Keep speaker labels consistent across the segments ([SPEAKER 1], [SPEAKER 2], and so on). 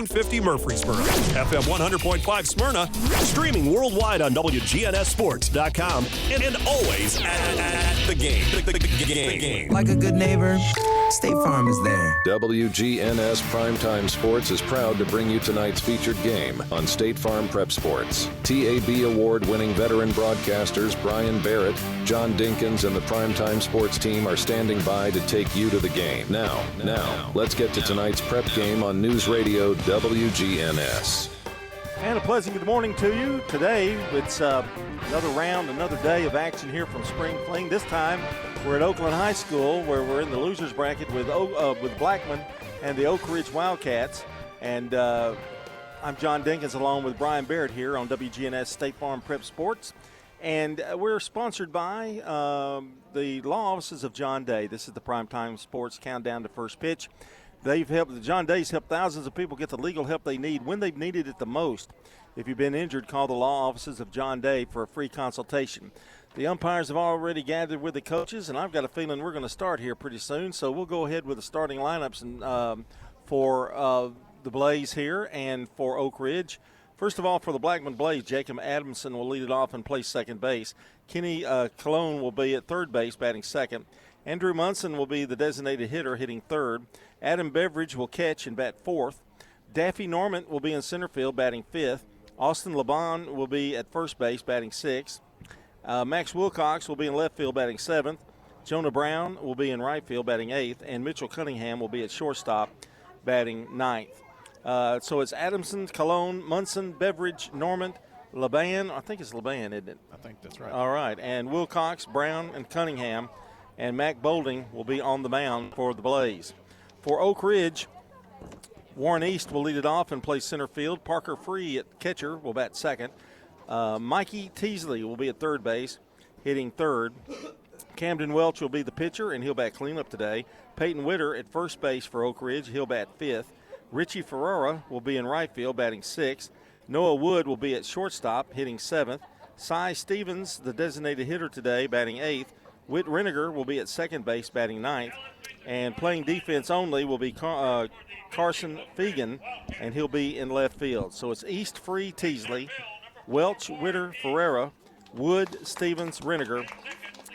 [SPEAKER 1] 1450 Murfreesboro, FM 100.5 Smyrna, streaming worldwide on WGNSSports.com, and always at the game. The game.
[SPEAKER 2] Like a good neighbor, State Farm is there.
[SPEAKER 3] WGNS Primetime Sports is proud to bring you tonight's featured game on State Farm Prep Sports. TAB award-winning veteran broadcasters Brian Barrett, John Dinkins, and the Primetime Sports team are standing by to take you to the game. Now, let's get to tonight's prep game on News Radio WGNS.
[SPEAKER 4] And a pleasant good morning to you. Today, it's another round, another day of action here from Spring Fling. This time, we're at Oakland High School, where we're in the losers bracket with Blackman and the Oak Ridge Wildcats. And I'm John Dinkins along with Brian Barrett here on WGNS State Farm Prep Sports. And we're sponsored by the law offices of John Day. This is the Primetime Sports Countdown to First Pitch. John Day's helped thousands of people get the legal help they need when they've needed it the most. If you've been injured, call the law offices of John Day for a free consultation. The umpires have already gathered with the coaches, and I've got a feeling we're going to start here pretty soon. So we'll go ahead with the starting lineups and for the Blaze here and for Oak Ridge. First of all, for the Blackman Blaze, Jacob Adamson will lead it off and play second base. Kenny Colon will be at third base, batting second. Andrew Munson will be the designated hitter, hitting third. Adam Beveridge will catch and bat fourth. Daffy Norman will be in center field, batting fifth. Austin Laban will be at first base, batting sixth. Max Wilcox will be in left field, batting seventh. Jonah Brown will be in right field, batting eighth. And Mitchell Cunningham will be at shortstop, batting ninth. So it's Adamson, Colon, Munson, Beveridge, Norman, Laban. I think it's Laban, isn't it?
[SPEAKER 5] I think that's right.
[SPEAKER 4] All right. And Wilcox, Brown, and Cunningham. And Mac Bolding will be on the mound for the Blaze. For Oak Ridge, Warren East will lead it off and play center field. Parker Free at catcher will bat second. Mikey Teasley will be at third base, hitting third. Camden Welch will be the pitcher, and he'll bat cleanup today. Peyton Witter at first base for Oak Ridge. He'll bat fifth. Richie Ferreira will be in right field, batting sixth. Noah Wood will be at shortstop, hitting seventh. Cy Stevens, the designated hitter today, batting eighth. Whit Reniger will be at second base, batting ninth. And playing defense only will be Carson Fegan, and he'll be in left field. So it's East, Free, Teasley, Welch, Witter, Ferreira, Wood, Stevens, Reniger,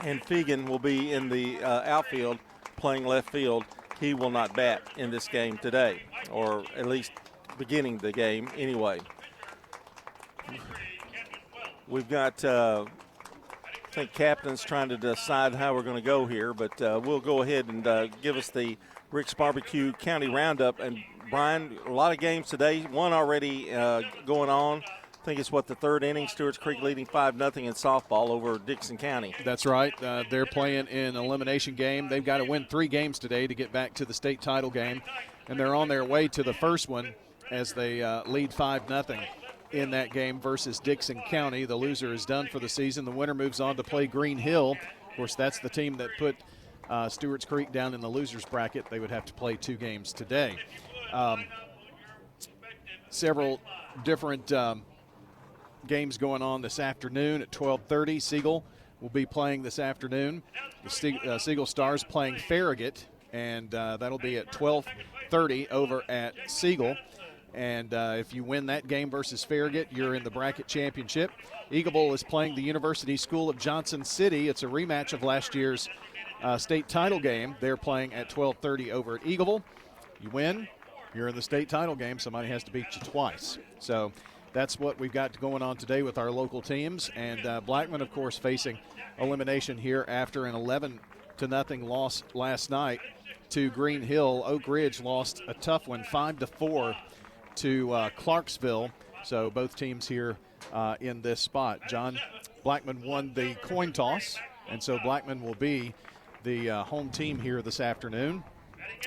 [SPEAKER 4] and Fegan will be in the outfield playing left field. He will not bat in this game today, or at least beginning the game anyway. We've got I think captain's trying to decide how we're going to go here, but we'll go ahead and give us the Rick's Barbecue County Roundup. And, Brian, a lot of games today, one already going on. I think it's, the third inning. Stewart's Creek leading 5-0 in softball over Dixon County.
[SPEAKER 5] That's right. They're playing in an elimination game. They've got to win 3 games today to get back to the state title game, and they're on their way to the first one as they lead 5-0. In that game versus Dixon County. The loser is done for the season. The winner moves on to play Green Hill. Of course, that's the team that put Stewart's Creek down in the loser's bracket. They would have to play 2 games today. Several different games going on this afternoon at 12:30. Siegel will be playing this afternoon. The Siegel Stars playing Farragut, and that'll be at 12:30 over at Siegel. And if you win that game versus Farragut, you're in the bracket championship. Eagleville is playing the University School of Johnson City. It's a rematch of last year's state title game. They're playing at 12:30 over at Eagleville. You win, you're in the state title game. Somebody has to beat you twice. So that's what we've got going on today with our local teams. And Blackman, of course, facing elimination here after an 11-0 loss last night to Green Hill. Oak Ridge lost a tough one, 5-4. To Clarksville. So both teams here in this spot. John, Blackman won the coin toss, and so Blackman will be the home team here this afternoon,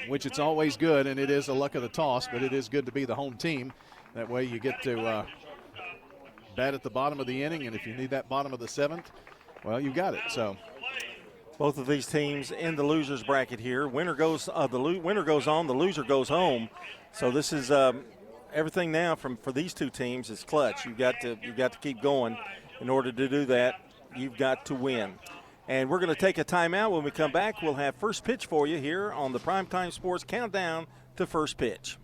[SPEAKER 5] which it's always good, and it is a luck of the toss, but it is good to be the home team. That way you get to bat at the bottom of the inning, and if you need that bottom of the 7th, well, you got it. So
[SPEAKER 4] both of these teams in the losers bracket here. Winner goes on, the loser goes home. So this is everything now for these two teams is clutch. You've got to keep going. In order to do that, you've got to win. And we're going to take a timeout. When we come back, we'll have first pitch for you here on the Primetime Sports Countdown to First Pitch.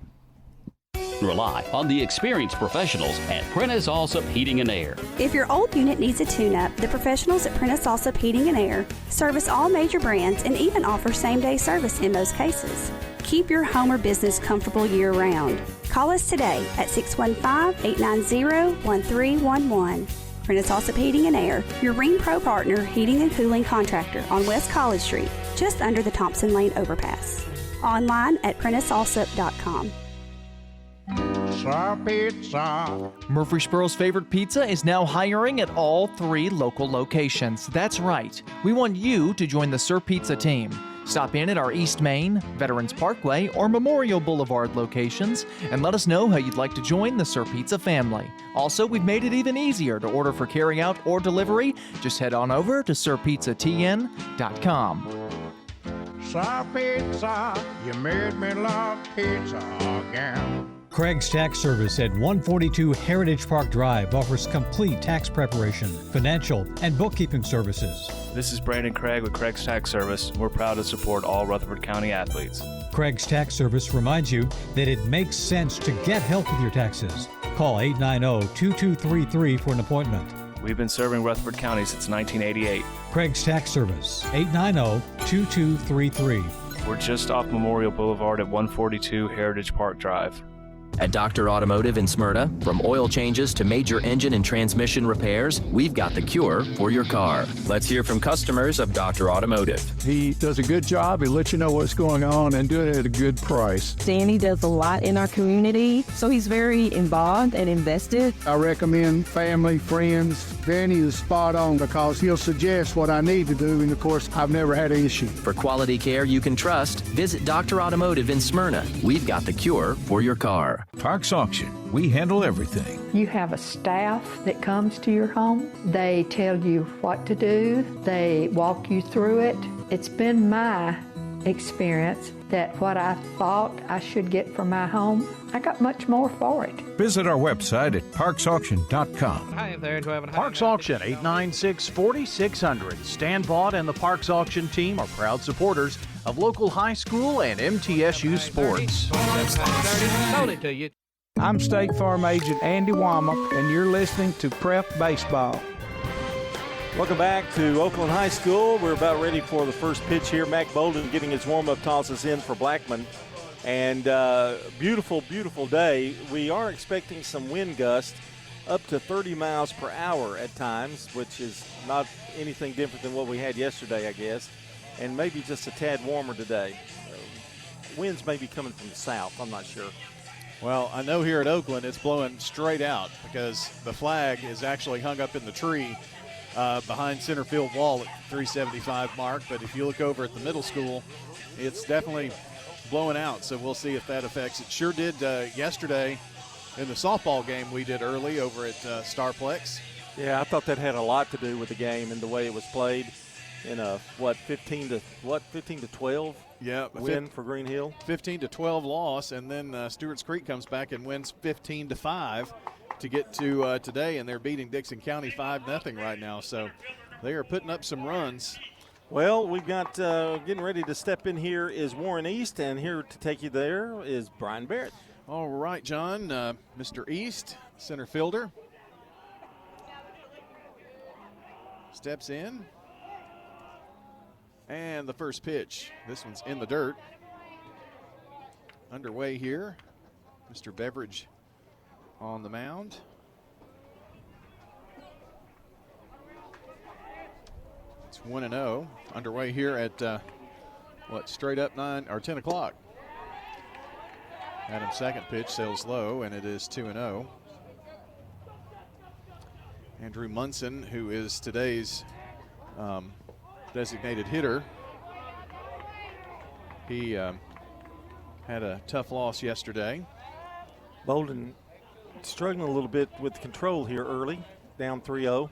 [SPEAKER 6] Rely on the experienced professionals at Prentice Allsup Heating and Air.
[SPEAKER 7] If your old unit needs a tune-up, the professionals at Prentice Allsup Heating and Air service all major brands and even offer same-day service in most cases. Keep your home or business comfortable year-round. Call us today at 615-890-1311. Prentice Allsup Heating and Air, your Ring Pro partner heating and cooling contractor on West College Street, just under the Thompson Lane overpass. Online at PrenticeAllsup.com.
[SPEAKER 8] Pizza.
[SPEAKER 9] Murfreesboro's favorite pizza is now hiring at all 3 local locations. That's right. We want you to join the Sir Pizza team. Stop in at our East Main, Veterans Parkway, or Memorial Boulevard locations and let us know how you'd like to join the Sir Pizza family. Also, we've made it even easier to order for carryout or delivery. Just head on over to sirpizzatn.com.
[SPEAKER 8] Sir Pizza, you made me love pizza again.
[SPEAKER 10] Craig's Tax Service at 142 Heritage Park Drive offers complete tax preparation, financial, and bookkeeping services.
[SPEAKER 11] This is Brandon Craig with Craig's Tax Service. We're proud to support all Rutherford County athletes.
[SPEAKER 10] Craig's Tax Service reminds you that it makes sense to get help with your taxes. Call 890-2233 for an appointment.
[SPEAKER 11] We've been serving Rutherford County since 1988.
[SPEAKER 10] Craig's Tax Service, 890-2233.
[SPEAKER 11] We're just off Memorial Boulevard at 142 Heritage Park Drive.
[SPEAKER 12] At Dr. Automotive in Smyrna, from oil changes to major engine and transmission repairs, we've got the cure for your car. Let's hear from customers of Dr. Automotive.
[SPEAKER 13] He does a good job. He lets you know what's going on and doing it at a good price.
[SPEAKER 14] Danny does a lot in our community, so he's very involved and invested.
[SPEAKER 13] I recommend family, friends. Danny is spot on because he'll suggest what I need to do, and of course, I've never had an issue.
[SPEAKER 12] For quality care you can trust, visit Dr. Automotive in Smyrna. We've got the cure for your car.
[SPEAKER 15] Parks Auction. We handle everything.
[SPEAKER 16] You have a staff that comes to your home. They tell you what to do. They walk you through it. It's been my experience that what I thought I should get for my home, I got much more for it.
[SPEAKER 15] Visit our website at parksauction.com.
[SPEAKER 17] Hi there, Parks Auction, 896-4600. Stan Vaught and the Parks Auction team are proud supporters of local high school and MTSU sports.
[SPEAKER 13] I'm State Farm Agent Andy Womack, and you're listening to Prep Baseball.
[SPEAKER 4] Welcome back to Oakland High School. We're about ready for the first pitch here. Mac Bolden getting his warm-up tosses in for Blackman. And beautiful, beautiful day. We are expecting some wind gusts up to 30 miles per hour at times, which is not anything different than what we had yesterday, I guess. And maybe just a tad warmer today. Winds may be coming from the south. I'm not sure.
[SPEAKER 5] Well, I know here at Oakland it's blowing straight out because the flag is actually hung up in the tree behind center field wall at 375 mark. But if you look over at the middle school, it's definitely blowing out. So we'll see if that affects it. Sure did yesterday in the softball game we did early over at Starplex.
[SPEAKER 4] Yeah, I thought that had a lot to do with the game and the way it was played in a 15 to 12 win for Green Hill.
[SPEAKER 5] 15-12 loss, and then Stewart's Creek comes back and wins 15-5 to get to today, and they're beating Dixon County 5-0 right now. So they are putting up some runs.
[SPEAKER 4] Well, we've got getting ready to step in here is Warren East, and here to take you there is Brian Barrett.
[SPEAKER 5] All right, John, Mr. East, center fielder, steps in. And the first pitch, this one's in the dirt. Underway here, Mr. Beveridge on the mound. It's 1-0. Underway here at, straight up 9 or 10 o'clock. Adam's second pitch sails low, and it is 2-0. Andrew Munson, who is today's designated hitter. He had a tough loss yesterday.
[SPEAKER 4] Bolden struggling a little bit with control here early, down 3-0.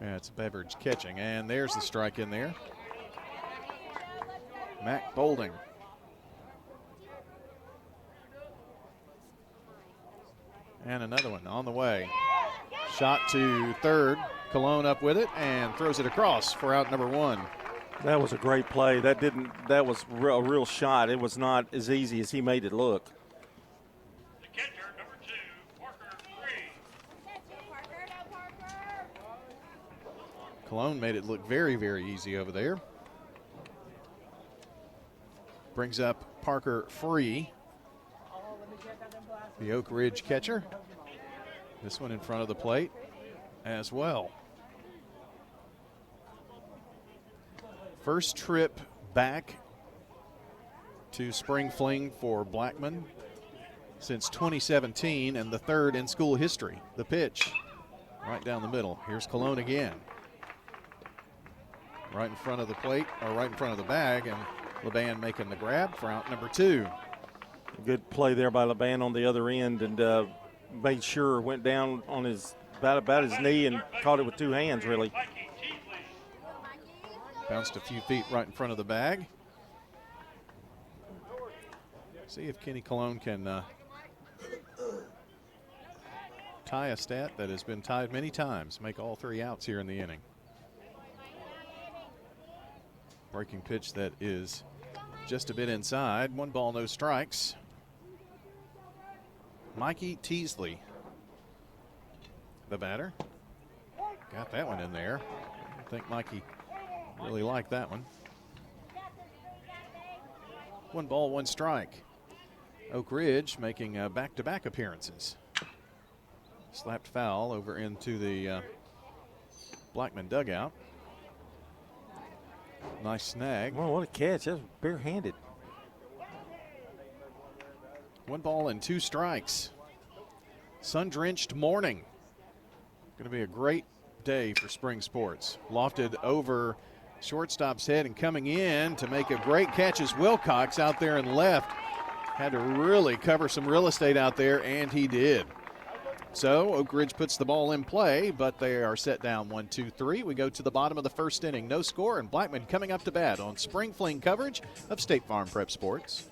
[SPEAKER 5] Yeah, it's Beveridge catching, and there's the strike in there. Mac Bolding. And another one on the way. Shot to third. Colon up with it and throws it across for out number one.
[SPEAKER 4] That was a great play. That was a real shot. It was not as easy as he made it look.
[SPEAKER 5] Cologne made it look very, very easy over there. Brings up Parker Free, the Oak Ridge catcher. This one in front of the plate as well. First trip back to spring fling for Blackman since 2017, and the third in school history. The pitch right down the middle. Here's Cologne again. Right in front of the plate, or right in front of the bag, and LeBan making the grab for out number 2.
[SPEAKER 4] Good play there by LeBan on the other end, and made sure went down on his about his knee and caught it with 2 hands, really.
[SPEAKER 5] Bounced a few feet right in front of the bag. See if Kenny Cologne can tie a stat that has been tied many times, make all 3 outs here in the inning. Breaking pitch that is just a bit inside. 1 ball, no strikes. Mikey Teasley, the batter. Got that one in there. I think Mikey really liked that one. 1 ball, 1 strike. Oak Ridge making back-to-back appearances. Slapped foul over into the Blackman dugout. Nice snag.
[SPEAKER 4] Well, what a catch. That was barehanded.
[SPEAKER 5] 1 ball and 2 strikes. Sun-drenched morning. Going to be a great day for spring sports. Lofted over shortstop's head and coming in to make a great catch is Wilcox out there and left. Had to really cover some real estate out there, and he did. So Oak Ridge puts the ball in play, but they are set down 1-2-3. We go to the bottom of the first inning. No score, and Blackman coming up to bat on spring fling coverage of State Farm Prep Sports.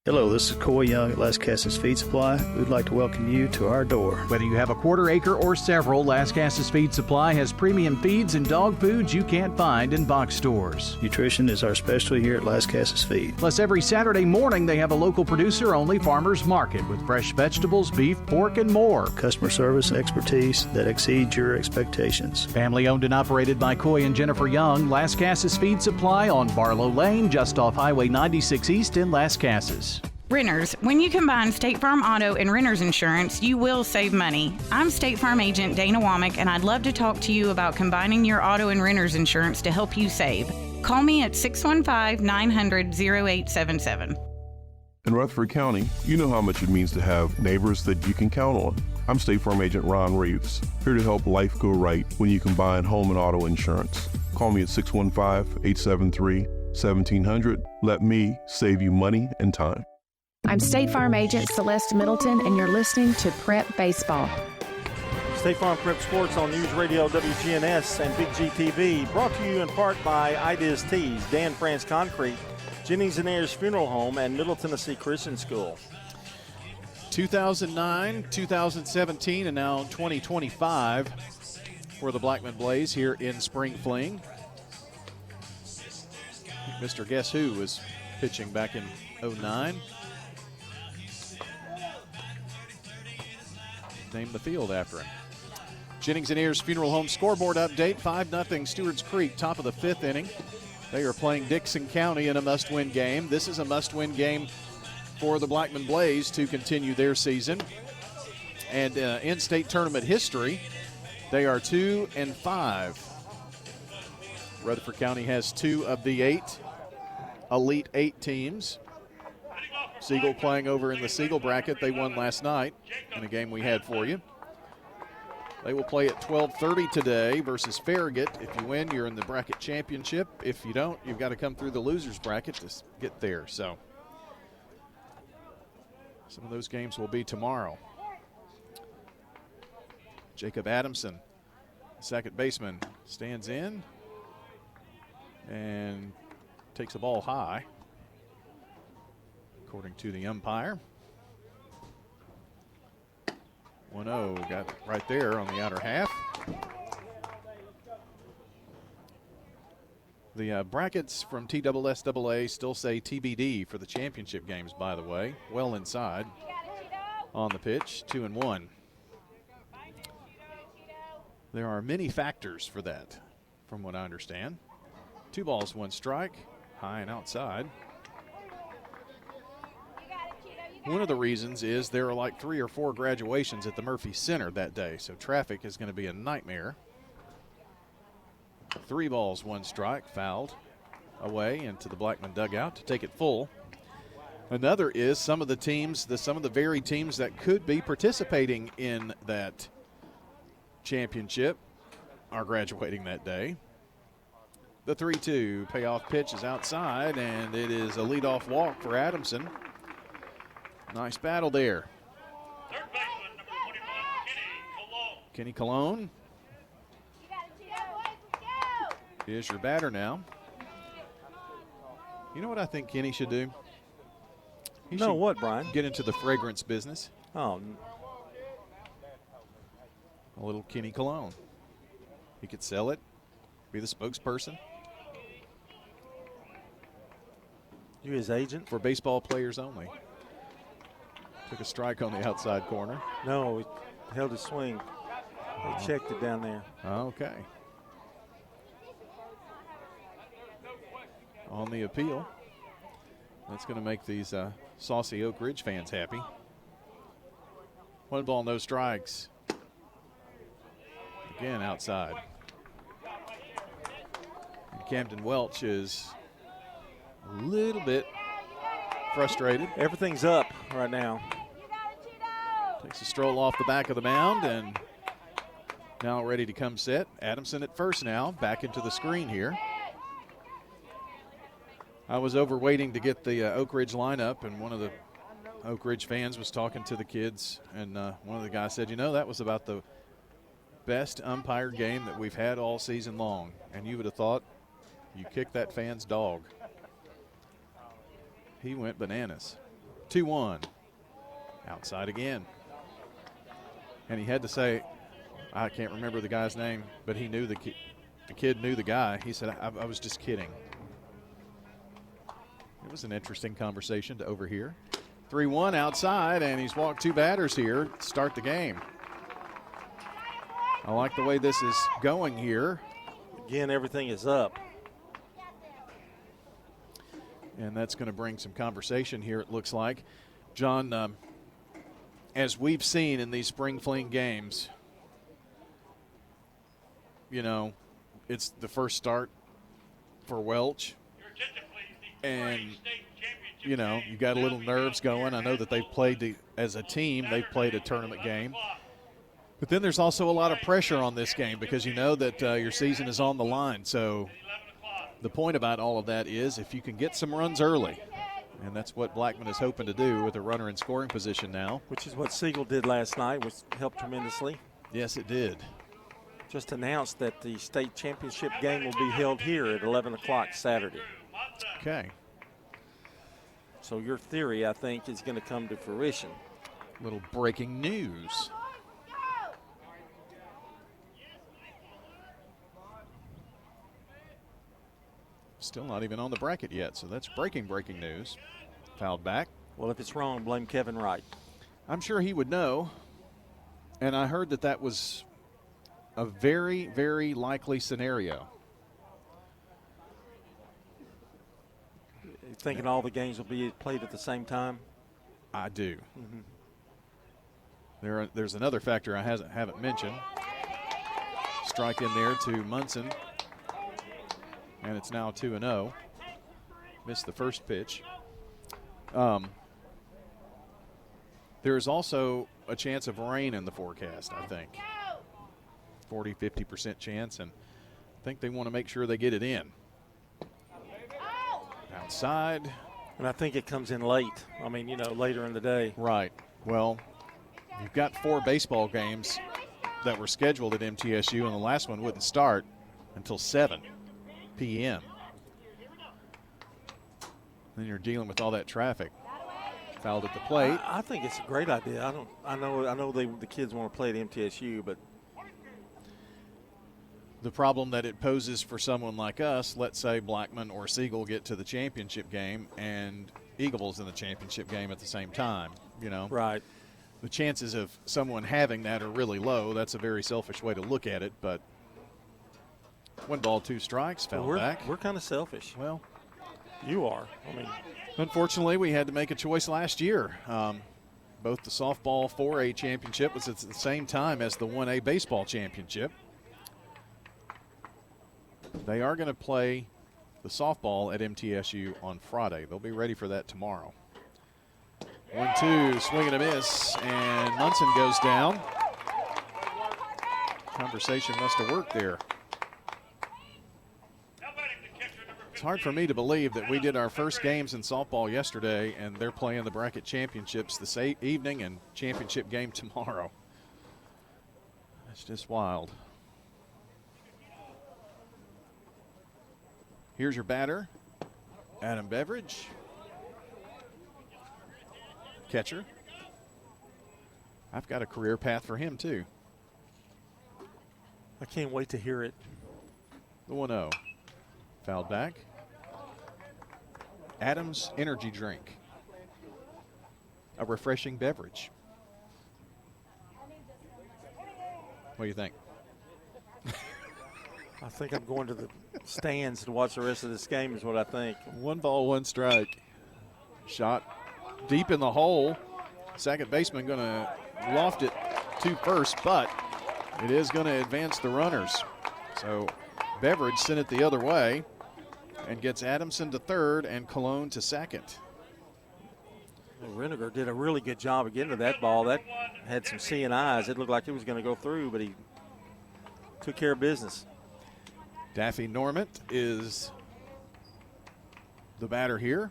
[SPEAKER 18] Hello, this is Coy Young at Las Casas Feed Supply. We'd like to welcome you to our door.
[SPEAKER 17] Whether you have a quarter acre or several, Las Casas Feed Supply has premium feeds and dog foods you can't find in box stores.
[SPEAKER 18] Nutrition is our specialty here at Las Casas Feed.
[SPEAKER 17] Plus, every Saturday morning they have a local producer-only farmers market with fresh vegetables, beef, pork, and more.
[SPEAKER 18] Customer service and expertise that exceeds your expectations.
[SPEAKER 17] Family owned and operated by Coy and Jennifer Young, Las Casas Feed Supply on Barlow Lane, just off Highway 96 East in Las Casas.
[SPEAKER 19] Renters, when you combine State Farm Auto and Renters Insurance, you will save money. I'm State Farm Agent Dana Womack, and I'd love to talk to you about combining your auto and renters insurance to help you save. Call me at 615-900-0877.
[SPEAKER 20] In Rutherford County, you know how much it means to have neighbors that you can count on. I'm State Farm Agent Ron Reeves, here to help life go right when you combine home and auto insurance. Call me at 615-873-1700. Let me save you money and time.
[SPEAKER 21] I'm State Farm Agent Celeste Middleton, and you're listening to Prep Baseball.
[SPEAKER 4] State Farm Prep Sports on News Radio WGNS and Big GTV. Brought to you in part by Ideas Tees, Dan France Concrete, Jennings and Ayers Funeral Home, and Middle Tennessee Christian School.
[SPEAKER 5] 2009, 2017, and now 2025 for the Blackman Blaze here in Spring Fling. Mr. Guess Who was pitching back in 2009. Named the field after him. Jennings and Ayers Funeral Home scoreboard update. 5-0 Stewart's Creek, top of the 5th inning. They are playing Dixon County in a must-win game. This is a must-win game for the Blackman Blaze to continue their season. And in state tournament history, they are 2-5. Rutherford County has 2 of the 8 Elite 8 teams. Siegel playing over in the Siegel bracket. They won last night in a game we had for you. They will play at 12:30 today versus Farragut. If you win, you're in the bracket championship. If you don't, you've got to come through the losers bracket to get there. So some of those games will be tomorrow. Jacob Adamson, second baseman, stands in and takes the ball high, according to the umpire. 1-0, got it right there on the outer half. The brackets from TSSAA still say TBD for the championship games, by the way. Well inside on the pitch, 2-1. There are many factors for that, from what I understand. 2 balls, 1 strike, high and outside. One of the reasons is there are like 3 or 4 graduations at the Murphy Center that day, so traffic is going to be a nightmare. 3 balls, 1 strike, fouled away into the Blackman dugout to take it full. Another is some of the teams, some of the very teams that could be participating in that championship are graduating that day. The 3-2 payoff pitch is outside, and it is a leadoff walk for Adamson. Nice battle there. Kenny Cologne is your batter now. You know what I think Kenny should do? He should
[SPEAKER 4] what, Brian?
[SPEAKER 5] Get into the fragrance business.
[SPEAKER 4] Oh.
[SPEAKER 5] A little Kenny Cologne. He could sell it, be the spokesperson.
[SPEAKER 4] You his agent?
[SPEAKER 5] For baseball players only. Took a strike on the outside corner.
[SPEAKER 4] No, he held his swing. They checked it down there.
[SPEAKER 5] Okay. On the appeal. That's going to make these saucy Oak Ridge fans happy. 1 ball, no strikes. Again, outside. And Camden Welch is a little bit frustrated.
[SPEAKER 4] Everything's up right now.
[SPEAKER 5] Takes a stroll off the back of the mound and now ready to come set. Adamson at first now, back into the screen here. I was over waiting to get the Oak Ridge lineup, and one of the Oak Ridge fans was talking to the kids, and one of the guys said, you know, that was about the best umpired game that we've had all season long. And you would have thought you kicked that fan's dog. He went bananas. 2-1. Outside again. And he had to say, I can't remember the guy's name, but he knew the kid knew the guy. He said, I was just kidding. It was an interesting conversation to overhear. 3-1 outside, and he's walked 2 batters here to start the game. I like the way this is going here.
[SPEAKER 4] Again, everything is up.
[SPEAKER 5] And that's going to bring some conversation here, it looks like. John, as we've seen in these spring fling games, you know, it's the first start for Welch. And, you know, you got a little nerves going. I know that they've played as a team. They've played a tournament game. But then there's also a lot of pressure on this game because you know that your season is on the line. So the point about all of that is if you can get some runs early, and that's what Blackman is hoping to do with a runner in scoring position now.
[SPEAKER 4] Which is what Siegel did last night, which helped tremendously.
[SPEAKER 5] Yes, it did.
[SPEAKER 4] Just announced that the state championship game will be held here at 11 o'clock Saturday.
[SPEAKER 5] Okay.
[SPEAKER 4] So your theory, I think, is going to come to fruition.
[SPEAKER 5] Little breaking news. Still not even on the bracket yet, so that's breaking news. Fouled back.
[SPEAKER 4] Well, if it's wrong, blame Kevin Wright.
[SPEAKER 5] I'm sure he would know. And I heard that that was a very, very likely scenario.
[SPEAKER 4] Thinking all the games will be played at the same time?
[SPEAKER 5] I do. There's another factor I haven't mentioned. Strike in there to Munson. And it's now 2-0. Missed the first pitch. There's also a chance of rain in the forecast, I think. 40-50% chance, and I think they want to make sure they get it in. Outside.
[SPEAKER 4] And I think it comes in late. I mean, you know, later in the day.
[SPEAKER 5] Right. Well, you've got 4 baseball games that were scheduled at MTSU, and the last one wouldn't start until 7 p.m. Then you're dealing with all that traffic. Fouled at the plate.
[SPEAKER 4] I think it's a great idea. I know the kids want to play at MTSU, but
[SPEAKER 5] The problem that it poses for someone like us, let's say Blackman or Siegel get to the championship game and Eagles in the championship game at the same time,
[SPEAKER 4] Right.
[SPEAKER 5] The chances of someone having that are really low. That's a very selfish way to look at it, but 1 ball, 2 strikes, foul back.
[SPEAKER 4] We're kind of selfish.
[SPEAKER 5] Well,
[SPEAKER 4] you are. I mean,
[SPEAKER 5] unfortunately, we had to make a choice last year. Both the softball 4A championship was at the same time as the 1A baseball championship. They are going to play the softball at MTSU on Friday. They'll be ready for that tomorrow. 1-2, swing and a miss, and Munson goes down. Conversation must have worked there. It's hard for me to believe that we did our first games in softball yesterday and they're playing the bracket championships this evening and championship game tomorrow. It's just wild. Here's your batter, Adam Beveridge. Catcher. I've got a career path for him too.
[SPEAKER 4] I can't wait to hear it.
[SPEAKER 5] The 1-0. Fouled back. Adams Energy Drink. A refreshing beverage. What do you think?
[SPEAKER 4] I think I'm going to the stands to watch the rest of this game is what I think.
[SPEAKER 5] 1 ball, 1 strike. Shot deep in the hole. Second baseman going to loft it to first, but it is going to advance the runners. So Beveridge sent it the other way and gets Adamson to third and Colon to second.
[SPEAKER 4] Well, Reniger did a really good job of getting to that ball. That had some seeing eyes. It looked like it was going to go through, but he took care of business.
[SPEAKER 5] Daffy Normant is the batter here.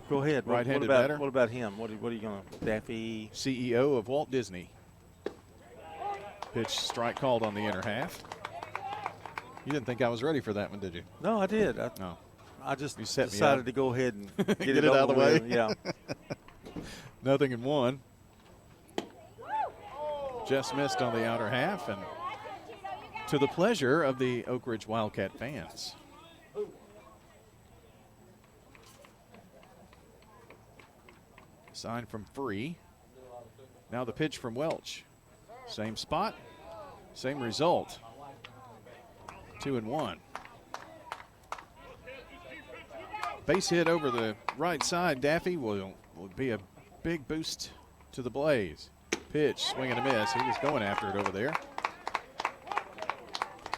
[SPEAKER 4] Go ahead.
[SPEAKER 5] Right-handed batter.
[SPEAKER 4] What about him? What are you going to, Daffy?
[SPEAKER 5] CEO of Walt Disney. Pitch strike called on the inner half. You didn't think I was ready for that one, did you?
[SPEAKER 4] No, I did.
[SPEAKER 5] No.
[SPEAKER 4] I just
[SPEAKER 5] You set me
[SPEAKER 4] decided
[SPEAKER 5] up.
[SPEAKER 4] to go ahead and
[SPEAKER 5] Get it out of the way.
[SPEAKER 4] with. Yeah.
[SPEAKER 5] 0-1. Just missed on the outer half, and to the pleasure of the Oak Ridge Wildcat fans. Sign from Free. Now the pitch from Welch. Same spot, same result. 2-1. Base hit over the right side. Daffy will be a big boost to the Blaze. Pitch, swing and a miss. He was going after it over there.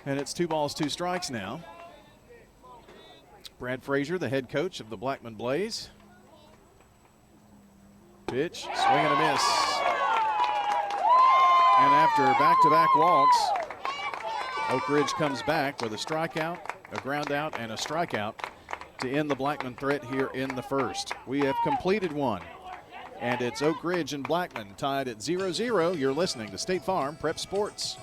[SPEAKER 5] And it's 2 balls, 2 strikes now. Brad Frazier, the head coach of the Blackman Blaze. Pitch, swing and a miss. And after back-to-back walks, Oak Ridge comes back with a strikeout, a ground out, and a strikeout to end the Blackman threat here in the first. We have completed one, and it's Oak Ridge and Blackman tied at 0-0. You're listening to State Farm Prep Sports.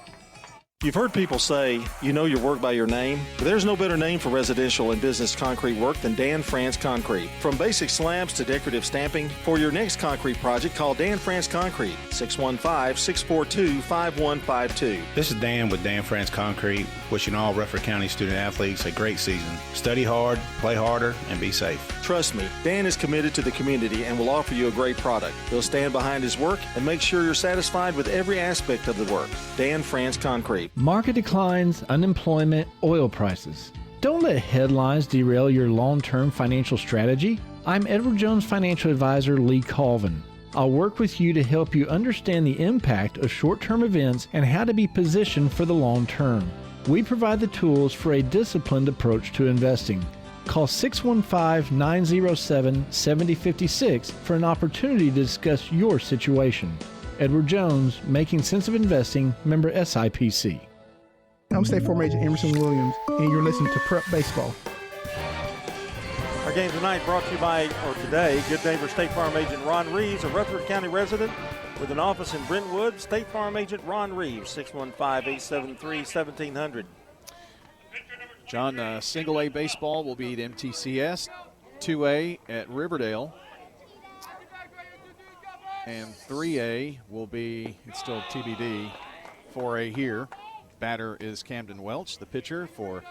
[SPEAKER 4] You've heard people say, you know your work by your name, but there's no better name for residential and business concrete work than Dan France Concrete. From basic slabs to decorative stamping, for your next concrete project, call Dan France Concrete, 615-642-5152.
[SPEAKER 1] This is Dan with Dan France Concrete, wishing all Rutherford County student athletes a great season. Study hard, play harder, and be safe.
[SPEAKER 4] Trust me, Dan is committed to the community and will offer you a great product. He'll stand behind his work and make sure you're satisfied with every aspect of the work. Dan France Concrete.
[SPEAKER 22] Market declines, unemployment, oil prices. Don't let headlines derail your long-term financial strategy. I'm Edward Jones Financial Advisor Lee Colvin. I'll work with you to help you understand the impact of short-term events and how to be positioned for the long term. We provide the tools for a disciplined approach to investing. Call 615-907-7056 for an opportunity to discuss your situation. Edward Jones, Making Sense of Investing, member SIPC.
[SPEAKER 23] I'm State Farm Agent Emerson Williams, and you're listening to Prep Baseball.
[SPEAKER 4] Our game tonight brought to you by, or today, good neighbor State Farm Agent Ron Reeves, a Rutherford County resident with an office in Brentwood. State Farm Agent Ron Reeves, 615-873-1700.
[SPEAKER 5] John, single A baseball will be at MTCS, 2A at Riverdale, and 3A will be, it's still TBD, 4A here. batter is Camden Welch, the pitcher for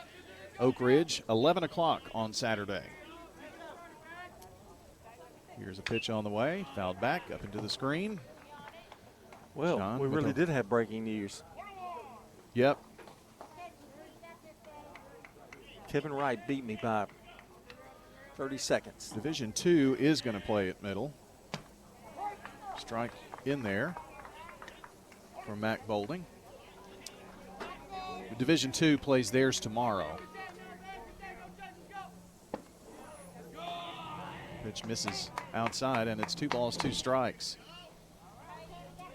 [SPEAKER 5] Oak Ridge. 11 o'clock on Saturday. Here's a pitch on the way. Fouled back up into the screen.
[SPEAKER 4] Well,
[SPEAKER 5] John
[SPEAKER 4] we
[SPEAKER 5] with
[SPEAKER 4] really
[SPEAKER 5] a-
[SPEAKER 4] did have breaking news.
[SPEAKER 5] Yep.
[SPEAKER 4] Kevin Wright beat me by 30 seconds.
[SPEAKER 5] Division II is going to play at middle. Strike in there for Mac Bolding. Division II plays theirs tomorrow. Pitch misses outside, and it's 2 balls, 2 strikes.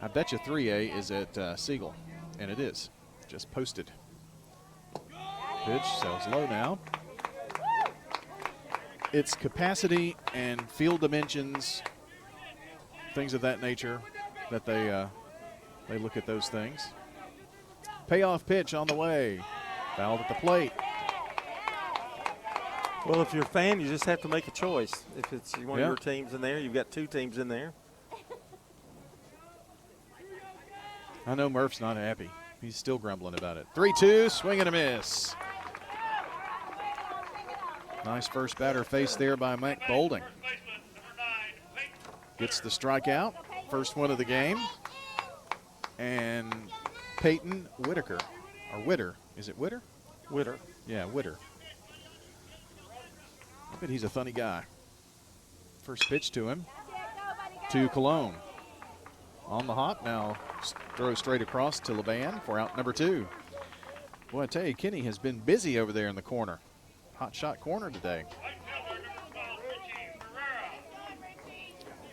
[SPEAKER 5] I bet you 3A is at Siegel, and it is. Just posted. Pitch sails low now. It's capacity and field dimensions, things of that nature, that they look at those things. Payoff pitch on the way. Fouled at the plate.
[SPEAKER 4] Well, if you're a fan, you just have to make a choice. If it's one
[SPEAKER 5] Yeah.
[SPEAKER 4] of your teams in there, you've got 2 teams in there.
[SPEAKER 5] I know Murph's not happy. He's still grumbling about it. 3-2, swing and a miss. Nice first batter face there by Mac Bolding. Gets the strikeout, first one of the game. And Peyton Whitaker, or Witter. Is it Witter?
[SPEAKER 4] Witter.
[SPEAKER 5] Yeah, Witter. I bet he's a funny guy. First pitch to him, to Cologne. On the hop, now throws straight across to Laban for out number 2. Boy, I tell you, Kenny has been busy over there in the corner. Hot shot corner today.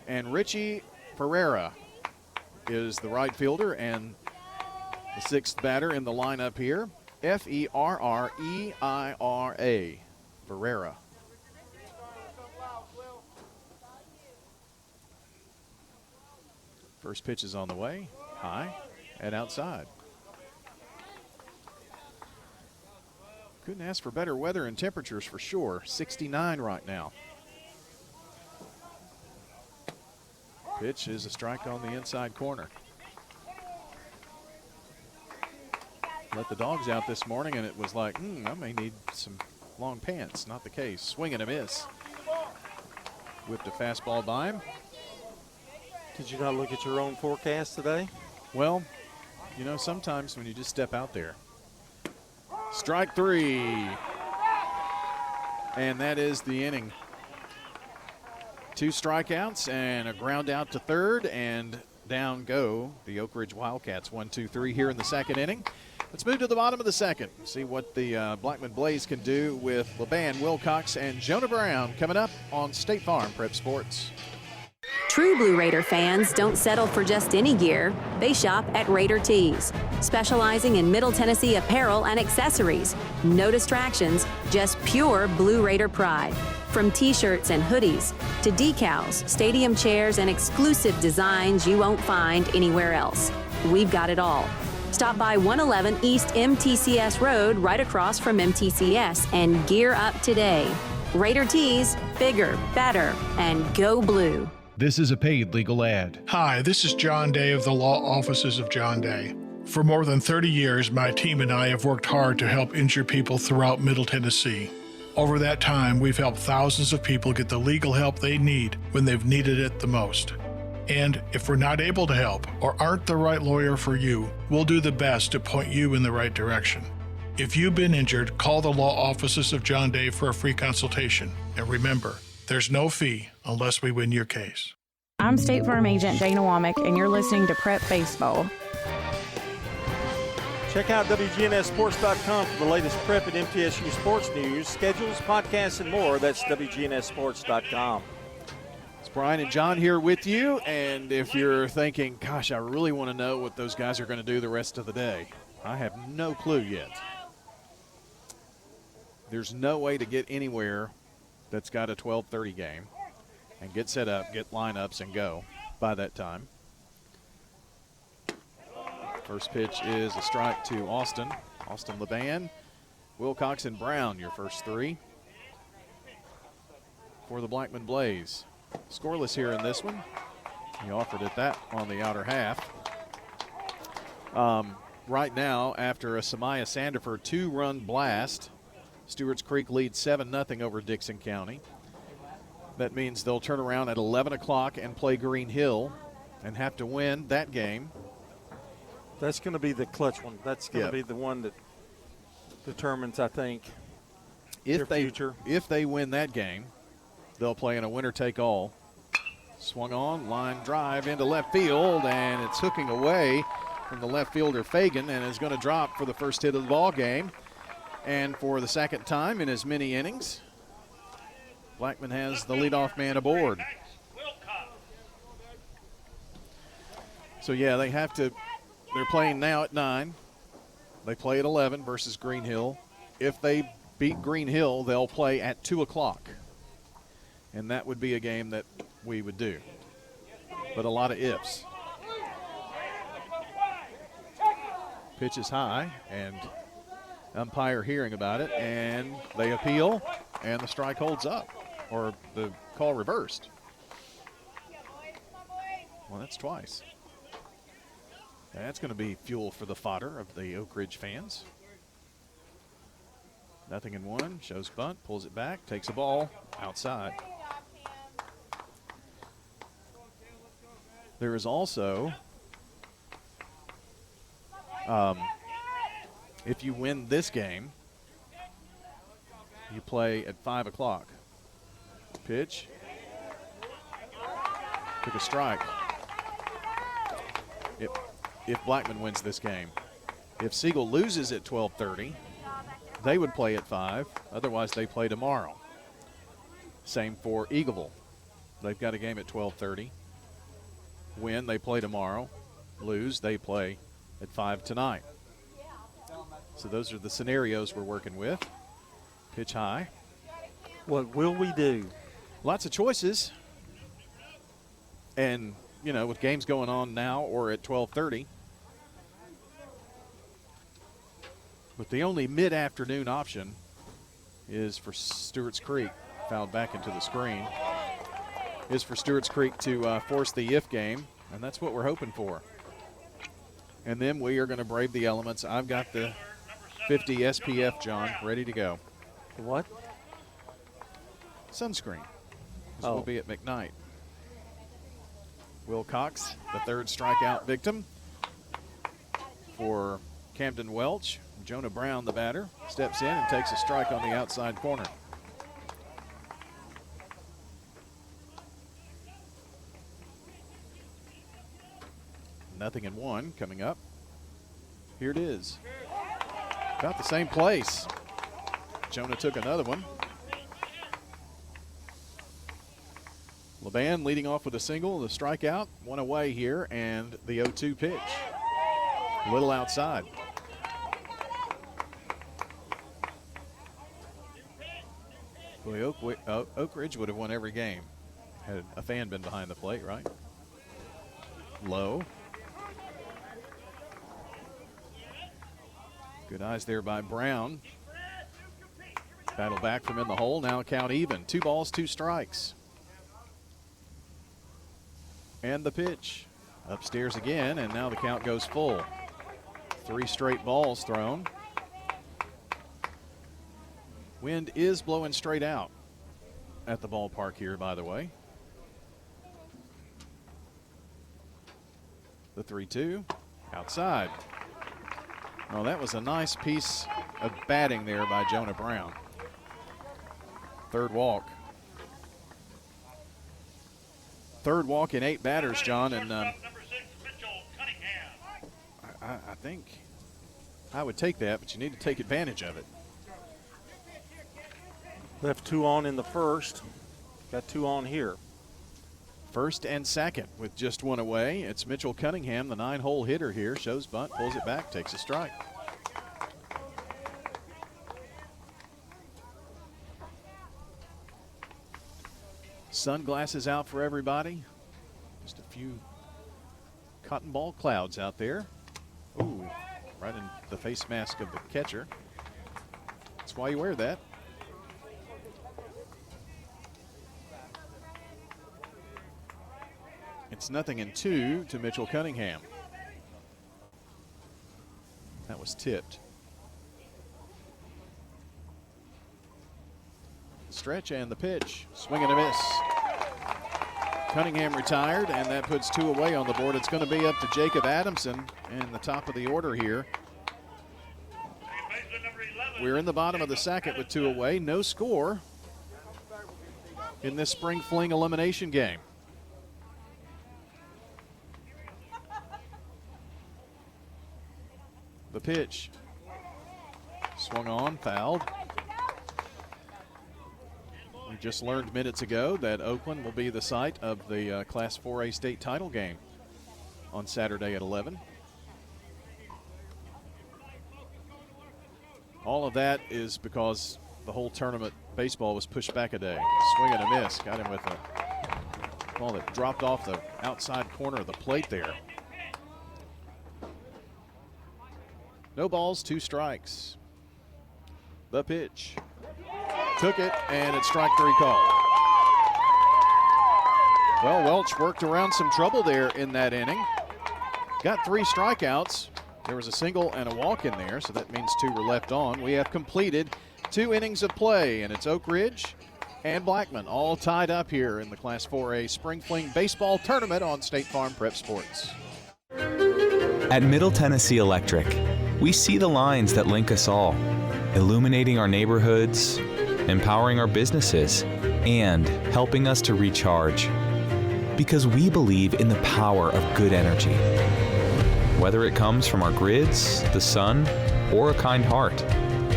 [SPEAKER 5] And Richie Ferreira is the right fielder and the 6th batter in the lineup here. Ferreira. Ferreira. First pitch is on the way, high and outside. Couldn't ask for better weather and temperatures for sure. 69 right now. Pitch is a strike on the inside corner. Let the dogs out this morning, and it was like, I may need some long pants. Not the case. Swing and a miss. Whipped a fastball by him.
[SPEAKER 4] Did you not look at your own forecast today?
[SPEAKER 5] Well, you know, sometimes when you just step out there. Strike 3. And that is the inning. 2 strikeouts and a ground out to third, and down go the Oak Ridge Wildcats. 1-2-3 here in the second inning. Let's move to the bottom of the second. See what the Blackman Blaze can do with Laban Wilcox and Jonah Brown coming up on State Farm Prep Sports.
[SPEAKER 2] True Blue Raider fans don't settle for just any gear. They shop at Raider Tees, specializing in Middle Tennessee apparel and accessories. No distractions, just pure Blue Raider pride. From t-shirts and hoodies to decals, stadium chairs, and exclusive designs you won't find anywhere else. We've got it all. Stop by 111 East MTCS Road right across from MTCS and gear up today. Raider Tees, bigger, better, and go blue.
[SPEAKER 3] This is a paid legal ad.
[SPEAKER 23] Hi, this is John Day of the Law Offices of John Day. For more than 30 years, my team and I have worked hard to help injured people throughout Middle Tennessee. Over that time, we've helped thousands of people get the legal help they need when they've needed it the most. And if we're not able to help or aren't the right lawyer for you, we'll do the best to point you in the right direction. If you've been injured, call the Law Offices of John Day for a free consultation. And remember, there's no fee unless we win your case.
[SPEAKER 19] I'm State Farm Agent Dana Womack, and you're listening to Prep Baseball.
[SPEAKER 4] Check out WGNSSports.com for the latest prep and MTSU sports news, schedules, podcasts, and more. That's WGNSSports.com.
[SPEAKER 5] It's Brian and John here with you, and if you're thinking, gosh, I really want to know what those guys are going to do the rest of the day, I have no clue yet. There's no way to get anywhere that's got a 12:30 game and get set up, get lineups, and go by that time. First pitch is a strike to Austin. Austin Laban, Wilcox, and Brown, your first 3 for the Blackman Blaze. Scoreless here in this one. He offered it that on the outer half. right now, after a Samaya Sandifer 2-run blast, Stewart's Creek leads 7-0 over Dixon County. That means they'll turn around at 11 o'clock and play Green Hill and have to win that game.
[SPEAKER 4] That's going to be the clutch one. That's going to be the one that determines, I think, their future.
[SPEAKER 5] If they win that game, they'll play in a winner-take-all. Swung on, line drive into left field, and it's hooking away from the left fielder Fagan and is going to drop for the first hit of the ball game. And for the second time in as many innings, Blackman has the leadoff man aboard. So, yeah, they're playing now at 9. They play at 11 versus Green Hill. If they beat Green Hill, they'll play at 2 o'clock. And that would be a game that we would do. But a lot of ifs. Pitch is high, and umpire hearing about it, and they appeal, and the strike holds up, or the call reversed. Well, that's twice. That's going to be fuel for the fodder of the Oak Ridge fans. 0-1, shows bunt, pulls it back, takes a ball outside. There is also, if you win this game, you play at 5 o'clock. Pitch. Took a strike. If Blackman wins this game. If Siegel loses at 12:30, they would play at 5. Otherwise, they play tomorrow. Same for Eagleville. They've got a game at 12:30. Win, they play tomorrow. Lose, they play at 5 tonight. So those are the scenarios we're working with. Pitch high.
[SPEAKER 4] What will we do?
[SPEAKER 5] Lots of choices. And, you know, with games going on now or at 12:30. But the only mid-afternoon option is for Stewart's Creek, fouled back into the screen, is for Stewart's Creek to force the if game, and that's what we're hoping for. And then we are going to brave the elements. I've got the 50 SPF, John, ready to go.
[SPEAKER 4] What?
[SPEAKER 5] Sunscreen. This will be at McKnight. Will Cox, the third strikeout victim for Camden Welch. Jonah Brown, the batter, steps in and takes a strike on the outside corner. Nothing in one coming up. Here it is. About the same place. Jonah took another one. Laban leading off with a single, the strikeout, one away here, and the 0-2 pitch. A little outside. Boy, Oak Ridge would have won every game had a fan been behind the plate, right? Low. Good eyes there by Brown. Battle back from in the hole, now count even. 2 balls, 2 strikes. And the pitch. Upstairs again, and now the count goes full. 3 straight balls thrown. Wind is blowing straight out at the ballpark here, by the way. The 3-2 outside. Oh, that was a nice piece of batting there by Jonah Brown. Third walk. Third walk in 8 batters, John, and I think I would take that, but you need to take advantage of it.
[SPEAKER 4] Left 2 on in the first. Got 2 on here.
[SPEAKER 5] First and second with just 1 away. It's Mitchell Cunningham, the 9-hole hitter here. Shows bunt, pulls it back, takes a strike. Sunglasses out for everybody. Just a few cotton ball clouds out there. Ooh, right in the face mask of the catcher. That's why you wear that. It's 0-2 to Mitchell Cunningham. was tipped. The stretch and the pitch. Swing and a miss. Cunningham retired, and that puts 2 away on the board. It's going to be up to Jacob Adamson in the top of the order here. We're in the bottom of the second with 2 away. No score in this spring fling elimination game. The pitch. Swung on, fouled. We just learned minutes ago that Oakland will be the site of the Class 4A state title game on Saturday at 11. All of that is because the whole tournament baseball was pushed back a day. Swing and a miss. Got him with a ball that dropped off the outside corner of the plate there. No balls, 2 strikes. The pitch. Took it, and it's strike 3 call. Well, Welch worked around some trouble there in that inning. Got 3 strikeouts. There was a single and a walk in there, so that means 2 were left on. We have completed 2 innings of play, and it's Oak Ridge and Blackman all tied up here in the Class 4A Spring Fling Baseball Tournament on State Farm Prep Sports.
[SPEAKER 6] At Middle Tennessee Electric, we see the lines that link us all, illuminating our neighborhoods, empowering our businesses, and helping us to recharge. Because we believe in the power of good energy. Whether it comes from our grids, the sun, or a kind heart.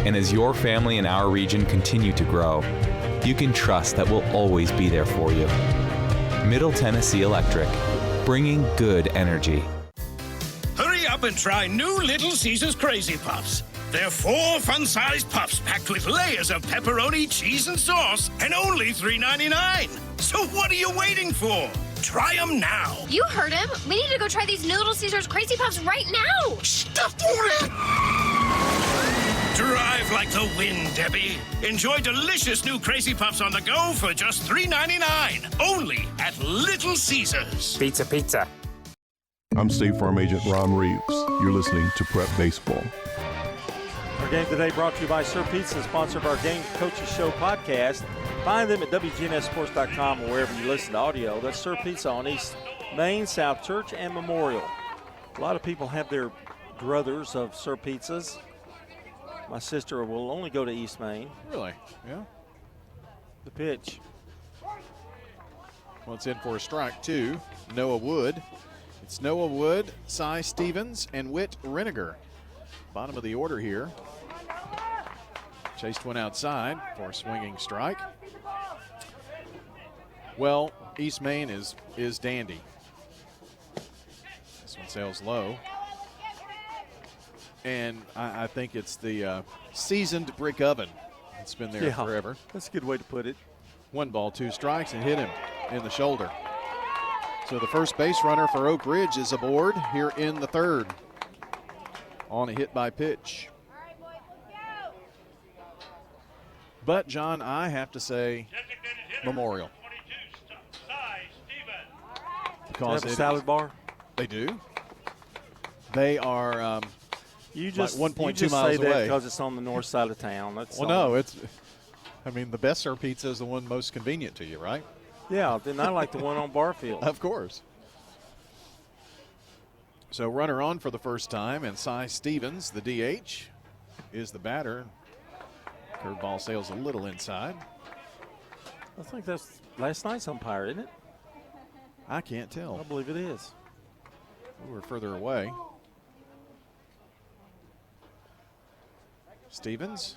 [SPEAKER 6] And as your family and our region continue to grow, you can trust that we'll always be there for you. Middle Tennessee Electric, bringing good energy.
[SPEAKER 7] Hurry up and try new Little Caesars Crazy Puffs. They're 4 fun-sized puffs packed with layers of pepperoni, cheese, and sauce, and only $3.99. So what are you waiting for? Try them now.
[SPEAKER 9] You heard him. We need to go try these new Little Caesars Crazy Puffs right now.
[SPEAKER 7] Stop it! Drive like the wind, Debbie. Enjoy delicious new Crazy Puffs on the go for just $3.99. Only at Little Caesars.
[SPEAKER 24] Pizza, pizza.
[SPEAKER 20] I'm State Farm Agent Ron Reeves. You're listening to Prep Baseball.
[SPEAKER 4] Our game today brought to you by Sir Pizza, sponsor of our Game Coaches Show podcast. Find them at WGNSSports.com or wherever you listen to audio. That's Sir Pizza on East Main, South Church, and Memorial. A lot of people have their druthers of Sir Pizzas. My sister will only go to East Main.
[SPEAKER 5] Really? Yeah.
[SPEAKER 4] The pitch.
[SPEAKER 5] Well, it's in for a strike 2. Noah Wood. It's Noah Wood, Cy Stevens, and Whit Reniger. Bottom of the order here. Chased one outside for a swinging strike. Well, East Main is dandy. This one sails low. And I think it's the seasoned brick oven. It's been there forever.
[SPEAKER 4] That's a good way to put it.
[SPEAKER 5] 1 ball, 2 strikes, and hit him in the shoulder. So the first base runner for Oak Ridge is aboard here in the 3rd. On a hit by pitch. But, John, I have to say Memorial.
[SPEAKER 4] Because they have a salad bar?
[SPEAKER 5] They do. They are
[SPEAKER 4] you just,
[SPEAKER 5] like 1.2
[SPEAKER 4] you just
[SPEAKER 5] miles
[SPEAKER 4] say that
[SPEAKER 5] away.
[SPEAKER 4] Because it's on the north side of town. That's
[SPEAKER 5] well, no, it's. I mean, the best Sir Pizza is the one most convenient to you, right?
[SPEAKER 4] Yeah, then I like the one on Barfield.
[SPEAKER 5] Of course. So runner on for the first time, and Cy Stevens, the DH, is the batter. Curveball sails a little inside.
[SPEAKER 4] I think that's last night's umpire, isn't it?
[SPEAKER 5] I can't tell.
[SPEAKER 4] I believe it is.
[SPEAKER 5] We were further away. Stevens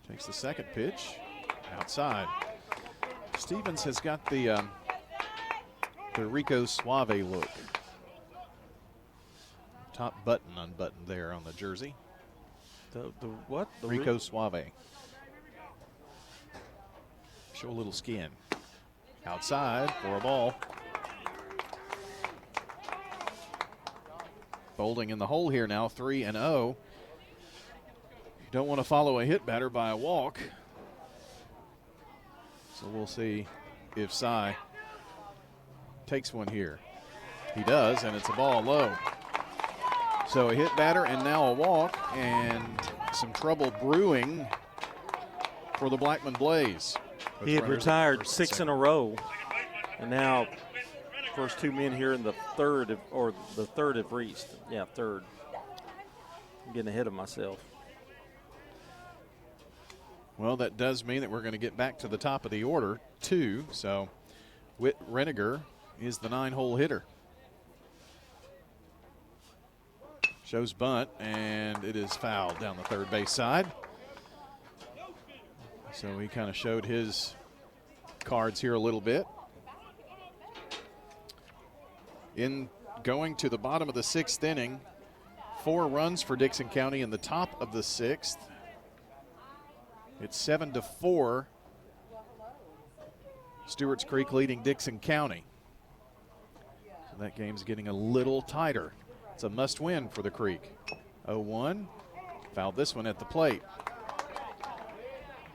[SPEAKER 5] takes the second pitch outside. Stevens has got the Rico Suave look. Top button unbuttoned there on the jersey.
[SPEAKER 4] The what? The
[SPEAKER 5] Rico Suave. Show a little skin. Outside for a ball. Bowling in the hole here now, 3-0. You don't want to follow a hit batter by a walk. So we'll see if Cy takes one here. He does, and it's a ball low. So a hit batter and now a walk, and some trouble brewing for the Blackman Blaze.
[SPEAKER 4] He had retired 6 in a row, and now first 2 men here in the third have reached. Yeah, third. I'm getting ahead of myself.
[SPEAKER 5] Well, that does mean that we're going to get back to the top of the order, too. So Whit Reniger is the 9-hole hitter. Shows bunt, and it is fouled down the third base side. So he kind of showed his cards here a little bit. In going to the bottom of the 6th inning, 4 runs for Dixon County in the top of the 6th. It's 7-4. Stewart's Creek leading Dixon County. So that game's getting a little tighter. It's a must-win for the Creek. 0-1. Fouled this one at the plate.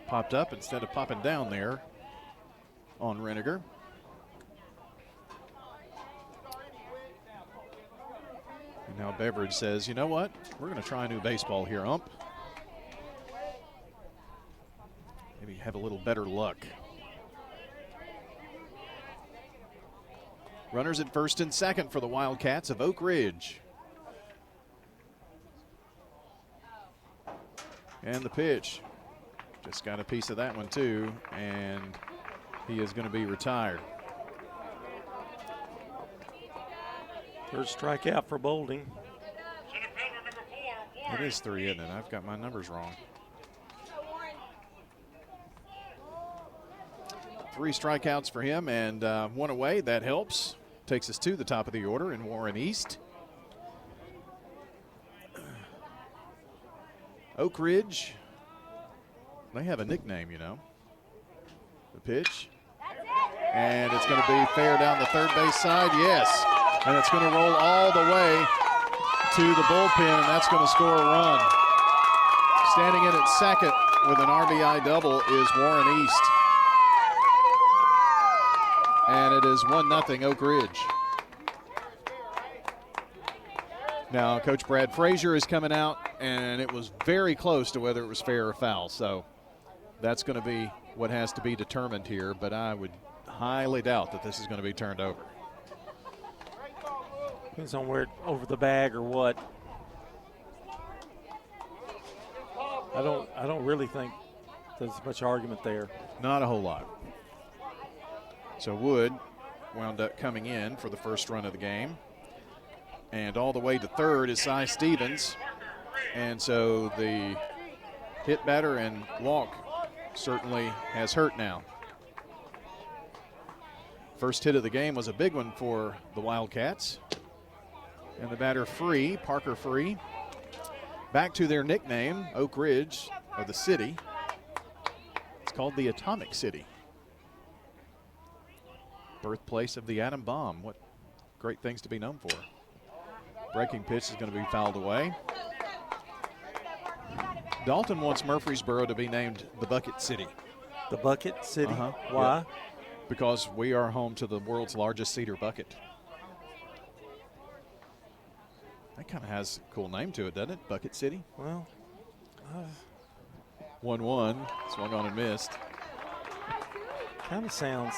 [SPEAKER 5] Popped up instead of popping down there on Reniger. And now Beveridge says, you know what? We're going to try a new baseball here, ump. Maybe have a little better luck. Runners at first and second for the Wildcats of Oak Ridge. And the pitch. Just got a piece of that one too, and he is going to be retired.
[SPEAKER 4] First strikeout for Bolding.
[SPEAKER 5] It is 3, isn't it? I've got my numbers wrong. 3 strikeouts for him and 1 away. That helps. Takes us to the top of the order in Warren East. Oak Ridge. They have a nickname, you know. The pitch. And it's going to be fair down the third base side. Yes. And it's going to roll all the way to the bullpen, and that's going to score a run. Standing in at second with an RBI double is Warren East. And it is 1-0 Oak Ridge. Now, Coach Brad Frazier is coming out, and it was very close to whether it was fair or foul. So that's going to be what has to be determined here, but I would highly doubt that this is going to be turned over.
[SPEAKER 4] Depends on where over the bag or what. I don't really think there's much argument there.
[SPEAKER 5] Not a whole lot. So Wood wound up coming in for the first run of the game. And all the way to third is Cy Stevens. And so the hit batter and walk certainly has hurt now. First hit of the game was a big one for the Wildcats. And the batter free, Parker Free. Back to their nickname, Oak Ridge, or the city. It's called the Atomic City. Birthplace of the atom bomb. What great things to be known for. Breaking pitch is going to be fouled away. Dalton wants Murfreesboro to be named the Bucket City.
[SPEAKER 4] The Bucket City?
[SPEAKER 5] Uh-huh.
[SPEAKER 4] Why?
[SPEAKER 5] Yeah. Because we are home to the world's largest cedar bucket. That kind of has a cool name to it, doesn't it? Bucket City.
[SPEAKER 4] Well,
[SPEAKER 5] 1-1. Swung on and missed.
[SPEAKER 4] Kind of sounds.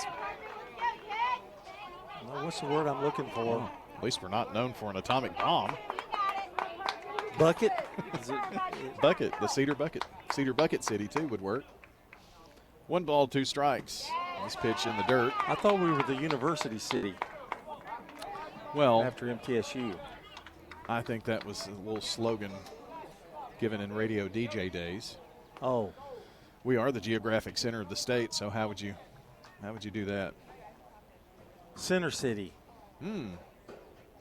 [SPEAKER 4] Well, what's the word I'm looking for?
[SPEAKER 5] Well, at least we're not known for an atomic bomb.
[SPEAKER 4] Bucket?
[SPEAKER 5] Bucket, the Cedar Bucket. Cedar Bucket City, too, would work. 1 ball, 2 strikes. This pitch in the dirt.
[SPEAKER 4] I thought we were the University City.
[SPEAKER 5] Well,
[SPEAKER 4] after MTSU.
[SPEAKER 5] I think that was a little slogan given in radio DJ days.
[SPEAKER 4] Oh.
[SPEAKER 5] We are the geographic center of the state, so how would you do that?
[SPEAKER 4] Center City.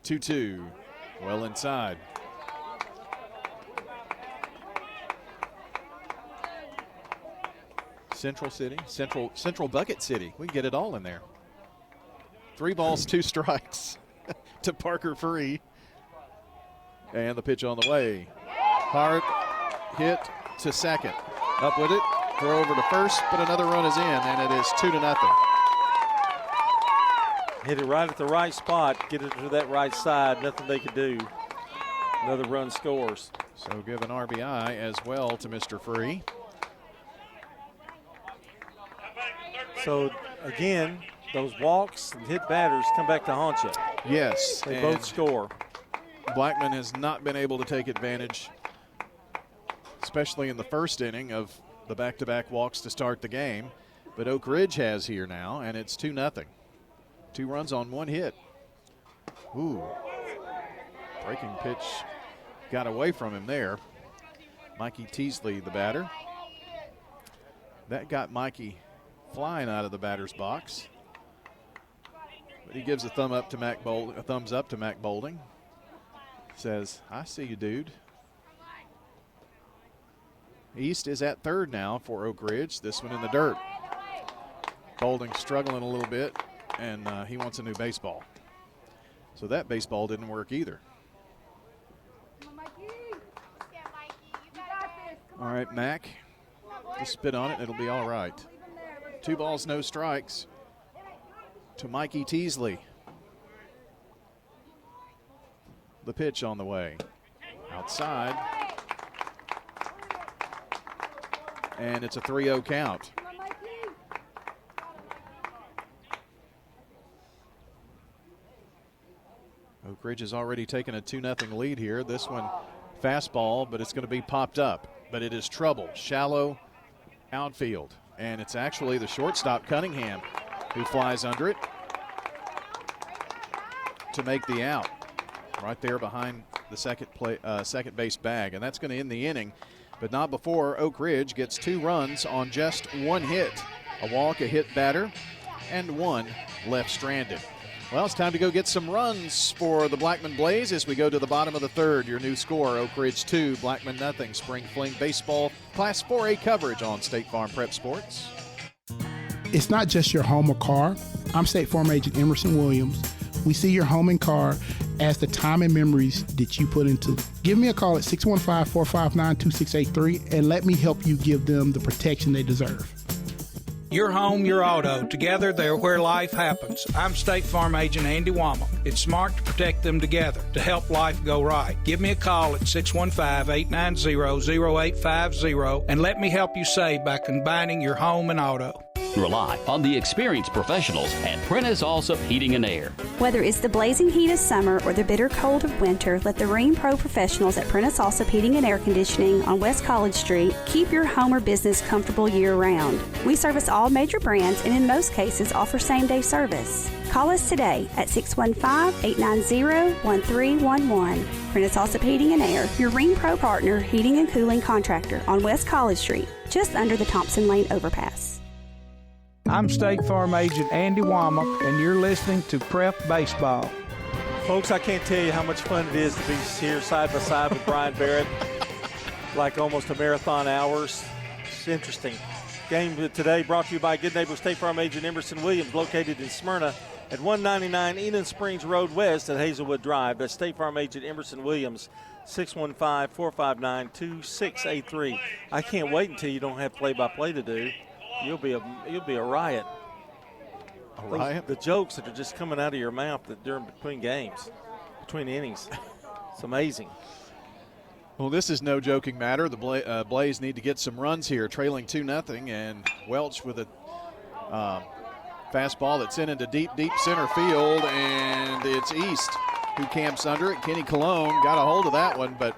[SPEAKER 5] 2-2. Well inside. Central City, Central Bucket City. We can get it all in there. 3 balls, 2 strikes to Parker Free. And the pitch on the way. Hard hit to second. Up with it. Throw over to first, but another run is in, and it is 2-0.
[SPEAKER 4] Hit it right at the right spot. Get it to that right side. Nothing they could do. Another run scores.
[SPEAKER 5] So give an RBI as well to Mr. Free.
[SPEAKER 4] So, again, those walks and hit batters come back to haunt you.
[SPEAKER 5] Yes.
[SPEAKER 4] They both score.
[SPEAKER 5] Blackman has not been able to take advantage, especially in the first inning, of the back-to-back walks to start the game. But Oak Ridge has here now, and it's 2-0. 2 runs on 1 hit. Ooh. Breaking pitch got away from him there. Mikey Teasley, the batter. That got Mikey flying out of the batter's box. But he gives a thumbs up to Mac Bolding. Says, I see you, dude. East is at third now for Oak Ridge. This one in the dirt. Bolding struggling a little bit, and he wants a new baseball. So that baseball didn't work either. All right, Mac, just spit on it. It'll be all right. 2 balls, no strikes to Mikey Teasley. The pitch on the way. Outside. And it's a 3-0 count. Oak Ridge has already taken a 2-0 lead here. This one fastball, but it's going to be popped up. But it is trouble. Shallow outfield. And it's actually the shortstop, Cunningham, who flies under it to make the out. Right there behind the second base bag. And that's going to end the inning, but not before Oak Ridge gets 2 runs on just 1 hit. A walk, a hit batter, and 1 left stranded. Well, it's time to go get some runs for the Blackman Blaze as we go to the bottom of the third. Your new score, Oak Ridge 2, Blackman nothing. Spring Fling Baseball Class 4A coverage on State Farm Prep Sports.
[SPEAKER 8] It's not just your home or car. I'm State Farm Agent Emerson Williams. We see your home and car as the time and memories that you put into it. Give me a call at 615-459-2683 and let me help you give them the protection they deserve.
[SPEAKER 10] Your home, your auto. Together, they're where life happens. I'm State Farm Agent Andy Womack. It's smart to protect them together to help life go right. Give me a call at 615-890-0850 and let me help you save by combining your home and auto.
[SPEAKER 11] Rely on the experienced professionals at Prentice Allsup Heating and Air.
[SPEAKER 24] Whether it's the blazing heat of summer or the bitter cold of winter, let the Rheem Pro professionals at Prentice Allsup Heating and Air Conditioning on West College Street keep your home or business comfortable year-round. We service all major brands and in most cases offer same-day service. Call us today at 615-890-1311. Prentice Allsup Heating and Air, your Rheem Pro partner heating and cooling contractor on West College Street, just under the Thompson Lane overpass.
[SPEAKER 10] I'm State Farm Agent Andy Womack, and you're listening to Prep Baseball.
[SPEAKER 4] Folks, I can't tell you how much fun it is to be here side by side with Brian Barrett, like almost a marathon hours. It's interesting. Game today brought to you by Good Neighbor State Farm Agent Emerson Williams, located in Smyrna at 199 Eden Springs Road West at Hazelwood Drive. That's State Farm Agent Emerson Williams, 615-459-2683. I can't wait until you don't have play-by-play to do. You'll be a riot.
[SPEAKER 5] A riot?
[SPEAKER 4] The jokes that are just coming out of your mouth during between games, between innings. It's amazing.
[SPEAKER 5] Well, this is no joking matter. The Blaze need to get some runs here, trailing 2-0, and Welch with a fastball that's into deep center field, and it's East who camps under it. Kenny Colon got a hold of that one, but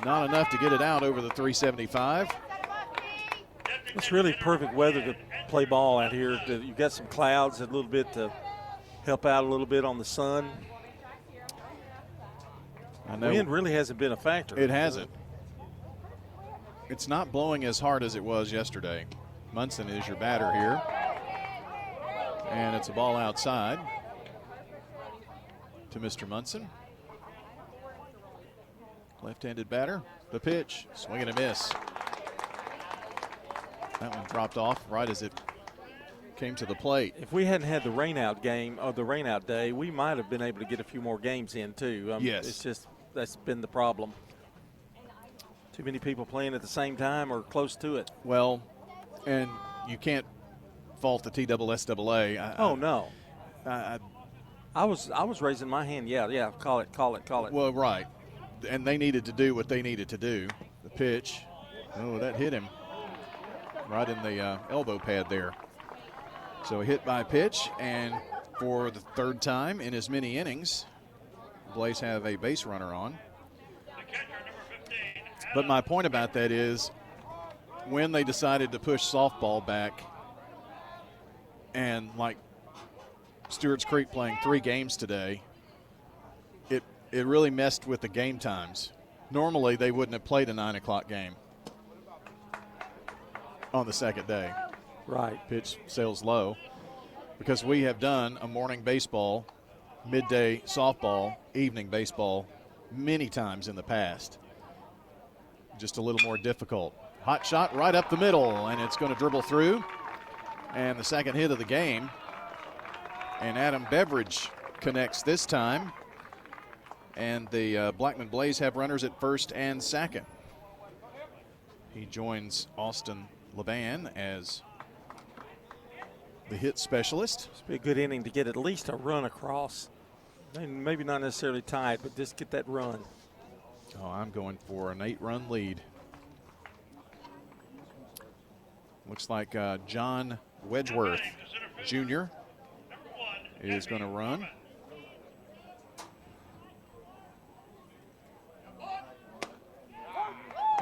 [SPEAKER 5] not enough to get it out over the 375.
[SPEAKER 4] It's really perfect weather to play ball out here. You've got some clouds a little bit to help out a little bit on the sun.
[SPEAKER 5] I know.
[SPEAKER 4] Wind really hasn't been a factor.
[SPEAKER 5] It hasn't. It's not blowing as hard as it was yesterday. Munson is your batter here. And it's a ball outside to Mr. Munson. Left-handed batter. The pitch. Swing and a miss. That one dropped off right as it came to the plate.
[SPEAKER 4] If we hadn't had the rainout game or the rainout day, we might have been able to get a few more games in too.
[SPEAKER 5] Yes.
[SPEAKER 4] It's just that's been the problem. Too many people playing at the same time or close to it.
[SPEAKER 5] Well, and you can't fault the TSSAA.
[SPEAKER 4] No. I was raising my hand. Yeah. Call it.
[SPEAKER 5] Well, right. And they needed to do what they needed to do. The pitch. Oh, that hit him right in the elbow pad there. So a hit by pitch, and for the third time in as many innings, Blaze have a base runner on. But my point about that is when they decided to push softball back, and like Stewart's Creek playing 3 games today, it really messed with the game times. Normally they wouldn't have played a 9 o'clock game on the second day.
[SPEAKER 4] Right.
[SPEAKER 5] Pitch sails low, because we have done a morning baseball, midday softball, evening baseball many times in the past. Just a little more difficult. Hot shot right up the middle, and it's going to dribble through. And the second hit of the game. And Adam Beveridge connects this time. And the Blackman Blaze have runners at first and second. He joins Austin Laban as the hit specialist.
[SPEAKER 4] It's be a good inning to get at least a run across. Maybe not necessarily tied, but just get that run.
[SPEAKER 5] Oh, I'm going for an 8-run lead. Looks like John Wedgeworth Jr. is going to run.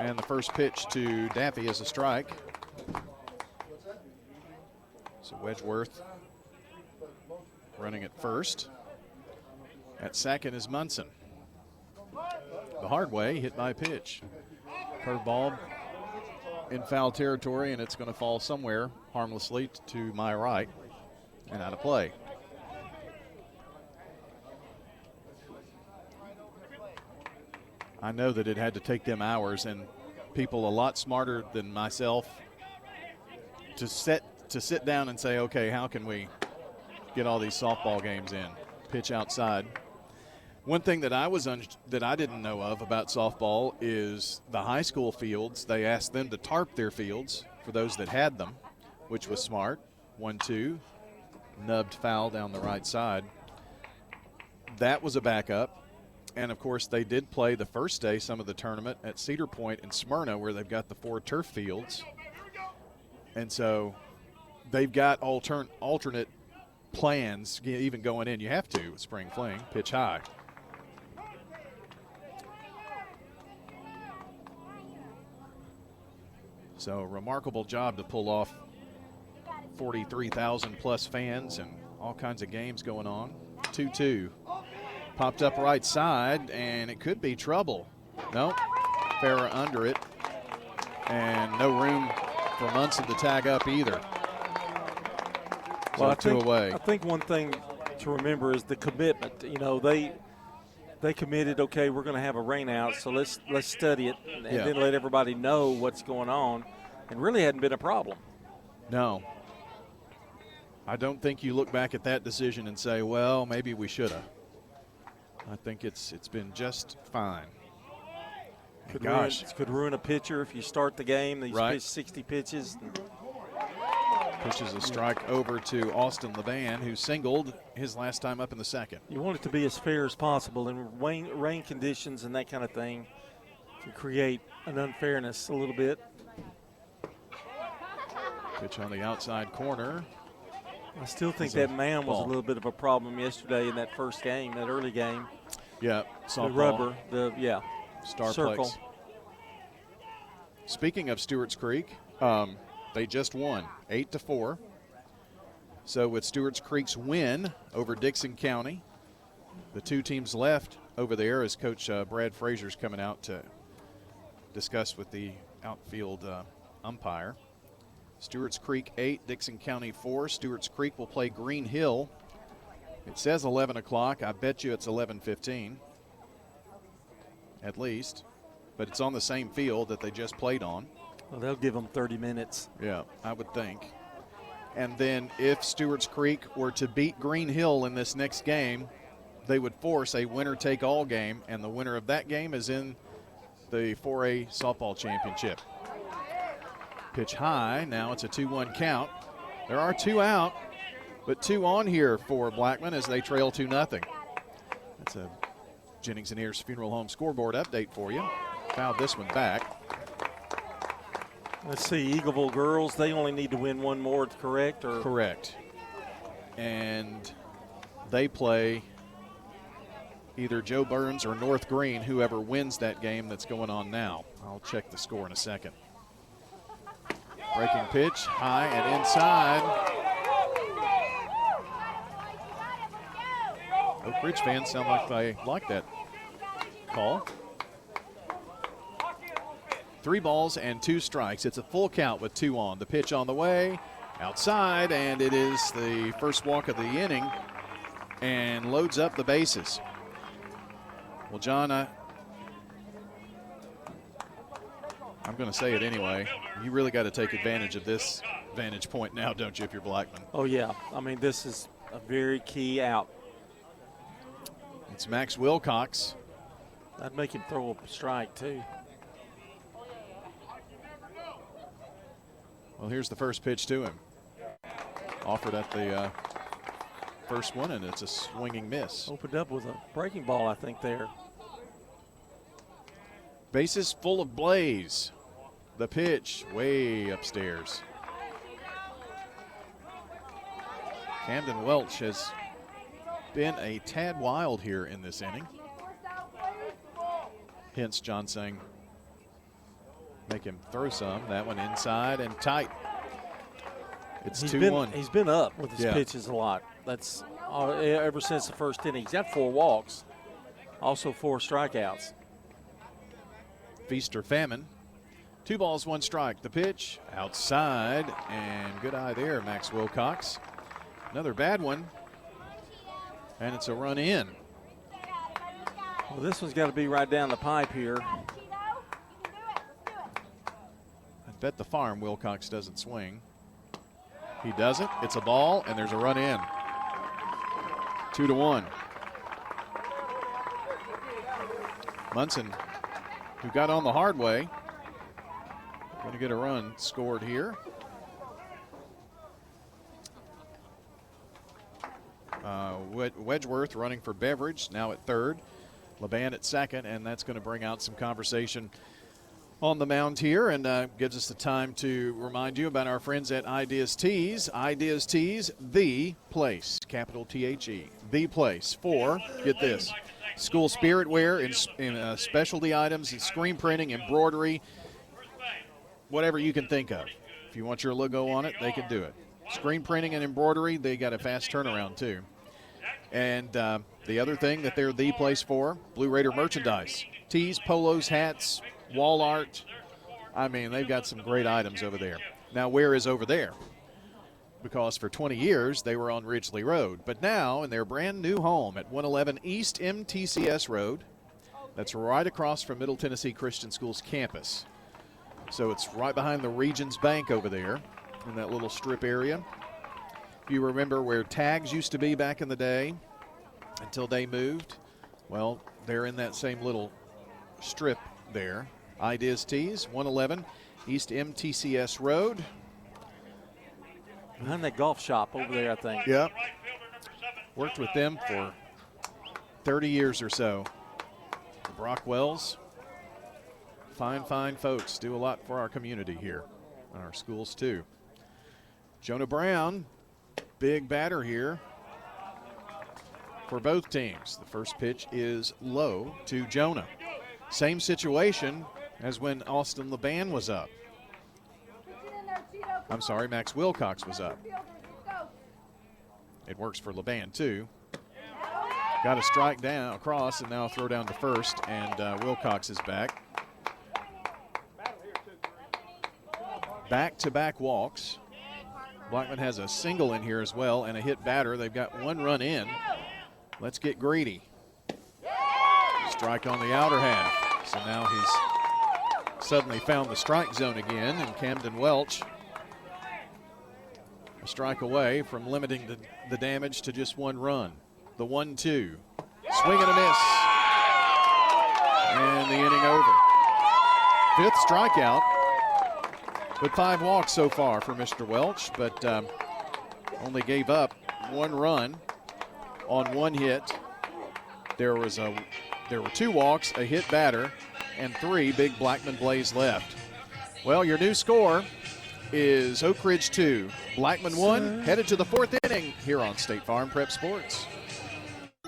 [SPEAKER 5] And the first pitch to Daffy is a strike. So Wedgeworth running at first. At second is Munson. The hard way, hit by pitch. Curveball in foul territory, and it's going to fall somewhere harmlessly to my right and out of play. I know that it had to take them hours, and people a lot smarter than myself to sit down and say, okay, how can we get all these softball games in? Pitch outside. One thing that I didn't know of about softball is the high school fields. They asked them to tarp their fields for those that had them, which was smart. 1-2, nubbed foul down the right side. That was a backup. And, of course, they did play the first day some of the tournament at Cedar Point in Smyrna, where they've got the 4 turf fields. And so they've got alternate plans even going in. You have to with spring fling. Pitch high. So remarkable job to pull off 43,000 plus fans and all kinds of games going on. 2-2. Popped up right side, and it could be trouble. No, Farrah under it, and no room for Munson to tag up either.
[SPEAKER 4] Well,
[SPEAKER 5] So 2 away.
[SPEAKER 4] I think one thing to remember is the commitment. You know, they committed, okay, we're going to have a rain out, so let's study it and then let everybody know what's going on, and really hadn't been a problem.
[SPEAKER 5] No. I don't think you look back at that decision and say, well, maybe we should have. I think it's been just fine.
[SPEAKER 4] Could ruin a pitcher if you start the game. These
[SPEAKER 5] Right.
[SPEAKER 4] 60 pitches.
[SPEAKER 5] Pitches a strike over to Austin Laban, who singled his last time up in the second.
[SPEAKER 4] You want it to be as fair as possible, and rain conditions and that kind of thing can create an unfairness a little bit.
[SPEAKER 5] Pitch on the outside corner.
[SPEAKER 4] I still think that man was a little bit of a problem yesterday in that first game, that early game.
[SPEAKER 5] Yeah,
[SPEAKER 4] the rubber,
[SPEAKER 5] Starplex.
[SPEAKER 4] circle.
[SPEAKER 5] Speaking of Stewart's Creek, they just won 8-4. So with Stewart's Creek's win over Dixon County, the 2 teams left over there as Coach Brad Frazier's coming out to discuss with the outfield umpire. Stewart's Creek 8, Dixon County 4. Stewart's Creek will play Green Hill. It says 11 o'clock. I bet you it's 11:15 at least. But it's on the same field that they just played on.
[SPEAKER 4] Well, they'll give them 30 minutes.
[SPEAKER 5] Yeah, I would think. And then if Stewart's Creek were to beat Green Hill in this next game, they would force a winner-take-all game, and the winner of that game is in the 4A softball championship. Pitch high. Now it's a 2-1 count. There are 2 out. But 2 on here for Blackman as they trail 2-0. That's a Jennings and Ayers Funeral Home scoreboard update for you. Fouled this one back.
[SPEAKER 4] Let's see, Eagleville girls, they only need to win one more, correct? Or
[SPEAKER 5] Correct. And they play either Joe Burns or North Green, whoever wins that game that's going on now. I'll check the score in a second. Breaking pitch, high and inside. Oak Ridge fans sound like they like that call. 3 balls and 2 strikes. It's a full count with 2 on. The pitch on the way, outside, and it is the first walk of the inning and loads up the bases. Well, John, I'm going to say it anyway. You really got to take advantage of this vantage point now, don't you, if you're Blackman?
[SPEAKER 4] Oh, yeah. I mean, this is a very key out.
[SPEAKER 5] It's Max Wilcox.
[SPEAKER 4] I'd make him throw a strike, too.
[SPEAKER 5] Well, here's the first pitch to him. Offered at the first one, and it's a swinging miss.
[SPEAKER 4] Opened up with a breaking ball, I think, there.
[SPEAKER 5] Bases full of Blaze. The pitch way upstairs. Camden Welch has been a tad wild here in this inning. Hence John saying make him throw some. That one inside and tight. It's 2-1.
[SPEAKER 4] He's been up with his pitches a lot. That's ever since the first inning. He's got 4 walks, also 4 strikeouts.
[SPEAKER 5] Feast or famine. 2 balls, 1 strike. The pitch outside, and good eye there, Max Wilcox. Another bad one, and it's a run in.
[SPEAKER 4] Well, this one's got to be right down the pipe here.
[SPEAKER 5] I bet the farm Wilcox doesn't swing. He doesn't. It's a ball, and there's a run in. 2-1. Munson, who got on the hard way, going to get a run scored here. Wedgeworth running for Beveridge, now at third. LeBand at second, and that's going to bring out some conversation on the mound here, and gives us the time to remind you about our friends at Ideas Tees. Ideas Tees, the place, capital T-H-E, the place for, get this, school spirit wear in specialty items, and screen printing, embroidery, whatever you can think of. If you want your logo on it, they can do it. Screen printing and embroidery, they got a fast turnaround too. And the other thing that they're the place for, Blue Raider merchandise. Tees, polos, hats, wall art. I mean, they've got some great items over there. Now, where is over there? Because for 20 years, they were on Ridgely Road. But now, in their brand new home at 111 East MTCS Road, that's right across from Middle Tennessee Christian School's campus. So it's right behind the Regions Bank over there in that little strip area. If you remember where Tags used to be back in the day until they moved, well, they're in that same little strip there. Ideas Tees, 111 East MTCS Road.
[SPEAKER 4] Behind that golf shop over there, I think.
[SPEAKER 5] Yep. Worked with them for 30 years or so. The Brockwells, fine, fine folks, do a lot for our community here and our schools too. Jonah Brown, big batter here for both teams. The first pitch is low to Jonah. Same situation as when Austin LeBand was up. I'm sorry, Max Wilcox was up. It works for LeBand too. Got a strike down across and now throw down to first, and Wilcox is back. Back-to-back walks. Blackman has a single in here as well and a hit batter. They've got 1 run in. Let's get greedy. Strike on the outer half. So now he's suddenly found the strike zone again, and Camden Welch a strike away from limiting the damage to just 1 run. The 1-2. Swing and a miss. And the inning over. 5th strikeout. But 5 walks so far for Mr. Welch, but only gave up one run on one hit. There were 2 walks, a hit batter, and 3 big Blackman Blaze left. Well, your new score is Oak Ridge 2, Blackman 1, headed to the 4th inning here on State Farm Prep Sports.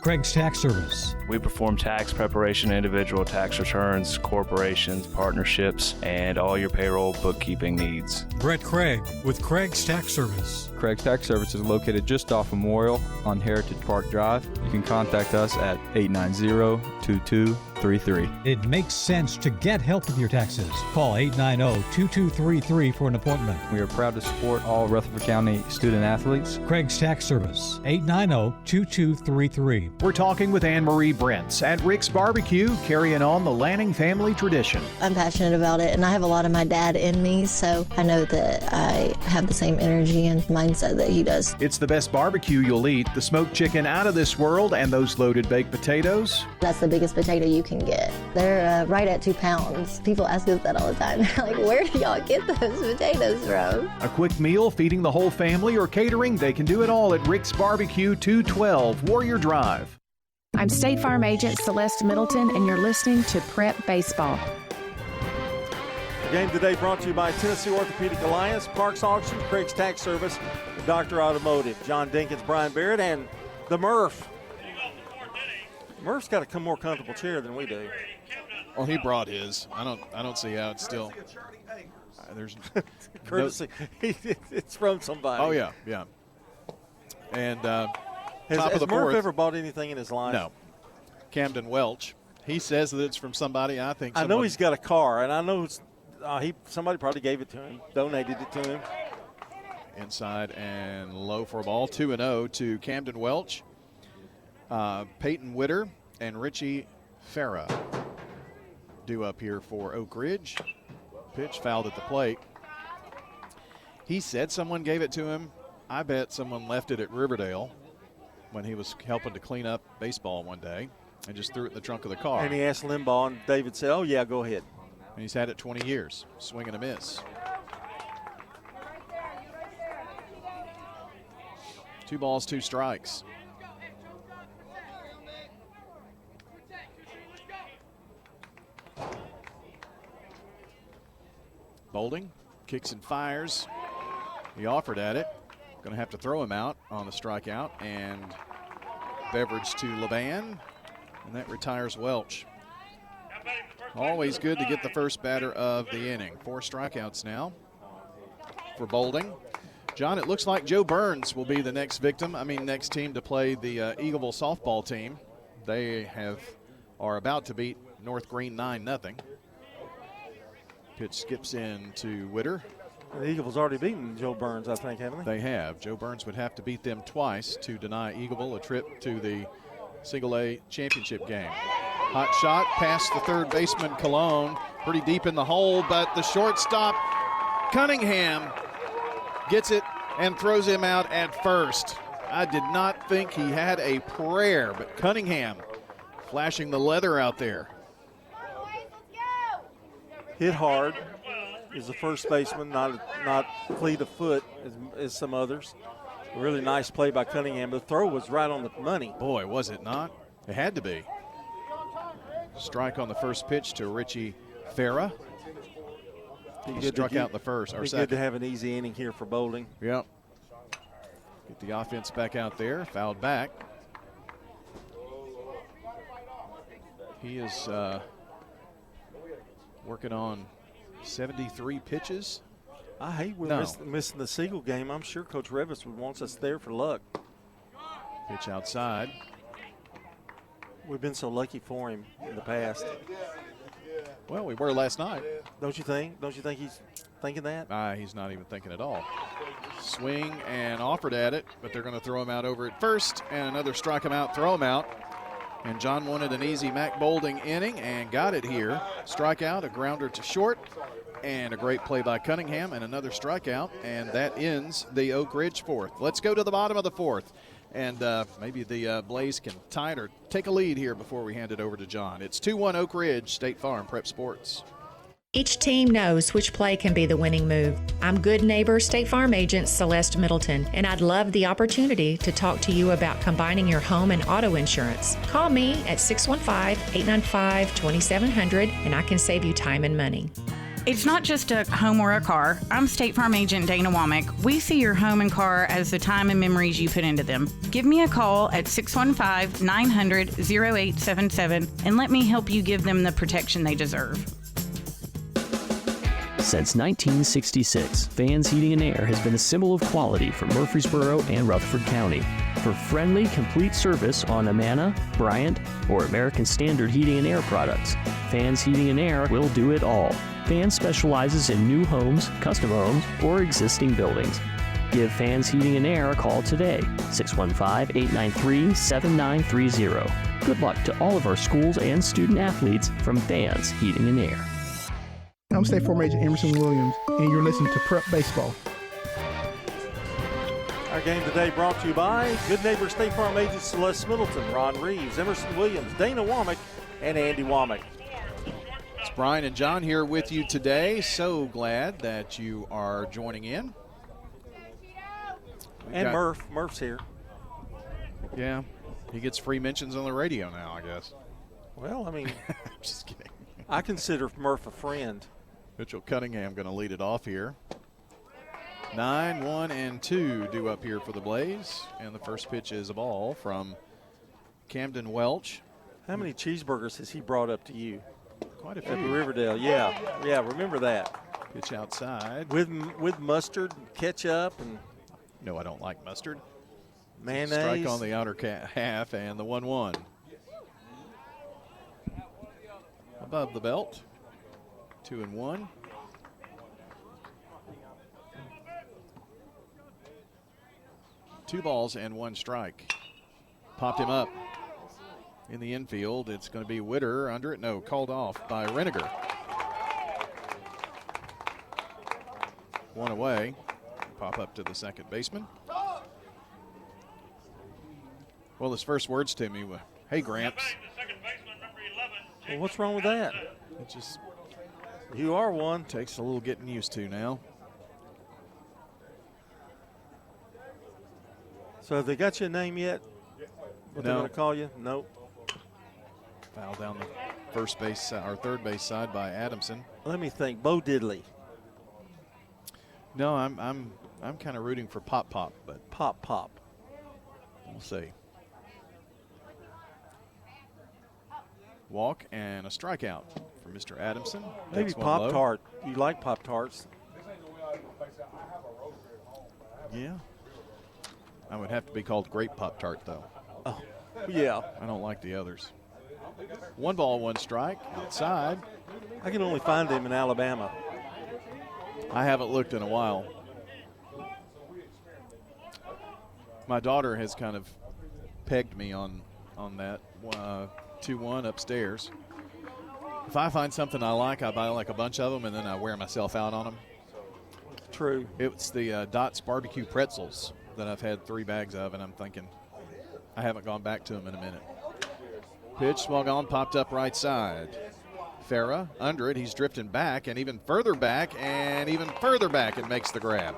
[SPEAKER 12] Craig's Tax Service.
[SPEAKER 14] We perform tax preparation, individual tax returns, corporations, partnerships, and all your payroll bookkeeping needs.
[SPEAKER 12] Brett Craig with Craig's Tax Service.
[SPEAKER 15] Craig's Tax Service is located just off Memorial on Heritage Park Drive. You can contact us at 890-2233.
[SPEAKER 12] It makes sense to get help with your taxes. Call 890-2233 for an appointment.
[SPEAKER 15] We are proud to support all Rutherford County student athletes.
[SPEAKER 12] Craig's Tax Service, 890-2233.
[SPEAKER 17] We're talking with Anne-Marie Brents at Rick's Barbecue, carrying on the Lanning family tradition.
[SPEAKER 16] I'm passionate about it, and I have a lot of my dad in me, so I know that I have the same energy and mindset that he does.
[SPEAKER 17] It's the best barbecue you'll eat, the smoked chicken out of this world, and those loaded baked potatoes.
[SPEAKER 16] That's the biggest potato you can get. They're right at 2 pounds. People ask us that all the time. They're like, where do y'all get those potatoes from?
[SPEAKER 17] A quick meal feeding the whole family or catering, they can do it all at Rick's Barbecue, 212 Warrior Drive.
[SPEAKER 21] I'm State Farm Agent Celeste Middleton, and you're listening to Prep Baseball.
[SPEAKER 4] The game today brought to you by Tennessee Orthopedic Alliance, Parks Auction, Craig's Tax Service, and Dr. Automotive. John Dinkins, Brian Barrett, and the Murph. Murph's got a more comfortable chair than we do.
[SPEAKER 5] Well, he brought his. I don't see how it's still. There's
[SPEAKER 4] courtesy. It's from somebody.
[SPEAKER 5] Oh yeah. And top
[SPEAKER 4] has
[SPEAKER 5] of the
[SPEAKER 4] Murph
[SPEAKER 5] fourth.
[SPEAKER 4] ever bought anything in his life?
[SPEAKER 5] No. Camden Welch. He says that it's from somebody. I
[SPEAKER 4] know he's got a car, and I know somebody probably gave it to him, donated it to him.
[SPEAKER 5] Inside and low for a ball. 2-0 to Camden Welch. Peyton Witter and Richie Farah due up here for Oak Ridge. Pitch fouled at the plate. He said someone gave it to him. I bet someone left it at Riverdale when he was helping to clean up baseball one day and just threw it in the trunk of the car.
[SPEAKER 4] And he asked Limbaugh, and David said, oh, yeah, go ahead.
[SPEAKER 5] And he's had it 20 years. Swing and a miss. 2 balls, 2 strikes. Bolding kicks and fires. He offered at it. Going to have to throw him out on the strikeout. And Beveridge to Levan. And that retires Welch. Always good to get the first batter of the inning. 4 strikeouts now for Bolding. John, it looks like Joe Burns will be the next next team to play the Eagleville softball team. They are about to beat North Green 9-0. Pitch skips in to Witter.
[SPEAKER 4] The Eagles already beaten Joe Burns, I think, haven't they?
[SPEAKER 5] They have. Joe Burns would have to beat them twice to deny Eagleville a trip to the Single A championship game. Hot shot past the third baseman, Cologne. Pretty deep in the hole, but the shortstop, Cunningham, gets it and throws him out at first. I did not think he had a prayer, but Cunningham flashing the leather out there.
[SPEAKER 4] Hit hard. Is the first baseman, not fleet of foot as some others. A really nice play by Cunningham. The throw was right on the money.
[SPEAKER 5] Boy, was it not? It had to be. Strike on the first pitch to Richie Farah. He struck out the first or second.
[SPEAKER 4] Good to have an easy inning here for Bolding.
[SPEAKER 5] Yep. Get the offense back out there. Fouled back. He is working on 73 pitches.
[SPEAKER 4] I hate we're missing the Siegel game. I'm sure Coach Revis would want us there for luck.
[SPEAKER 5] Pitch outside.
[SPEAKER 4] We've been so lucky for him in the past.
[SPEAKER 5] Well, we were last night.
[SPEAKER 4] Don't you think? Don't you think he's thinking that?
[SPEAKER 5] He's not even thinking at all. Swing and offered at it, but they're going to throw him out over at first, and another strike him out, throw him out. And John wanted an easy Mac Bolding inning and got it here. Strikeout, a grounder to short, and a great play by Cunningham, and another strikeout, and that ends the Oak Ridge fourth. Let's go to the bottom of the fourth, and maybe the Blaze can tie it or take a lead here before we hand it over to John. It's 2-1 Oak Ridge, State Farm Prep Sports.
[SPEAKER 1] Each team knows which play can be the winning move. I'm good neighbor State Farm agent Celeste Middleton, and I'd love the opportunity to talk to you about combining your home and auto insurance. Call me at 615-895-2700, and I can save you time and money.
[SPEAKER 19] It's not just a home or a car. I'm State Farm agent Dana Womack. We see your home and car as the time and memories you put into them. Give me a call at 615-900-0877 and let me help you give them the protection they deserve.
[SPEAKER 11] Since 1966, Fans Heating and Air has been a symbol of quality for Murfreesboro and Rutherford County. For friendly, complete service on Amana, Bryant, or American Standard Heating and Air products, Fans Heating and Air will do it all. Fans specializes in new homes, custom homes, or existing buildings. Give Fans Heating and Air a call today, 615-893-7930. Good luck to all of our schools and student athletes from Fans Heating and Air.
[SPEAKER 8] I'm State Farm Agent Emerson Williams, and you're listening to Prep Baseball.
[SPEAKER 4] Our game today brought to you by Good Neighbor State Farm Agent Celeste Middleton, Ron Reeves, Emerson Williams, Dana Womack, and Andy Womack.
[SPEAKER 5] It's Brian and John here with you today. So glad that you are joining in.
[SPEAKER 4] And Murph's here.
[SPEAKER 5] Yeah, he gets free mentions on the radio now, I guess.
[SPEAKER 4] Well, I mean,
[SPEAKER 5] just kidding.
[SPEAKER 4] I consider Murph a friend.
[SPEAKER 5] Mitchell Cunningham going to lead it off here. 9-1-2 due up here for the Blaze. And the first pitch is a ball from Camden Welch.
[SPEAKER 4] How many cheeseburgers has he brought up to you?
[SPEAKER 5] Quite a few.
[SPEAKER 4] At Riverdale, yeah, remember that.
[SPEAKER 5] Pitch outside.
[SPEAKER 4] With mustard, ketchup, and...
[SPEAKER 5] No, I don't like mustard.
[SPEAKER 4] Mayonnaise.
[SPEAKER 5] Strike on the outer half and the 1-1. Above the belt. 2-1. Two balls and one strike. Popped him up in the infield. It's going to be Witter under it. No, called off by Reniger. One away. Pop up to the second baseman. Well, his first words to me were, "Hey, Gramps."
[SPEAKER 4] Well, what's wrong with that?
[SPEAKER 5] It just...
[SPEAKER 4] You are one.
[SPEAKER 5] Takes a little getting used to now.
[SPEAKER 4] So have they got you a name yet? What they're
[SPEAKER 5] No.
[SPEAKER 4] going to call you? Nope.
[SPEAKER 5] Foul down the first base or third base side by Adamson.
[SPEAKER 4] Let me think. Bo Diddley.
[SPEAKER 5] No, I'm kind of rooting for Pop, but
[SPEAKER 4] Pop.
[SPEAKER 5] We'll see. Walk and a strikeout for Mr. Adamson.
[SPEAKER 4] Maybe
[SPEAKER 5] Takes one low.
[SPEAKER 4] Pop-Tart. You like Pop-Tarts.
[SPEAKER 5] Yeah. I would have to be called Grape Pop-Tart, though.
[SPEAKER 4] Oh, yeah.
[SPEAKER 5] I don't like the others. One ball, one strike. Outside.
[SPEAKER 4] I can only find them in Alabama.
[SPEAKER 5] I haven't looked in a while. My daughter has kind of pegged me on that 2-1 upstairs. If I find something I like, I buy like a bunch of them, and then I wear myself out on them.
[SPEAKER 4] True.
[SPEAKER 5] It's the Dots barbecue pretzels that I've had 3 bags of, and I'm thinking I haven't gone back to them in a minute. Pitch, swung on, popped up right side. Farah under it. He's drifting back and even further back and makes the grab.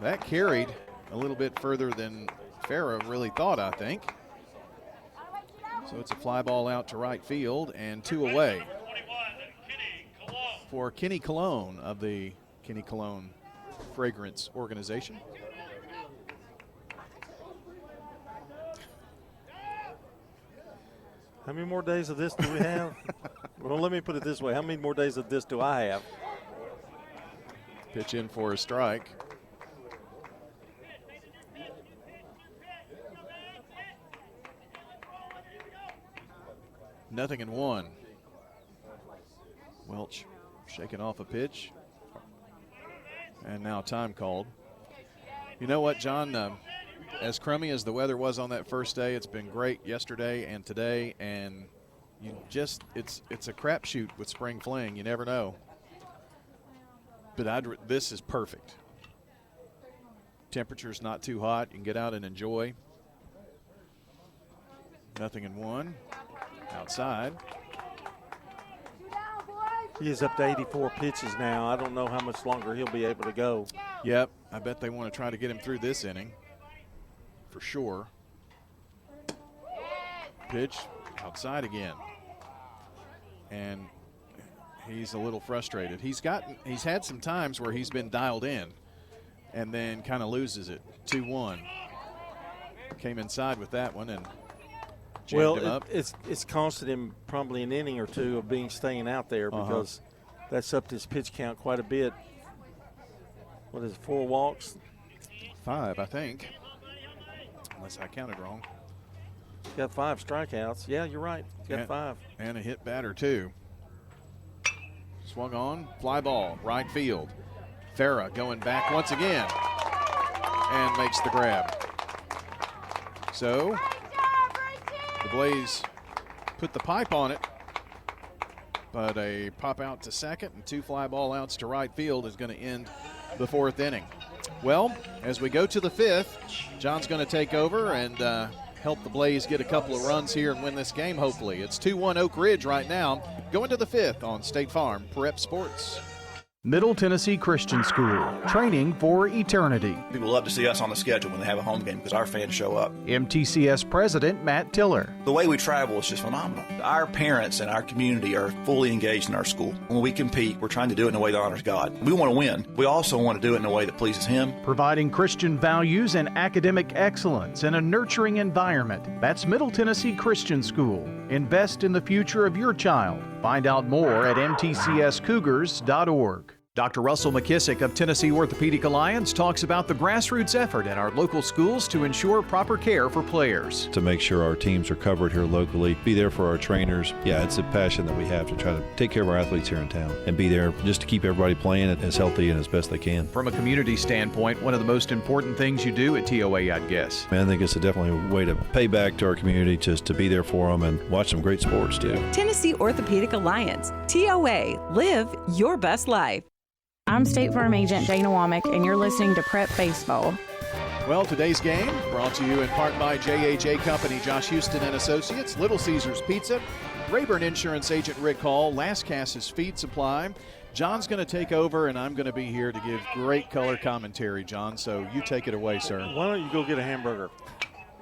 [SPEAKER 5] That carried a little bit further than Farah really thought, I think. So it's a fly ball out to right field and 2 away for Kenny Cologne of the Kenny Cologne Fragrance Organization.
[SPEAKER 4] How many more days of this do we have? Well, let me put it this way. How many more days of this do I have?
[SPEAKER 5] Pitch in for a strike. Nothing in one. Welch shaking off a pitch. And now time called. You know what, John? As crummy as the weather was on that first day, it's been great yesterday and today, and it's a crapshoot with spring fling. You never know. But this is perfect. Temperature's not too hot. You can get out and enjoy. Nothing in one. Outside.
[SPEAKER 4] He is up to 84 pitches now. I don't know how much longer he'll be able to go.
[SPEAKER 5] Yep, I bet they want to try to get him through this inning for sure. Pitch outside again. And he's a little frustrated. He's had some times where he's been dialed in and then kind of loses it. 2-1. Came inside with that one and jammed him up.
[SPEAKER 4] It's costed him probably an inning or two of staying out there because that's upped his pitch count quite a bit. What is it, 4 walks?
[SPEAKER 5] 5, I think, unless I counted wrong.
[SPEAKER 4] He's got 5 strikeouts. Yeah, you're right. He's got 5.
[SPEAKER 5] And a hit batter, too. Swung on, fly ball, right field. Farah going back once again and makes the grab. So the Blaze put the pipe on it, but a pop out to second and 2 fly ball outs to right field is going to end the 4th inning. Well, as we go to the 5th, John's going to take over and help the Blaze get a couple of runs here and win this game, hopefully. It's 2-1 Oak Ridge right now. Going to the 5th on State Farm Prep Sports.
[SPEAKER 17] Middle Tennessee Christian School, training for eternity.
[SPEAKER 2] People love to see us on the schedule when they have a home game because our fans show up.
[SPEAKER 17] MTCS President Matt Tiller.
[SPEAKER 2] The way we travel is just phenomenal. Our parents and our community are fully engaged in our school. When we compete, we're trying to do it in a way that honors God. We want to win. We also want to do it in a way that pleases Him.
[SPEAKER 17] Providing Christian values and academic excellence in a nurturing environment. That's Middle Tennessee Christian School. Invest in the future of your child. Find out more at mtcscougars.org. Dr. Russell McKissick of Tennessee Orthopedic Alliance talks about the grassroots effort in our local schools to ensure proper care for players.
[SPEAKER 13] To make sure our teams are covered here locally, be there for our trainers. Yeah, it's a passion that we have to try to take care of our athletes here in town and be there just to keep everybody playing as healthy and as best they can.
[SPEAKER 17] From a community standpoint, one of the most important things you do at TOA, I'd guess.
[SPEAKER 13] I think it's definitely a way to pay back to our community, just to be there for them and watch some great sports too.
[SPEAKER 18] Tennessee Orthopedic Alliance, TOA, live your best life.
[SPEAKER 21] I'm State Farm Agent Dana Womack, and you're listening to Prep Baseball.
[SPEAKER 5] Well, today's game brought to you in part by JHA Company, Josh Houston and Associates, Little Caesars Pizza, Rayburn Insurance Agent Rick Hall, Last Cass's Feed Supply. John's going to take over, and I'm going to be here to give great color commentary, John, so you take it away, sir.
[SPEAKER 4] Why don't you go get a hamburger?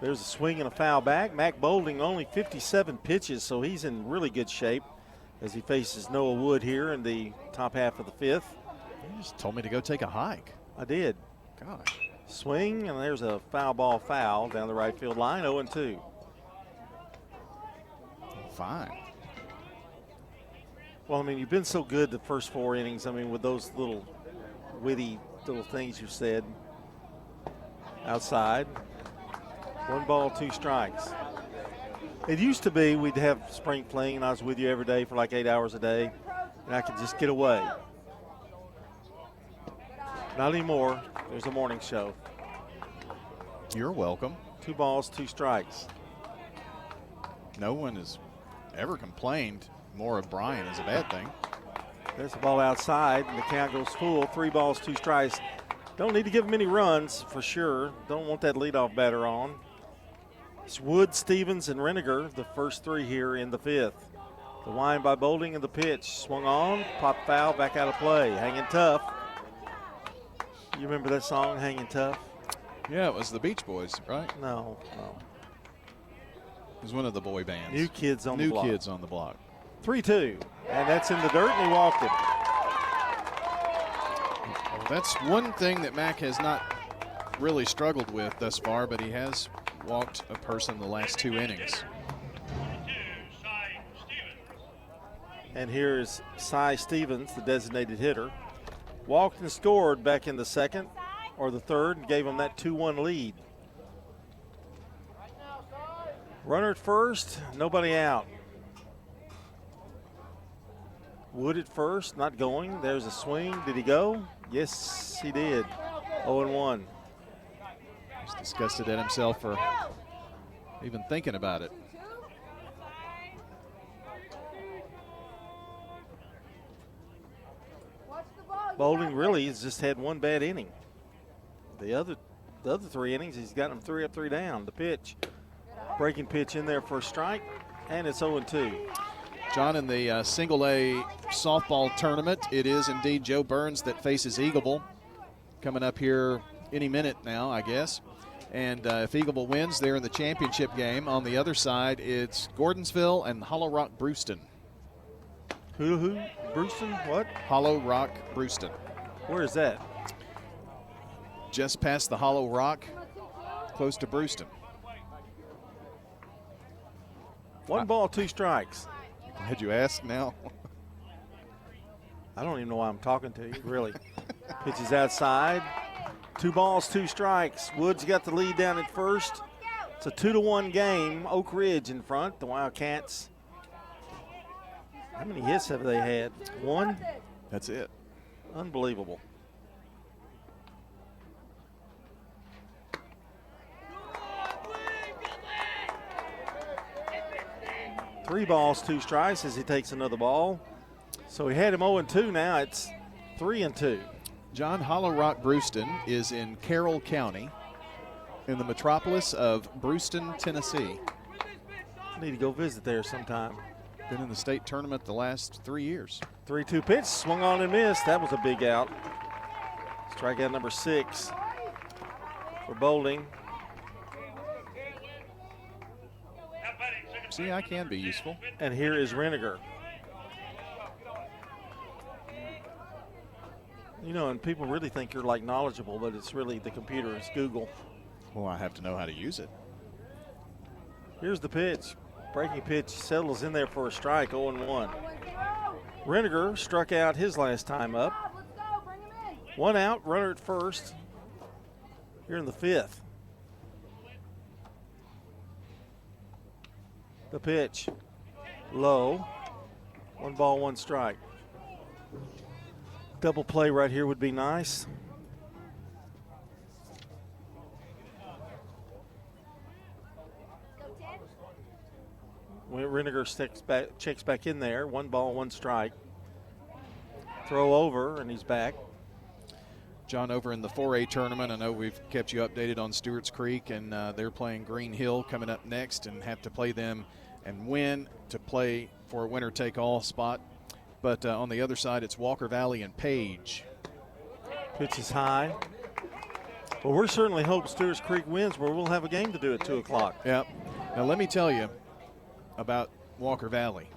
[SPEAKER 4] There's a swing and a foul back. Mac Boulding only 57 pitches, so he's in really good shape as he faces Noah Wood here in the top half of the 5th.
[SPEAKER 5] You just told me to go take a hike.
[SPEAKER 4] I did.
[SPEAKER 5] Gosh.
[SPEAKER 4] Swing, and there's a foul ball foul down the right field line, 0-2.
[SPEAKER 5] Fine.
[SPEAKER 4] Well, I mean, you've been so good the first 4 innings. I mean, with those little witty little things you said. Outside. 1 ball, 2 strikes. It used to be we'd have spring fling, and I was with you every day for like 8 hours a day, and I could just get away. Not anymore. There's a morning show.
[SPEAKER 5] You're welcome.
[SPEAKER 4] 2 balls, 2 strikes.
[SPEAKER 5] No one has ever complained more of Brian is a bad thing.
[SPEAKER 4] There's the ball outside, and the count goes full. 3 balls, 2 strikes. Don't need to give him any runs for sure. Don't want that leadoff batter on. It's Wood, Stevens, and Reniger, the first 3 here in the 5th. The wind by Boulding and the pitch. Swung on, pop foul, back out of play. Hanging tough. You remember that song, Hanging Tough?
[SPEAKER 5] Yeah, it was the Beach Boys, right?
[SPEAKER 4] No.
[SPEAKER 5] It was one of the boy bands.
[SPEAKER 4] New Kids on the Block.
[SPEAKER 5] New Kids on the Block.
[SPEAKER 4] 3-2, and that's in the dirt, and he walked it.
[SPEAKER 5] Well, that's one thing that Mac has not really struggled with thus far, but he has walked a person the last 2 innings.
[SPEAKER 4] And here's Cy Stevens, the designated hitter. Walked and scored back in the 2nd or the 3rd and gave him that 2-1 lead. Runner at first, nobody out. Wood at first, not going. There's a swing. Did he go? Yes, he did. 0-1.
[SPEAKER 5] He's disgusted at himself for even thinking about it.
[SPEAKER 4] Boulding really has just had 1 bad inning. The other 3 innings, he's got them 3 up, 3 down. The pitch, breaking pitch in there for a strike, and it's 0-2.
[SPEAKER 5] John, in the single A softball tournament, it is indeed Joe Burns that faces Eagleville coming up here any minute now, I guess. And if Eagleville wins, they're in the championship game. On the other side, it's Gordonsville and Hollow Rock Brewston.
[SPEAKER 4] Who? Brewston? What?
[SPEAKER 5] Hollow Rock Brewston.
[SPEAKER 4] Where is that?
[SPEAKER 5] Just past the Hollow Rock, close to Brewston.
[SPEAKER 4] 1 ball, 2 strikes.
[SPEAKER 5] Glad you asked now.
[SPEAKER 4] I don't even know why I'm talking to you, really. Pitches outside. 2 balls, 2 strikes. Woods got the lead down at first. It's a 2-1 game. Oak Ridge in front. The Wildcats. How many hits have they had? 1?
[SPEAKER 5] That's it.
[SPEAKER 4] Unbelievable. Three balls, 2 strikes as he takes another ball. So he had him 0-2. Now it's 3-2.
[SPEAKER 5] John, Hollow Rock Brewston is in Carroll County in the metropolis of Brewston, Tennessee.
[SPEAKER 4] Need to go visit there sometime.
[SPEAKER 5] Been in the state tournament the last 3 years.
[SPEAKER 4] 3-2 pitch, swung on and missed. That was a big out. Strikeout number 6 for Boulding.
[SPEAKER 5] See, I can be useful.
[SPEAKER 4] And here is Reniger. You know, and people really think you're like knowledgeable, but it's really the computer. It's Google.
[SPEAKER 5] Well, I have to know how to use it.
[SPEAKER 4] Here's the pitch. Breaking pitch settles in there for a strike, 0-1. Reniger struck out his last time up. 1 out, runner at first. Here in the 5th. The pitch, low. 1 ball, 1 strike. Double play right here would be nice. Reniger checks back in there. 1 ball, 1 strike. Throw over, and he's back.
[SPEAKER 5] John, over in the 4A tournament, I know we've kept you updated on Stewart's Creek, and they're playing Green Hill coming up next and have to play them and win to play for a winner-take-all spot. But on the other side, it's Walker Valley and Page.
[SPEAKER 4] Pitch is high. Well, we're certainly hope Stewart's Creek wins, where we'll have a game to do at 2 o'clock.
[SPEAKER 5] Yep. Now, let me tell you about Walker Valley.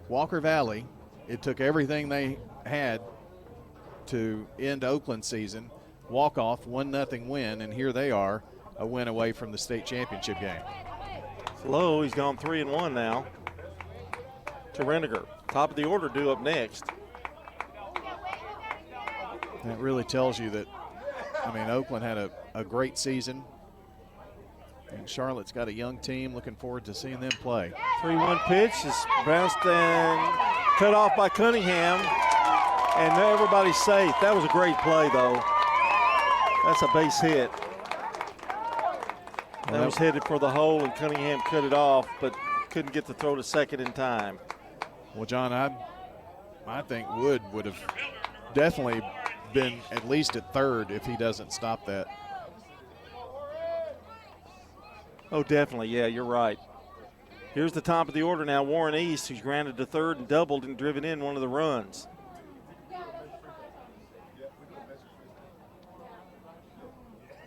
[SPEAKER 5] Walker Valley, it took everything they had to end Oakland season, walk-off, 1-0 win, and here they are, a win away from the state championship game.
[SPEAKER 4] It's low. He's gone 3-1 now to Reniger. Top of the order due up next.
[SPEAKER 5] That really tells you that, I mean, Oakland had a great season, and Charlotte's got a young team. Looking forward to seeing them play.
[SPEAKER 4] 3-1 pitch is bounced and cut off by Cunningham, and everybody's safe. That was a great play, though. That's a base hit. That was headed for the hole, and Cunningham cut it off, but couldn't get the throw to second in time.
[SPEAKER 5] Well, John, I think Wood would have definitely been at least at third if he doesn't stop that.
[SPEAKER 4] Oh, definitely. Yeah, you're right. Here's the top of the order now. Warren East, who's grounded to third and doubled and driven in one of the runs.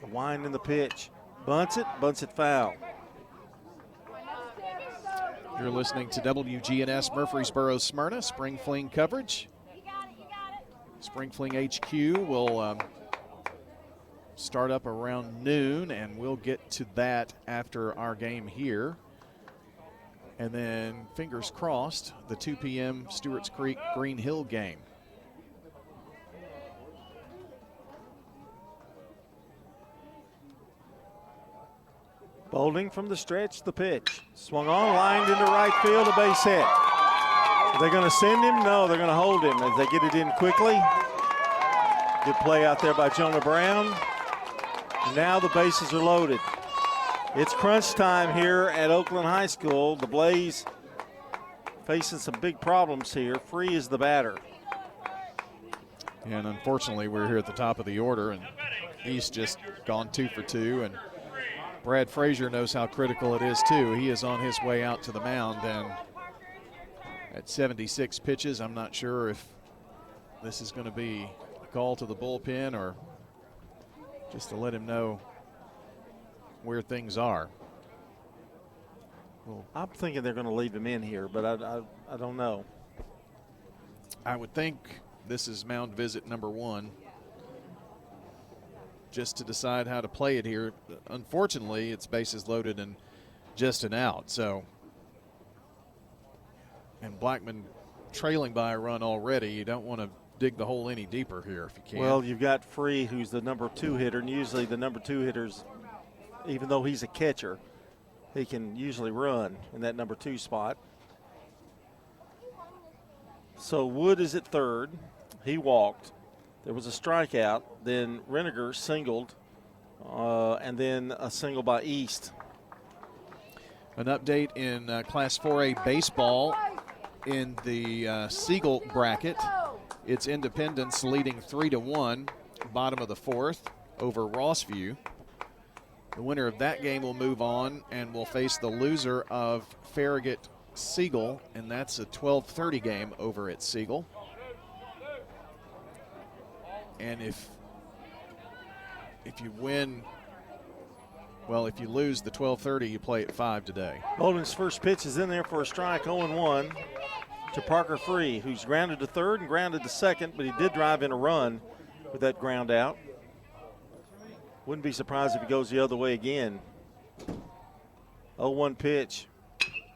[SPEAKER 4] The wind in the pitch. Bunts it foul.
[SPEAKER 5] You're listening to WGNS Murfreesboro Smyrna Spring Fling coverage. Spring Fling HQ will start up around noon, and we'll get to that after our game here. And then, fingers crossed, the 2 p.m. Stewart's Creek Green Hill game.
[SPEAKER 4] Boulding from the stretch, the pitch. Swung on, lined into right field, a base hit. Are they going to send him? No, they're going to hold him as they get it in quickly. Good play out there by Jonah Brown. And now the bases are loaded. It's crunch time here at Oakland High School. The Blaze facing some big problems here. Free is the batter.
[SPEAKER 5] And unfortunately, we're here at the top of the order, and East just gone 2 for 2, and Brad Frazier knows how critical it is too. He is on his way out to the mound, and at 76 pitches. I'm not sure if this is going to be a call to the bullpen or just to let him know where things are.
[SPEAKER 4] Well, I'm thinking they're going to leave him in here, but I don't know.
[SPEAKER 5] I would think this is mound visit number 1, just to decide how to play it here. Unfortunately, it's bases loaded and just an out. So, and Blackman trailing by a run already. You don't want to dig the hole any deeper here if you can.
[SPEAKER 4] Well, you've got Free, who's the number 2 hitter, and usually the number 2 hitters, even though he's a catcher, he can usually run in that number 2 spot. So Wood is at third. He walked. There was a strikeout. Then Reniger singled, and then a single by East.
[SPEAKER 5] An update in Class 4A baseball in the Siegel bracket. It's Independence leading 3-1, bottom of the 4th, over Rossview. The winner of that game will move on and will face the loser of Farragut-Siegel, and that's a 12:30 game over at Siegel. And if you win, well, if you lose the 12:30, you play at 5 today.
[SPEAKER 4] Bolden's first pitch is in there for a strike, 0-1 to Parker Free, who's grounded to third and grounded to second, but he did drive in a run with that ground out. Wouldn't be surprised if he goes the other way again. 0-1 pitch.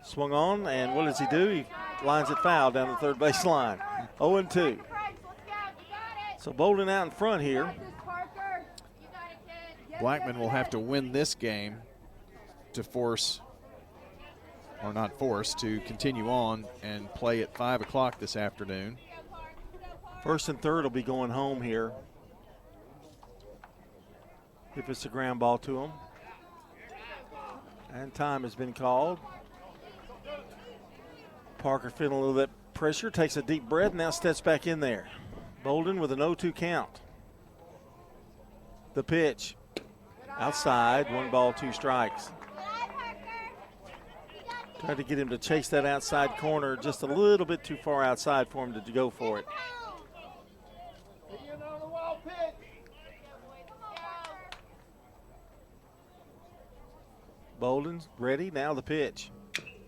[SPEAKER 4] Swung on, and what does he do? He lines it foul down the third base line. 0-2. So Bolden out in front here.
[SPEAKER 5] Blackman will have to win this game to force, or not force, to continue on and play at 5 o'clock this afternoon.
[SPEAKER 4] First and third will be going home here if it's a ground ball to him. And time has been called. Parker feeling a little bit pressure, takes a deep breath, now steps back in there. Bolden with an 0-2 count. The pitch. Outside, 1 ball, 2 strikes. Tried to get him to chase that outside corner just a little bit too far outside for him to go for it. Bolden's ready, now the pitch.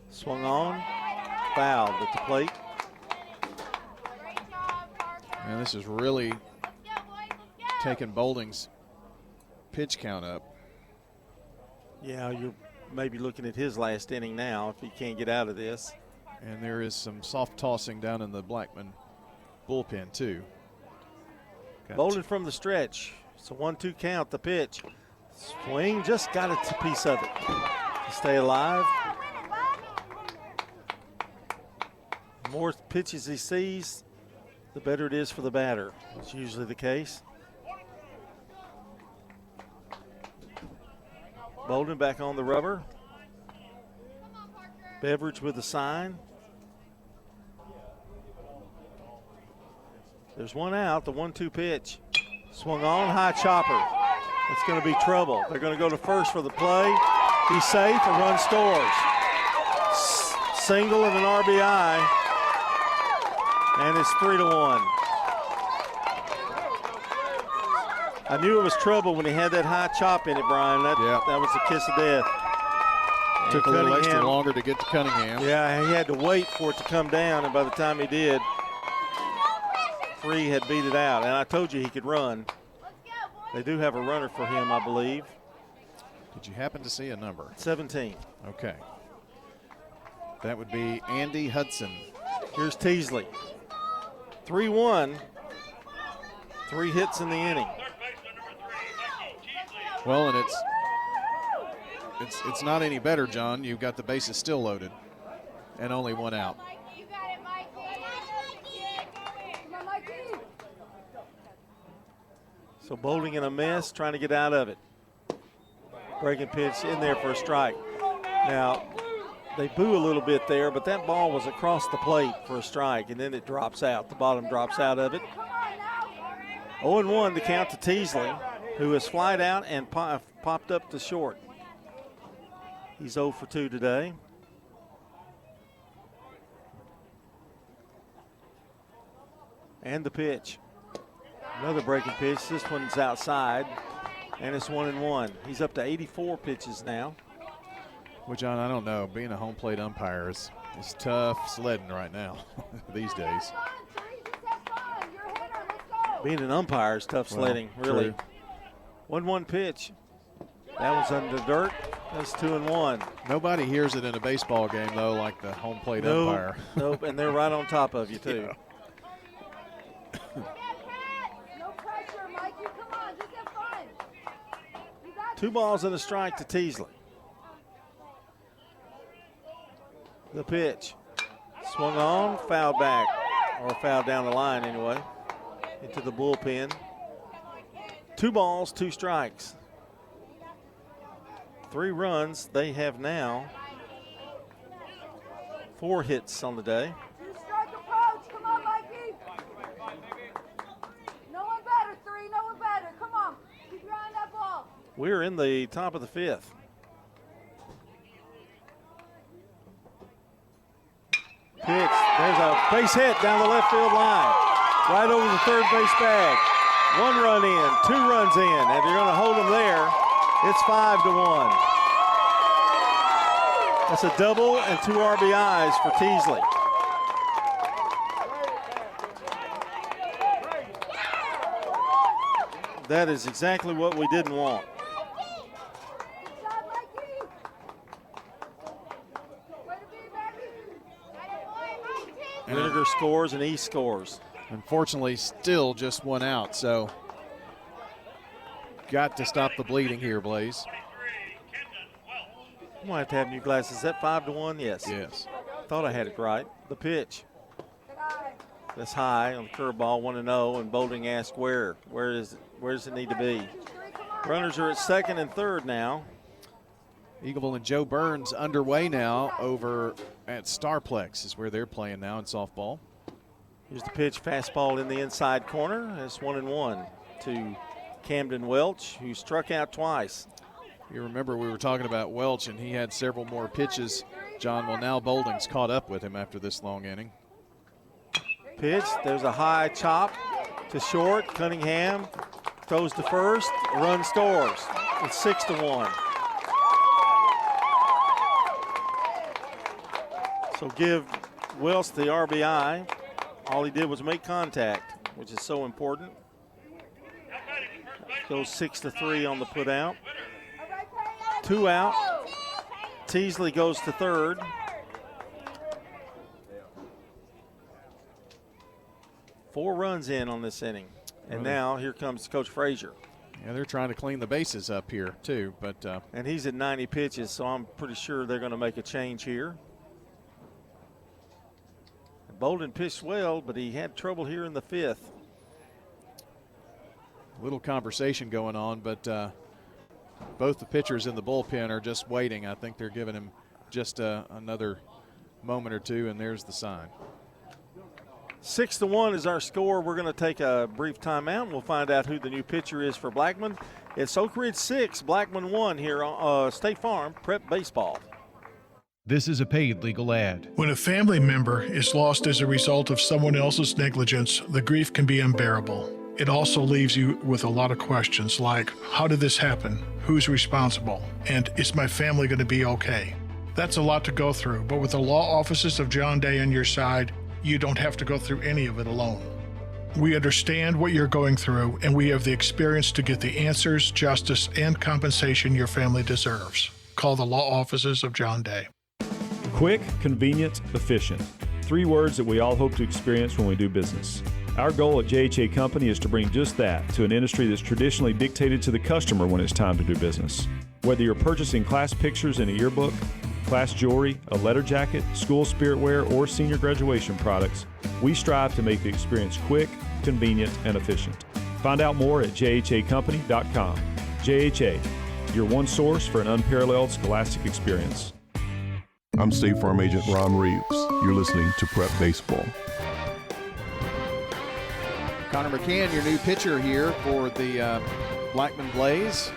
[SPEAKER 4] Swung on, fouled at the plate.
[SPEAKER 5] And this is really taking Bolden's pitch count up.
[SPEAKER 4] Yeah, you're maybe looking at his last inning now if he can't get out of this.
[SPEAKER 5] And there is some soft tossing down in the Blackman bullpen too.
[SPEAKER 4] Bolden from the stretch. It's a 1-2 count, the pitch. Swing, just got a piece of it to stay alive. The more pitches he sees, the better it is for the batter. It's usually the case. Bolden back on the rubber. Beveridge with the sign. There's one out, the 1-2 pitch. Swung on, high chopper. It's going to be trouble. They're going to go to first for the play. He's safe, a run scores. Single and an RBI. And it's 3-1. I knew it was trouble when he had that high chop in it, Brian. That was the kiss of death.
[SPEAKER 5] Took a little extra longer to get to Cunningham.
[SPEAKER 4] Yeah, he had to wait for it to come down, and by the time he did, Free had beat it out. And I told you he could run. They do have a runner for him, I believe.
[SPEAKER 5] Did you happen to see a number?
[SPEAKER 4] 17.
[SPEAKER 5] Okay. That would be Andy Hudson.
[SPEAKER 4] Here's Teasley. 3-1. 3 hits in the inning.
[SPEAKER 5] Well, and it's not any better, John. You've got the bases still loaded and only 1 out.
[SPEAKER 4] So Bolden in a mess, trying to get out of it. Breaking pitch in there for a strike. Now, they boo a little bit there, but that ball was across the plate for a strike, and then it drops out. The bottom drops out of it. 0-1 to count to Teasley, who has flied out and popped up to short. He's 0 for 2 today. And the pitch. Another breaking pitch. This one's outside, and it's 1-1. He's up to 84 pitches now.
[SPEAKER 5] Well, John, I don't know. Being a home plate umpire is tough sledding right now these days.
[SPEAKER 4] Being an umpire is tough sledding, really. 1-1 pitch. That one's under dirt. That's 2-1.
[SPEAKER 5] Nobody hears it in a baseball game, though, like the home plate umpire.
[SPEAKER 4] Nope, and they're right on top of you, too.
[SPEAKER 5] Yeah.
[SPEAKER 3] No pressure, Mikey. Come on, just have fun.
[SPEAKER 4] 2 balls and a strike to Teasley. The pitch. Swung on, fouled back. Or fouled down the line, anyway. Into the bullpen. 2 balls, 2 strikes. 3 runs. They have now 4 hits on the day.
[SPEAKER 3] 2-strike approach. Come on, Mikey. No one better, 3. No one better. Come on. Keep your eye on that ball.
[SPEAKER 4] We're in the top of the 5th. Pitch. There's a base hit down the left field line. Right over the third base bag. 1 run in, 2 runs in. If you're going to hold them there, it's 5-1. That's a double and 2 RBIs for Teasley. That is exactly what we didn't want. Vinegar scores and he scores.
[SPEAKER 5] Unfortunately, still just 1 out, so got to stop the bleeding here, Blaze.
[SPEAKER 4] I might have to have new glasses. Is that 5-1? Yes.
[SPEAKER 5] Yes.
[SPEAKER 4] Thought I had it right. The pitch. That's high on the curveball, 1-0, and Bolding asked where does it need to be? Runners are at second and third now.
[SPEAKER 5] Eagleville and Joe Burns underway now over at Starplex is where they're playing now in softball.
[SPEAKER 4] Here's the pitch, fastball in the inside corner. That's 1-1 to Camden Welch, who struck out twice.
[SPEAKER 5] You remember we were talking about Welch, and he had several more pitches. John, well, now Bolding's caught up with him after this long inning.
[SPEAKER 4] Pitch, there's a high chop to short. Cunningham throws to first, run scores. It's 6-1. So give Welch the RBI. All he did was make contact, which is so important. Goes 6-3 on the put out. 2 out. Teasley goes to third. Four runs in on this inning. And now here comes Coach Frazier.
[SPEAKER 5] Yeah, they're trying to clean the bases up here too. But
[SPEAKER 4] and he's at 90 pitches, so I'm pretty sure they're going to make a change here. Bolden pitched well, but he had trouble here in the 5th.
[SPEAKER 5] Little conversation going on, but both the pitchers in the bullpen are just waiting. I think they're giving him just another moment or two, and there's the sign.
[SPEAKER 4] 6-1 is our score. We're going to take a brief timeout, and we'll find out who the new pitcher is for Blackman. It's Oak Ridge 6, Blackman 1 here on State Farm Prep Baseball.
[SPEAKER 12] This is a paid legal ad.
[SPEAKER 8] When a family member is lost as a result of someone else's negligence, the grief can be unbearable. It also leaves you with a lot of questions like, how did this happen? Who's responsible? And is my family going to be okay? That's a lot to go through, but with the law offices of John Day on your side, you don't have to go through any of it alone. We understand what you're going through, and we have the experience to get the answers, justice, and compensation your family deserves. Call the law offices of John Day.
[SPEAKER 6] Quick, convenient, efficient. 3 words that we all hope to experience when we do business. Our goal at JHA Company is to bring just that to an industry that's traditionally dictated to the customer when it's time to do business. Whether you're purchasing class pictures in a yearbook, class jewelry, a letter jacket, school spirit wear, or senior graduation products, we strive to make the experience quick, convenient, and efficient. Find out more at jhacompany.com. JHA, your one source for an unparalleled scholastic experience.
[SPEAKER 20] I'm State Farm Agent Ron Reeves. You're listening to Prep Baseball.
[SPEAKER 5] Connor McCann, your new pitcher here for the Blackman Blaze.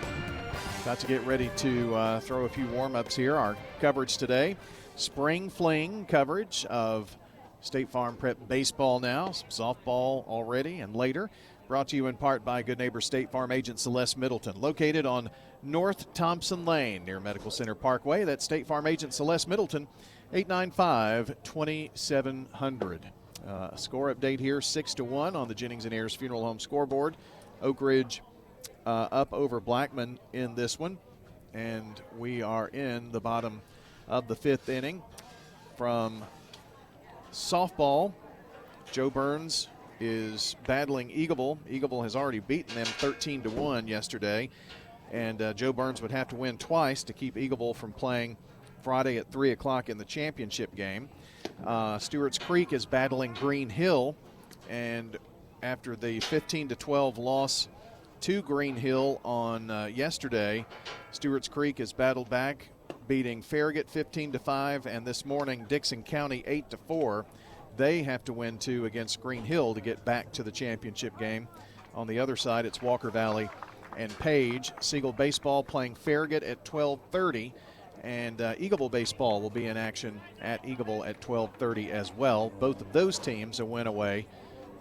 [SPEAKER 5] About to get ready to throw a few warm-ups here. Our coverage today, spring fling coverage of State Farm Prep baseball now, some softball already and later. Brought to you in part by good neighbor State Farm agent Celeste Middleton, located on North Thompson Lane near Medical Center Parkway. That's State Farm agent Celeste Middleton, 895-2700. Score update here, 6-1 on the Jennings and Ayers Funeral Home scoreboard. Oak Ridge up over Blackman in this one. And we are in the bottom of the 5th inning. From softball, Joe Burns is battling Eagleville. Eagleville has already beaten them 13-1 yesterday. And Joe Burns would have to win twice to keep Eagleville from playing Friday at 3 o'clock in the championship game. Stewart's Creek is battling Green Hill. And after the 15-12 loss to Green Hill on yesterday, Stewart's Creek has battled back, beating Farragut 15-5, and this morning Dixon County 8-4. They have to win 2 against Green Hill to get back to the championship game. On the other side, it's Walker Valley and Page. Siegel baseball playing Farragut at 12:30, and Eagleville baseball will be in action at Eagleville at 12:30 as well. Both of those teams a win away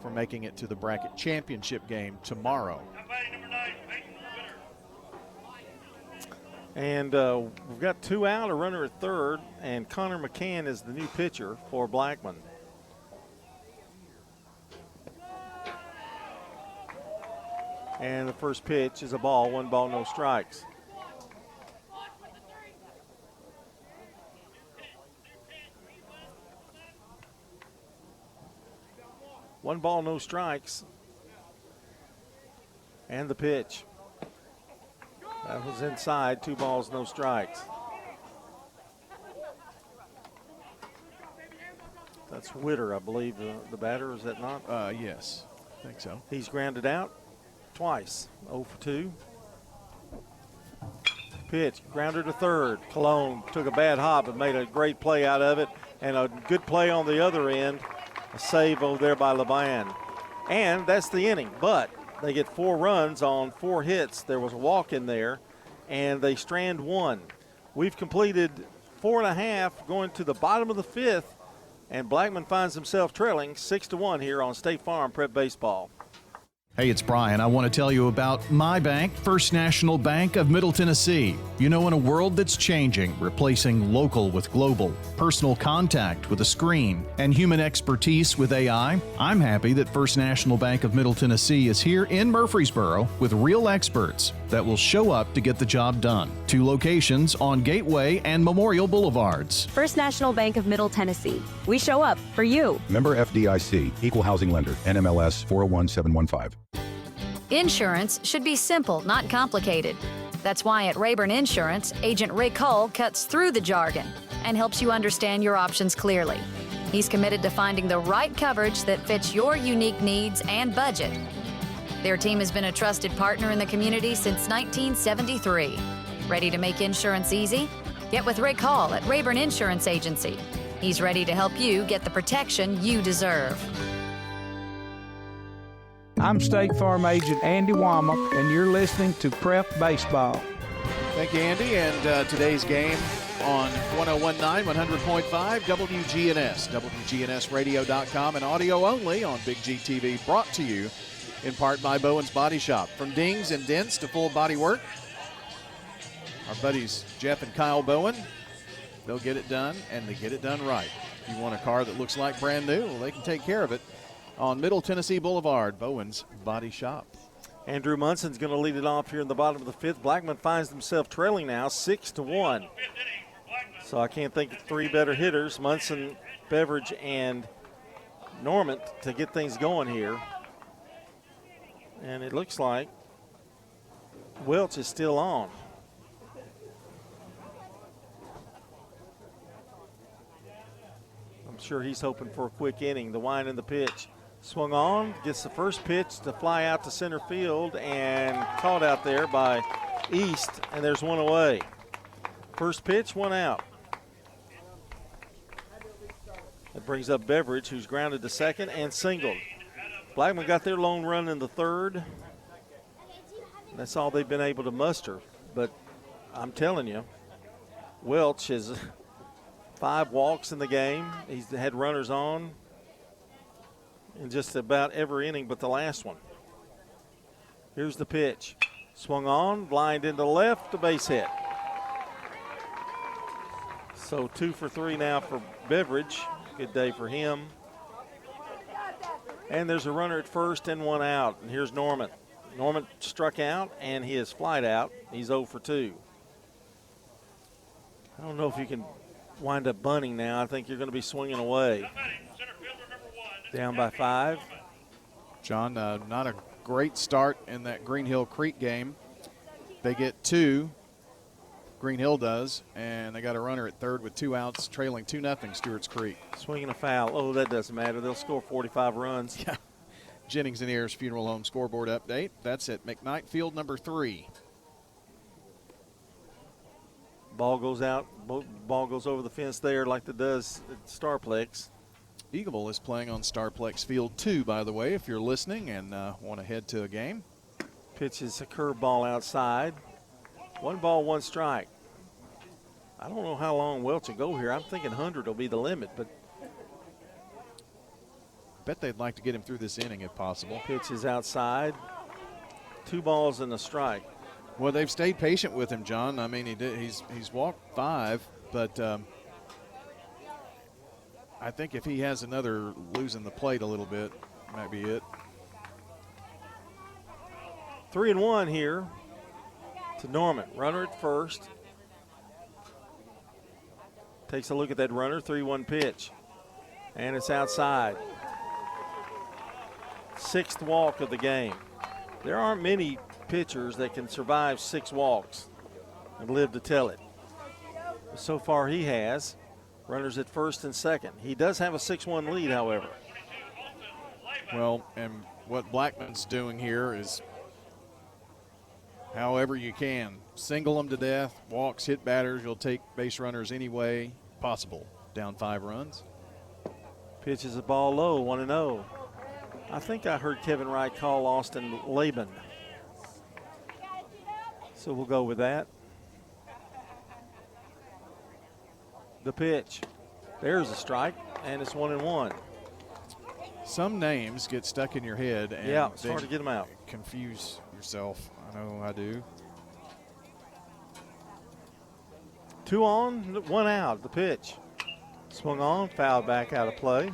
[SPEAKER 5] from making it to the bracket championship game tomorrow.
[SPEAKER 4] And we've got 2 out, a runner at third, and Connor McCann is the new pitcher for Blackman. And the first pitch is a ball, 1 ball, no strikes. One ball, no strikes. And the pitch. That was inside, 2 balls, no strikes. That's Witter, I believe, the batter, is that not?
[SPEAKER 5] Yes, I think so.
[SPEAKER 4] He's grounded out twice, 0 for 2. Pitch, grounder to third. Cologne took a bad hop but made a great play out of it, and a good play on the other end. A save over there by LeBan. And that's the inning, but they get 4 runs on 4 hits. There was a walk in there, and they strand 1. We've completed 4.5 going to the bottom of the 5th, and Blackman finds himself trailing 6-1 here on State Farm Prep Baseball.
[SPEAKER 17] Hey, it's Brian. I want to tell you about my bank, First National Bank of Middle Tennessee. You know, in a world that's changing, replacing local with global, personal contact with a screen, and human expertise with AI, I'm happy that First National Bank of Middle Tennessee is here in Murfreesboro with real experts that will show up to get the job done. 2 locations on Gateway and Memorial Boulevards.
[SPEAKER 7] First National Bank of Middle Tennessee. We show up for you.
[SPEAKER 9] Member FDIC, Equal Housing Lender, NMLS 401715.
[SPEAKER 22] Insurance should be simple, not complicated. That's why at Rayburn Insurance, Agent Rick Hull cuts through the jargon and helps you understand your options clearly. He's committed to finding the right coverage that fits your unique needs and budget. Their team has been a trusted partner in the community since 1973. Ready to make insurance easy? Get with Rick Hall at Rayburn Insurance Agency. He's ready to help you get the protection you deserve.
[SPEAKER 10] I'm State Farm agent Andy Womack, and you're listening to Prep Baseball.
[SPEAKER 5] Thank you, Andy. And today's game on 101.9, 100.5, WGNS, WGNSradio.com, and audio only on Big G TV, brought to you in part by Bowen's Body Shop. From dings and dents to full body work, our buddies Jeff and Kyle Bowen, they'll get it done, and they get it done right. If you want a car that looks like brand new, well, they can take care of it on Middle Tennessee Boulevard, Bowen's Body Shop.
[SPEAKER 4] Andrew Munson's going to lead it off here in the bottom of the 5th. Blackman finds himself trailing now 6-1. So I can't think of 3 better hitters, Munson, Beveridge, and Normant, to get things going here. And it looks like Welch is still on. I'm sure he's hoping for a quick inning. The wind and the pitch. Swung on, gets the first pitch to fly out to center field and caught out there by East, and there's 1 away. First pitch, 1 out. That brings up Beveridge, who's grounded to second and singled. Blackman got their lone run in the 3rd. That's all they've been able to muster. But I'm telling you, Welch has 5 walks in the game. He's had runners on in just about every inning but the last one. Here's the pitch. Swung on, blind into left, the base hit. So 2 for 3 now for Beveridge. Good day for him. And there's a runner at first and 1 out. And here's Norman. Norman struck out, and he is flied out. He's 0 for 2. I don't know if you can wind up bunting now. I think you're going to be swinging away. Down by 5.
[SPEAKER 5] John, not a great start in that Green Hill Creek game. They get 2, Green Hill does, and they got a runner at third with 2 outs, trailing 2-0 Stewart's Creek.
[SPEAKER 4] Swinging a foul. Oh, that doesn't matter. They'll score 45 runs.
[SPEAKER 5] Yeah. Jennings and Ayers Funeral Home scoreboard update. That's at McKnight Field number 3.
[SPEAKER 4] Ball goes out. Ball goes over the fence there like it does at Starplex.
[SPEAKER 5] Eagleville is playing on Starplex Field 2, by the way, if you're listening and want to head to a game.
[SPEAKER 4] Pitches a curveball outside. 1 ball, 1 strike. I don't know how long Welch will go here. I'm thinking 100 will be the limit, but
[SPEAKER 5] bet they'd like to get him through this inning if possible.
[SPEAKER 4] Pitch is outside. 2 balls and a strike.
[SPEAKER 5] Well, they've stayed patient with him, John. I mean, he's walked 5, but I think if he has another losing the plate a little bit, might be it.
[SPEAKER 4] 3-1 here to Norman. Runner at first. Takes a look at that runner. 3-1 pitch. And it's outside. 6th walk of the game. There aren't many pitchers that can survive 6 walks and live to tell it. So far he has. Runners at first and second. He does have a 6-1 lead, however.
[SPEAKER 5] Well, and what Blackman's doing here is however you can. Single them to death, walks, hit batters. You'll take base runners any way possible. Down 5 runs.
[SPEAKER 4] Pitches a ball low, 1-0. I think I heard Kevin Wright call Austin Laban. So we'll go with that. The pitch. There's a strike, and it's 1-1.
[SPEAKER 5] Some names get stuck in your head, and
[SPEAKER 4] yeah, it's hard to get them out.
[SPEAKER 5] Confuse yourself. I know I do.
[SPEAKER 4] 2 on, 1 out. The pitch. Swung on, fouled back out of play.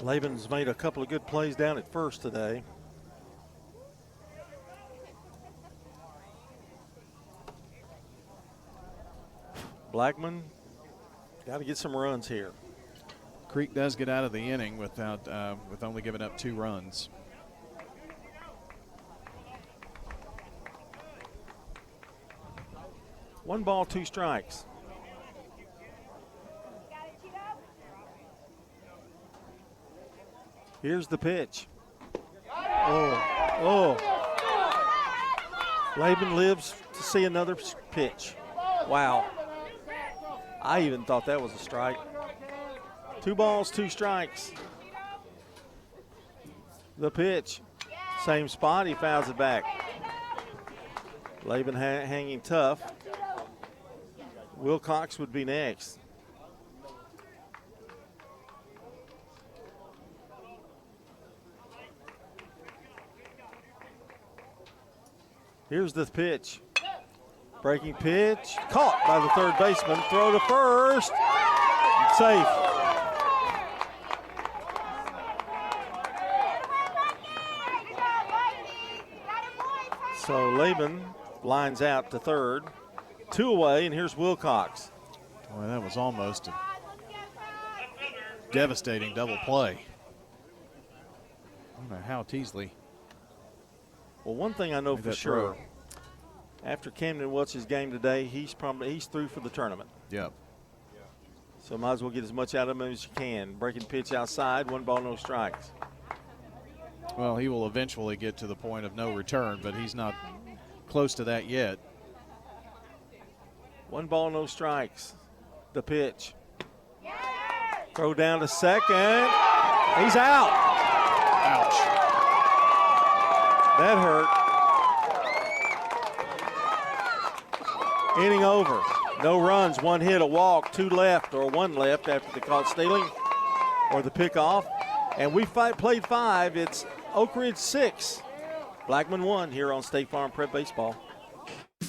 [SPEAKER 4] Laban's made a couple of good plays down at first today. Blackman got to get some runs here.
[SPEAKER 5] Creek does get out of the inning without with only giving up 2 runs.
[SPEAKER 4] One ball, 2 strikes. Here's the pitch. Oh. Laban lives to see another pitch. Wow. I even thought that was a strike. 2 balls, 2 strikes. The pitch. Same spot, he fouls it back. Laban hanging tough. Wilcox would be next. Here's the pitch. Breaking pitch. Caught by the third baseman. Throw to first. Safe. So Laban lines out to third. 2 away, and here's Wilcox.
[SPEAKER 5] Boy, that was almost a devastating double play. I don't know how Teasley.
[SPEAKER 4] Well, one thing I know for sure, after Camden Welch's game today, he's through for the tournament.
[SPEAKER 5] Yep.
[SPEAKER 4] So might as well get as much out of him as you can. Breaking pitch outside, 1 ball, no strikes.
[SPEAKER 5] Well, he will eventually get to the point of no return, but he's not close to that yet.
[SPEAKER 4] 1 ball, no strikes. The pitch. Throw down to second. He's out.
[SPEAKER 5] Ouch.
[SPEAKER 4] That hurt. Inning over. No runs, 1 hit, a walk, 2 left, or 1 left after the caught stealing. or the pickoff. And we played 5. It's Oak Ridge 6. Blackman 1 here on State Farm Prep Baseball.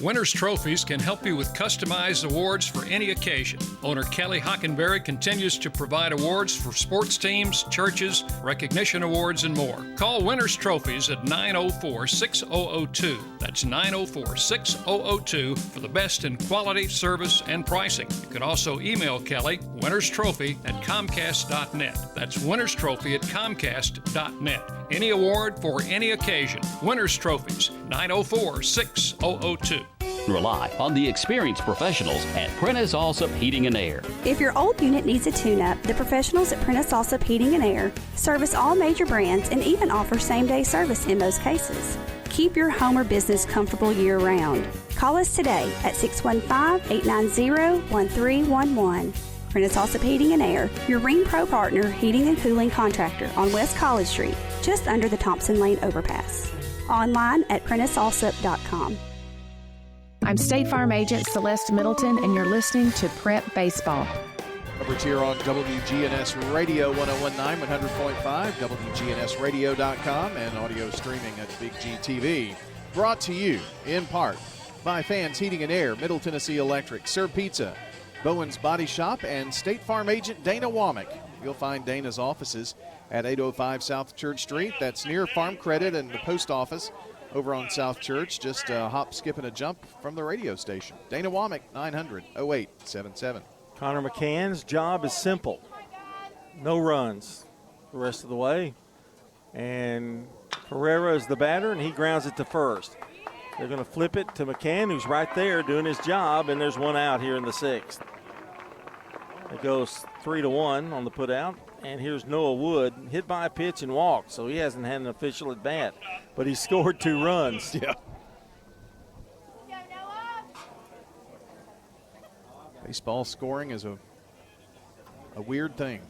[SPEAKER 14] Winners Trophies can help you with customized awards for any occasion. Owner Kelly Hockenberry continues to provide awards for sports teams, churches, recognition awards, and more. Call Winners Trophies at 904-6002. That's 904-6002 for the best in quality, service, and pricing. You can also email Kelly, winnerstrophy@comcast.net. That's winnerstrophy@comcast.net. Any award for any occasion. Winners Trophies, 904-6002.
[SPEAKER 15] Rely on the experienced professionals at Prentice Allsup Heating and Air.
[SPEAKER 23] If your old unit needs a tune-up, the professionals at Prentice Allsup Heating and Air service all major brands and even offer same-day service in most cases. Keep your home or business comfortable year-round. Call us today at 615-890-1311. Prentice Allsup Heating and Air, your Ring Pro partner heating and cooling contractor on West College Street, just under the Thompson Lane overpass. Online at PrenticeAllsup.com.
[SPEAKER 21] I'm State Farm Agent Celeste Middleton, and you're listening to Prep Baseball.
[SPEAKER 5] Coverage here on WGNS Radio 101.9, 100.5, WGNSradio.com, and audio streaming at Big G TV. Brought to you, in part, by Fans Heating and Air, Middle Tennessee Electric, Sir Pizza, Bowen's Body Shop, and State Farm Agent Dana Womack. You'll find Dana's offices at 805 South Church Street. That's near Farm Credit and the post office over on South Church, just a hop, skip, and a jump from the radio station. Dana Womack, 900-0877.
[SPEAKER 4] Connor McCann's job is simple. No runs the rest of the way. And Herrera is the batter, and he grounds it to first. They're going to flip it to McCann, who's right there doing his job, and there's one out here in the 6th. It goes 3-1 on the putout. And here's Noah Wood, hit by a pitch and walked, so he hasn't had an official at bat, but he scored 2 runs.
[SPEAKER 5] Yeah. Baseball scoring is a weird thing.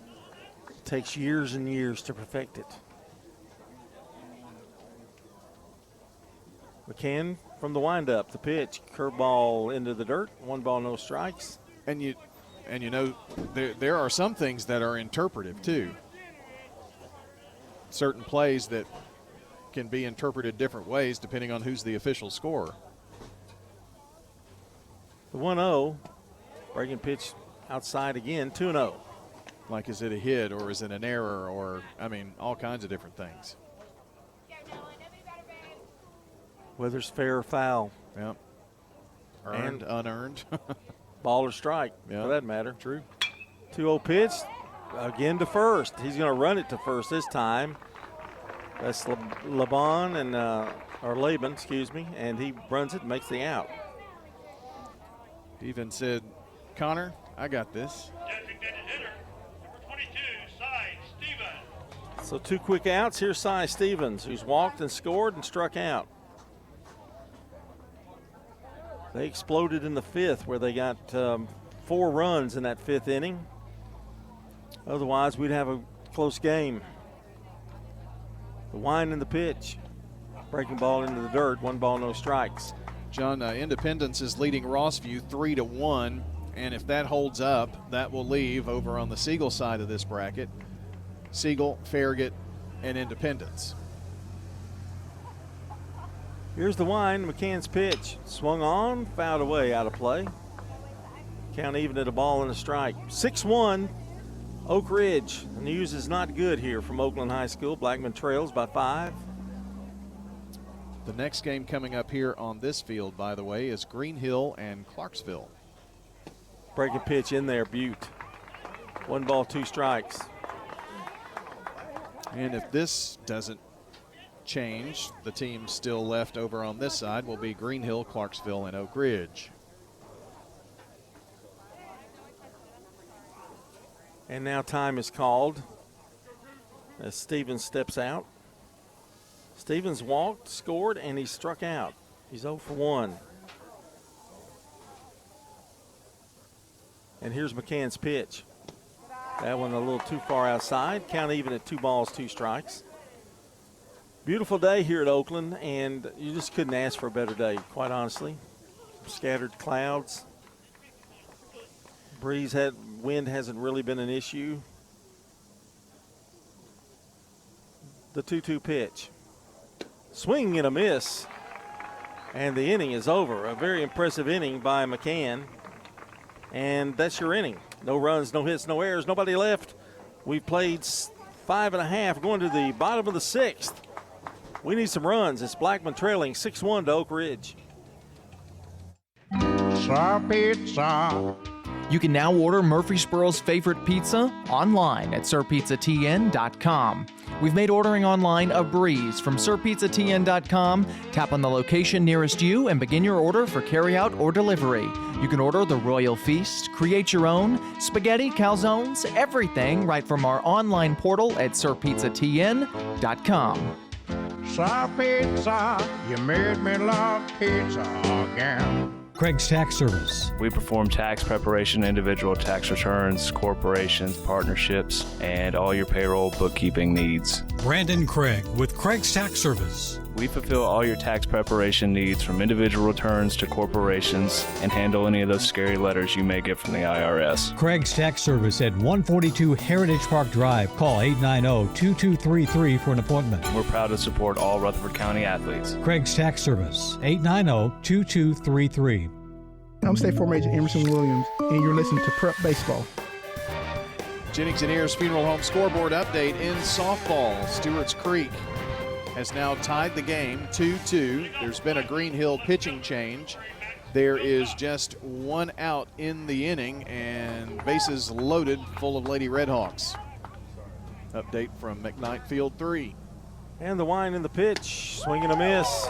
[SPEAKER 4] It takes years and years to perfect it. McCann from the windup, the pitch, curveball into the dirt, 1 ball, no strikes.
[SPEAKER 5] And you know, there are some things that are interpretive, too. Certain plays that can be interpreted different ways depending on who's the official scorer.
[SPEAKER 4] The 1-0, breaking pitch outside again, 2-0.
[SPEAKER 5] Like, is it a hit or is it an error or, I mean, all kinds of different things.
[SPEAKER 4] Whether it's fair or foul.
[SPEAKER 5] Yep. Earned, unearned.
[SPEAKER 4] Ball or strike,
[SPEAKER 5] yeah,
[SPEAKER 4] for that matter.
[SPEAKER 5] True.
[SPEAKER 4] 2-0 pitch, again to first. He's going to run it to first this time. That's Laban and or Laban, excuse me, and he runs it and makes the out.
[SPEAKER 5] Even said, Connor, I got this.
[SPEAKER 4] So 2 quick outs. Here's Cy Stevens, who's walked and scored and struck out. They exploded in the 5th, where they got 4 runs in that 5th inning. Otherwise, we'd have a close game. The wind and the pitch. Breaking ball into the dirt, 1 ball, no strikes.
[SPEAKER 5] John, Independence is leading Rossview 3-1, and if that holds up, that will leave over on the Siegel side of this bracket, Siegel, Farragut, and Independence.
[SPEAKER 4] Here's the wind, McCann's pitch. Swung on, fouled away, out of play. Count even at a ball and a strike. 6-1, Oak Ridge. The news is not good here from Oakland High School. Blackman trails by 5.
[SPEAKER 5] The next game coming up here on this field, by the way, is Green Hill and Clarksville.
[SPEAKER 4] Breaking pitch in there, Butte. 1 ball, 2 strikes.
[SPEAKER 5] And if this doesn't change, the team still left over on this side will be Green Hill, Clarksville, and Oak Ridge.
[SPEAKER 4] And now time is called as Stevens steps out. Stevens walked, scored, and he struck out. He's 0 for 1. And here's McCann's pitch. That one a little too far outside. Count even at 2 balls, 2 strikes. Beautiful day here at Oakland, and you just couldn't ask for a better day, quite honestly. Scattered clouds. Wind hasn't really been an issue. The 2-2 pitch. Swing and a miss. And the inning is over. A very impressive inning by McCann. And that's your inning. No runs, no hits, no errors, nobody left. We've played 5.5, going to the bottom of the 6th. We need some runs. It's Blackman trailing 6-1 to Oak Ridge.
[SPEAKER 1] Pizza. You can now order Murfreesboro's favorite pizza online at sirpizzatn.com. We've made ordering online a breeze. From sirpizzatn.com, tap on the location nearest you and begin your order for carryout or delivery. You can order the Royal Feast, create your own, spaghetti, calzones, everything right from our online portal at sirpizzatn.com.
[SPEAKER 16] Sir Pizza, you made me love pizza again.
[SPEAKER 12] Craig's Tax Service.
[SPEAKER 19] We perform tax preparation, individual tax returns, corporations, partnerships, and all your payroll bookkeeping needs.
[SPEAKER 12] Brandon Craig with Craig's Tax Service.
[SPEAKER 19] We fulfill all your tax preparation needs from individual returns to corporations and handle any of those scary letters you may get from the IRS.
[SPEAKER 12] Craig's Tax Service at 142 Heritage Park Drive. Call 890-2233 for an appointment.
[SPEAKER 19] We're proud to support all Rutherford County athletes.
[SPEAKER 12] Craig's Tax Service, 890-2233.
[SPEAKER 24] I'm State Farm Agent Emerson Williams, and you're listening to Prep Baseball.
[SPEAKER 5] Jennings and Ayers Funeral Home scoreboard update in softball. Stewart's Creek has now tied the game 2-2. There's been a Green Hill pitching change. There is just one out in the inning and bases loaded full of Lady Redhawks. Update from McKnight Field 3.
[SPEAKER 4] And the wind in the pitch, swing and a miss.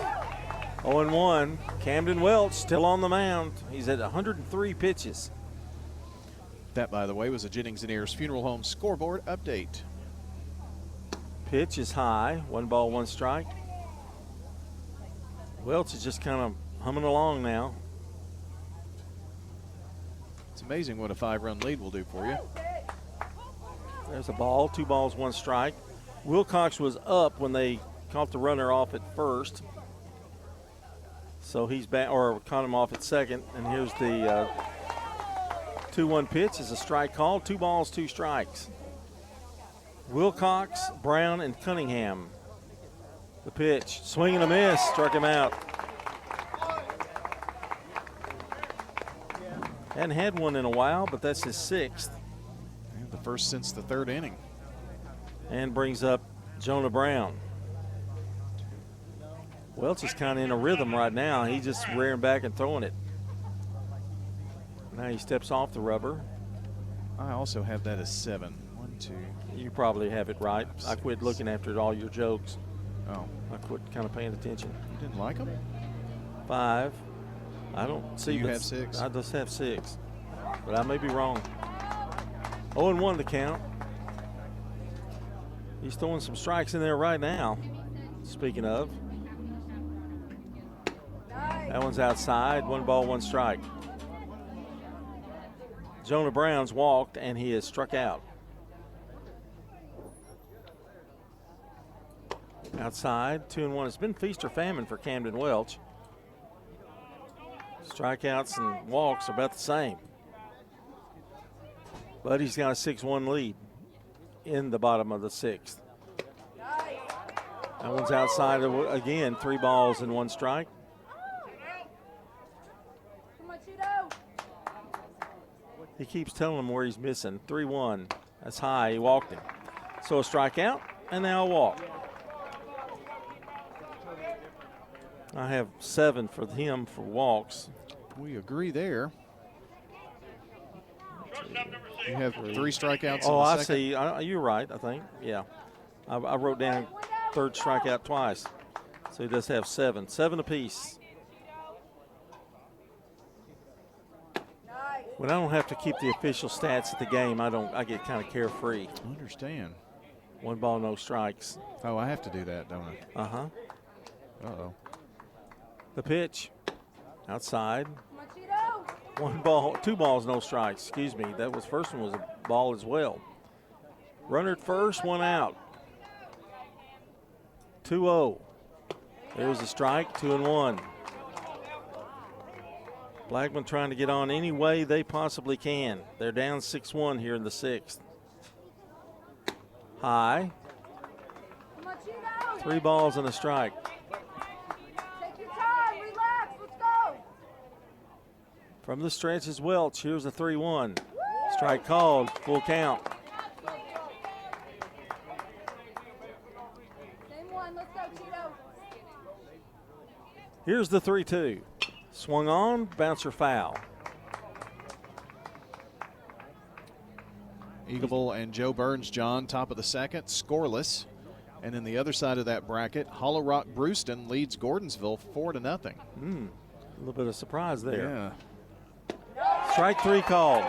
[SPEAKER 4] 0-1. Camden Welch still on the mound. He's at 103 pitches.
[SPEAKER 5] That, by the way, was a Jennings and Ayers Funeral Home scoreboard update.
[SPEAKER 4] Pitch is high. 1 ball, 1 strike. Welch is just kind of humming along now.
[SPEAKER 5] It's amazing what a 5-run lead will do for you.
[SPEAKER 4] There's a ball. 2 balls, 1 strike. Wilcox was up when they caught the runner off at first. So he's back, or caught him off at second. And here's the 2-1 pitch is a strike call. 2 balls, 2 strikes. Wilcox, Brown, and Cunningham. The pitch, swing and a miss, struck him out. Hadn't had one in a while, but that's his 6th.
[SPEAKER 5] And the first since the 3rd inning.
[SPEAKER 4] And brings up Jonah Brown. Welch is kind of in a rhythm right now. He's just rearing back and throwing it. Now he steps off the rubber.
[SPEAKER 5] I also have that as 7. 1, 2.
[SPEAKER 4] You probably have it right. 6. I quit looking after all your jokes.
[SPEAKER 5] Oh.
[SPEAKER 4] I quit kind of paying attention.
[SPEAKER 5] You didn't like them?
[SPEAKER 4] 5. I don't see.
[SPEAKER 5] You have 6.
[SPEAKER 4] I just have 6, but I may be wrong. 0-1 to count. He's throwing some strikes in there right now. Speaking of. That one's outside. 1 ball, 1 strike. Jonah Brown's walked, and he is struck out. Outside, 2-1. It's been feast or famine for Camden Welch. Strikeouts and walks are about the same. But he's got a 6-1 lead in the bottom of the 6th. That one's outside again. 3 balls and 1 strike. He keeps telling him where he's missing. 3-1. That's high. He walked him. So a strikeout and now a walk. I have 7 for him for walks.
[SPEAKER 5] We agree there. You have 3 strikeouts.
[SPEAKER 4] Oh,
[SPEAKER 5] in the
[SPEAKER 4] I
[SPEAKER 5] second.
[SPEAKER 4] see. You're right, I think. Yeah. I wrote down 3rd strikeout twice. So he does have 7. 7 apiece. When I don't have to keep the official stats at the game, I get kind of carefree.
[SPEAKER 5] I understand.
[SPEAKER 4] 1 ball, no strikes.
[SPEAKER 5] Oh, I have to do that, don't I?
[SPEAKER 4] Uh-huh.
[SPEAKER 5] Uh-oh.
[SPEAKER 4] The pitch. Outside. 1 ball, 2 balls, no strikes. Excuse me. That was first one was a ball as well. Runner at first, 1 out. 2-0. There's a strike, 2-1. Blackman trying to get on any way they possibly can. They're down 6-1 here in the 6th. High. 3 balls and a strike.
[SPEAKER 3] Take your time, relax, let's go.
[SPEAKER 4] From the stretch is Welch. Here's a 3-1. Strike called, full count.
[SPEAKER 3] Same one, let's go, Tito.
[SPEAKER 4] Here's the 3-2. Swung on, bouncer foul.
[SPEAKER 5] Eagleville and Joe Burns, John, top of the second, scoreless. And then the other side of that bracket, Hollow Rock Brewston leads Gordonsville 4-0.
[SPEAKER 4] A little bit of surprise there.
[SPEAKER 5] Yeah.
[SPEAKER 4] Strike 3 called.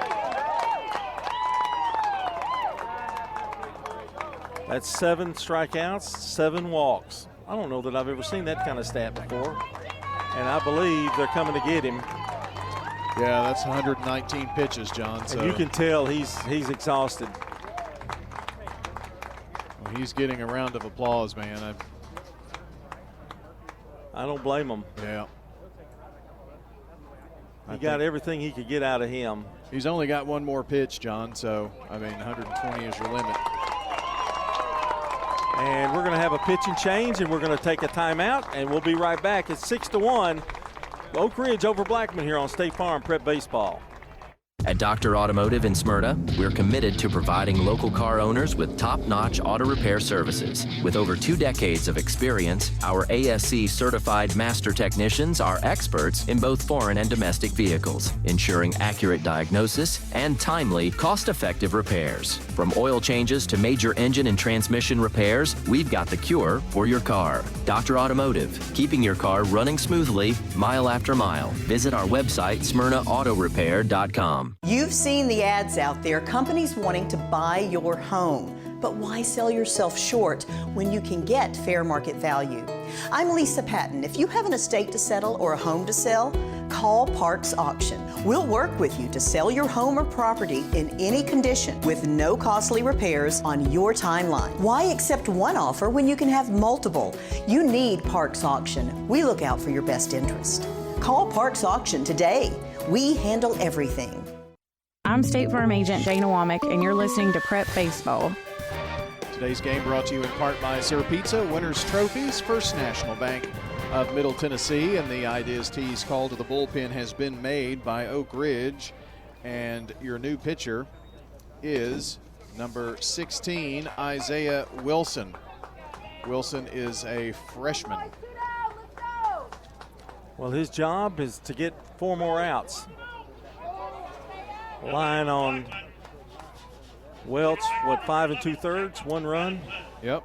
[SPEAKER 4] That's 7 strikeouts, 7 walks. I don't know that I've ever seen that kind of stat before. And I believe they're coming to get him.
[SPEAKER 5] Yeah, that's 119 pitches, John. So
[SPEAKER 4] and you can tell he's exhausted.
[SPEAKER 5] Well, he's getting a round of applause, man.
[SPEAKER 4] I don't blame him.
[SPEAKER 5] Yeah.
[SPEAKER 4] He got everything he could get out of him.
[SPEAKER 5] He's only got one more pitch, John, so, 120 is your limit.
[SPEAKER 4] And we're going to have a pitching change, and we're going to take a timeout, and we'll be right back. It's 6-1. Oak Ridge over Blackman here on State Farm Prep Baseball.
[SPEAKER 2] At Dr. Automotive in Smyrna, we're committed to providing local car owners with top-notch auto repair services. With over 2 decades of experience, our ASC certified master technicians are experts in both foreign and domestic vehicles, ensuring accurate diagnosis and timely, cost-effective repairs. From oil changes to major engine and transmission repairs, we've got the cure for your car. Dr. Automotive, keeping your car running smoothly, mile after mile. Visit our website, smyrnaautorepair.com.
[SPEAKER 11] You've seen the ads out there, companies wanting to buy your home. But why sell yourself short when you can get fair market value? I'm Lisa Patton. If you have an estate to settle or a home to sell, call Parks Auction. We'll work with you to sell your home or property in any condition with no costly repairs on your timeline. Why accept one offer when you can have multiple? You need Parks Auction. We look out for your best interest. Call Parks Auction today. We handle everything.
[SPEAKER 21] I'm State Farm Agent Dana Womack, and you're listening to Prep Baseball.
[SPEAKER 5] Today's game brought to you in part by Sir Pizza, Winners Trophies, First National Bank of Middle Tennessee, and the Ideas Tees call to the bullpen has been made by Oak Ridge, and your new pitcher is number 16, Isaiah Wilson. Wilson is a freshman.
[SPEAKER 4] Well, his job is to get 4 more outs. Line on Welch, 5 2/3, 1 run.
[SPEAKER 5] Yep.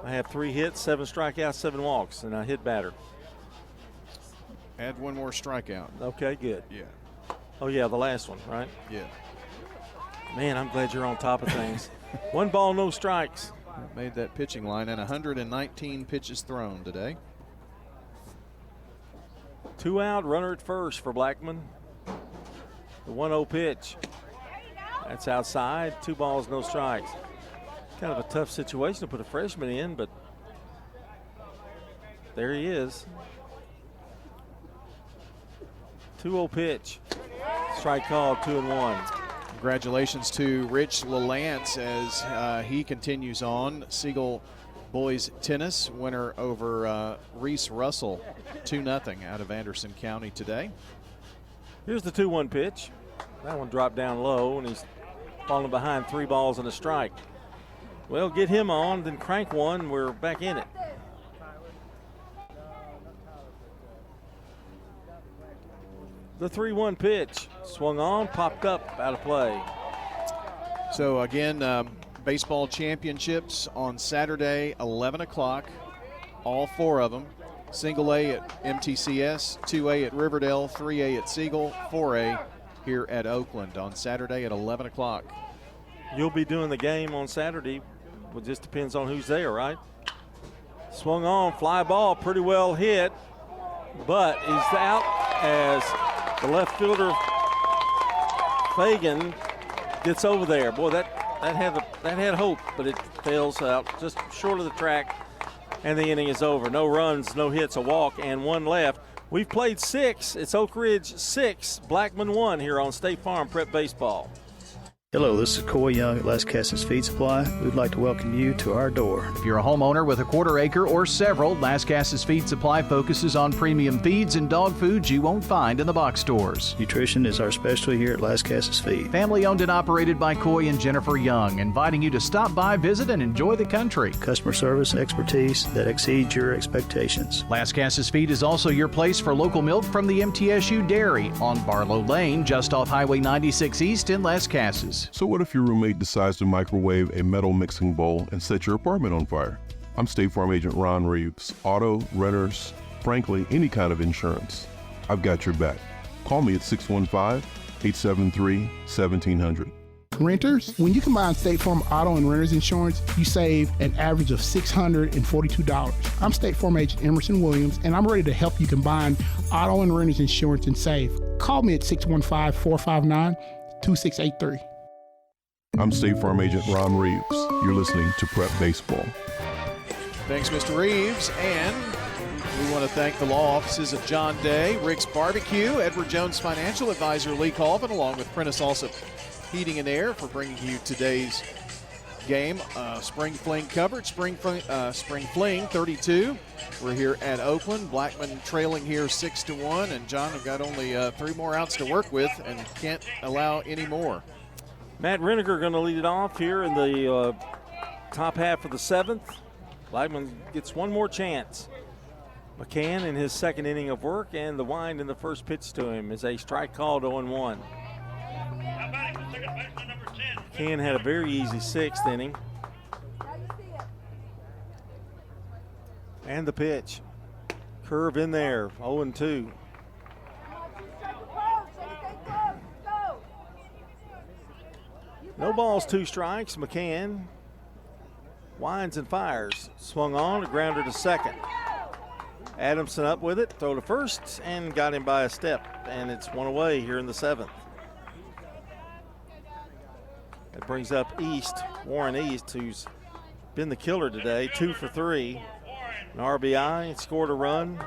[SPEAKER 4] I have 3 hits, 7 strikeouts, 7 walks, and I hit batter.
[SPEAKER 5] Add 1 more strikeout.
[SPEAKER 4] Okay, good.
[SPEAKER 5] Yeah.
[SPEAKER 4] Oh, yeah, the last one, right?
[SPEAKER 5] Yeah.
[SPEAKER 4] Man, I'm glad you're on top of things. 1 ball, no strikes.
[SPEAKER 5] Made that pitching line, and 119 pitches thrown today.
[SPEAKER 4] 2 out, runner at first for Blackman. The 1-0 pitch. That's outside. 2 balls, no strikes. Kind of a tough situation to put a freshman in, but there he is. 2-0 pitch. Strike called, 2-1.
[SPEAKER 5] Congratulations to Rich LaLance as he continues on. Siegel boys tennis winner over Reese Russell, 2-0 out of Anderson County today.
[SPEAKER 4] Here's the 2-1 pitch. That one dropped down low, and he's falling behind 3 balls and a strike. Well, get him on, then crank one. We're back in it. The 3-1 pitch. Swung on, popped up, out of play.
[SPEAKER 5] So, again, baseball championships on Saturday, 11 o'clock. All 4 of them. Single A at MTCS, 2A at Riverdale, 3A at Siegel, 4A here at Oakland on Saturday at 11 o'clock.
[SPEAKER 4] You'll be doing the game on Saturday. It just depends on who's there, right? Swung on, fly ball, pretty well hit, but he's out as the left fielder Fagan gets over there. Boy, that had hope, but it fails out just short of the track. And the inning is over. No runs, no hits, a walk, and 1 left. We've played 6. It's Oak Ridge 6, Blackman 1 here on State Farm Prep Baseball.
[SPEAKER 6] Hello, this is Coy Young at Las Casas Feed Supply. We'd like to welcome you to our door.
[SPEAKER 17] If you're a homeowner with a quarter acre or several, Las Casas Feed Supply focuses on premium feeds and dog foods you won't find in the box stores.
[SPEAKER 6] Nutrition is our specialty here at Las Casas Feed.
[SPEAKER 17] Family owned and operated by Coy and Jennifer Young, inviting you to stop by, visit, and enjoy the country.
[SPEAKER 6] Customer service and expertise that exceeds your expectations.
[SPEAKER 17] Las Casas Feed is also your place for local milk from the MTSU Dairy on Barlow Lane, just off Highway 96 East in Las Casas.
[SPEAKER 20] So what if your roommate decides to microwave a metal mixing bowl and set your apartment on fire? I'm State Farm Agent Ron Reeves. Auto, renters, frankly, any kind of insurance. I've got your back. Call me at 615-873-1700.
[SPEAKER 24] Renters, when you combine State Farm auto and renters insurance, you save an average of $642. I'm State Farm Agent Emerson Williams, and I'm ready to help you combine auto and renters insurance and save. Call me at 615-459-2683.
[SPEAKER 20] I'm State Farm Agent Ron Reeves. You're listening to Prep Baseball.
[SPEAKER 5] Thanks, Mr. Reeves. And we want to thank the law offices of John Day, Rick's Barbecue, Edward Jones Financial Advisor Lee Colvin, along with Prentice Allsup Heating and Air for bringing you today's game. Spring Fling coverage, Spring Fling 32. We're here at Oakland. Blackman trailing here 6-1. And John, have got only 3 more outs to work with and can't allow any more.
[SPEAKER 4] Matt Reniger going to lead it off here in the top half of the 7th. Blackman gets one more chance. McCann in his second inning of work, and the wind in the first pitch to him is a strike called 0-1. McCann had a very easy 6th inning. And the pitch. Curve in there, 0-2. No balls, 2 strikes. McCann winds and fires. Swung on, a grounder to second. Adamson up with it, throw to first, and got him by a step. And it's 1 away here in the 7th. That brings up East, Warren East, who's been the killer today. 2 for 3. An RBI, scored a run.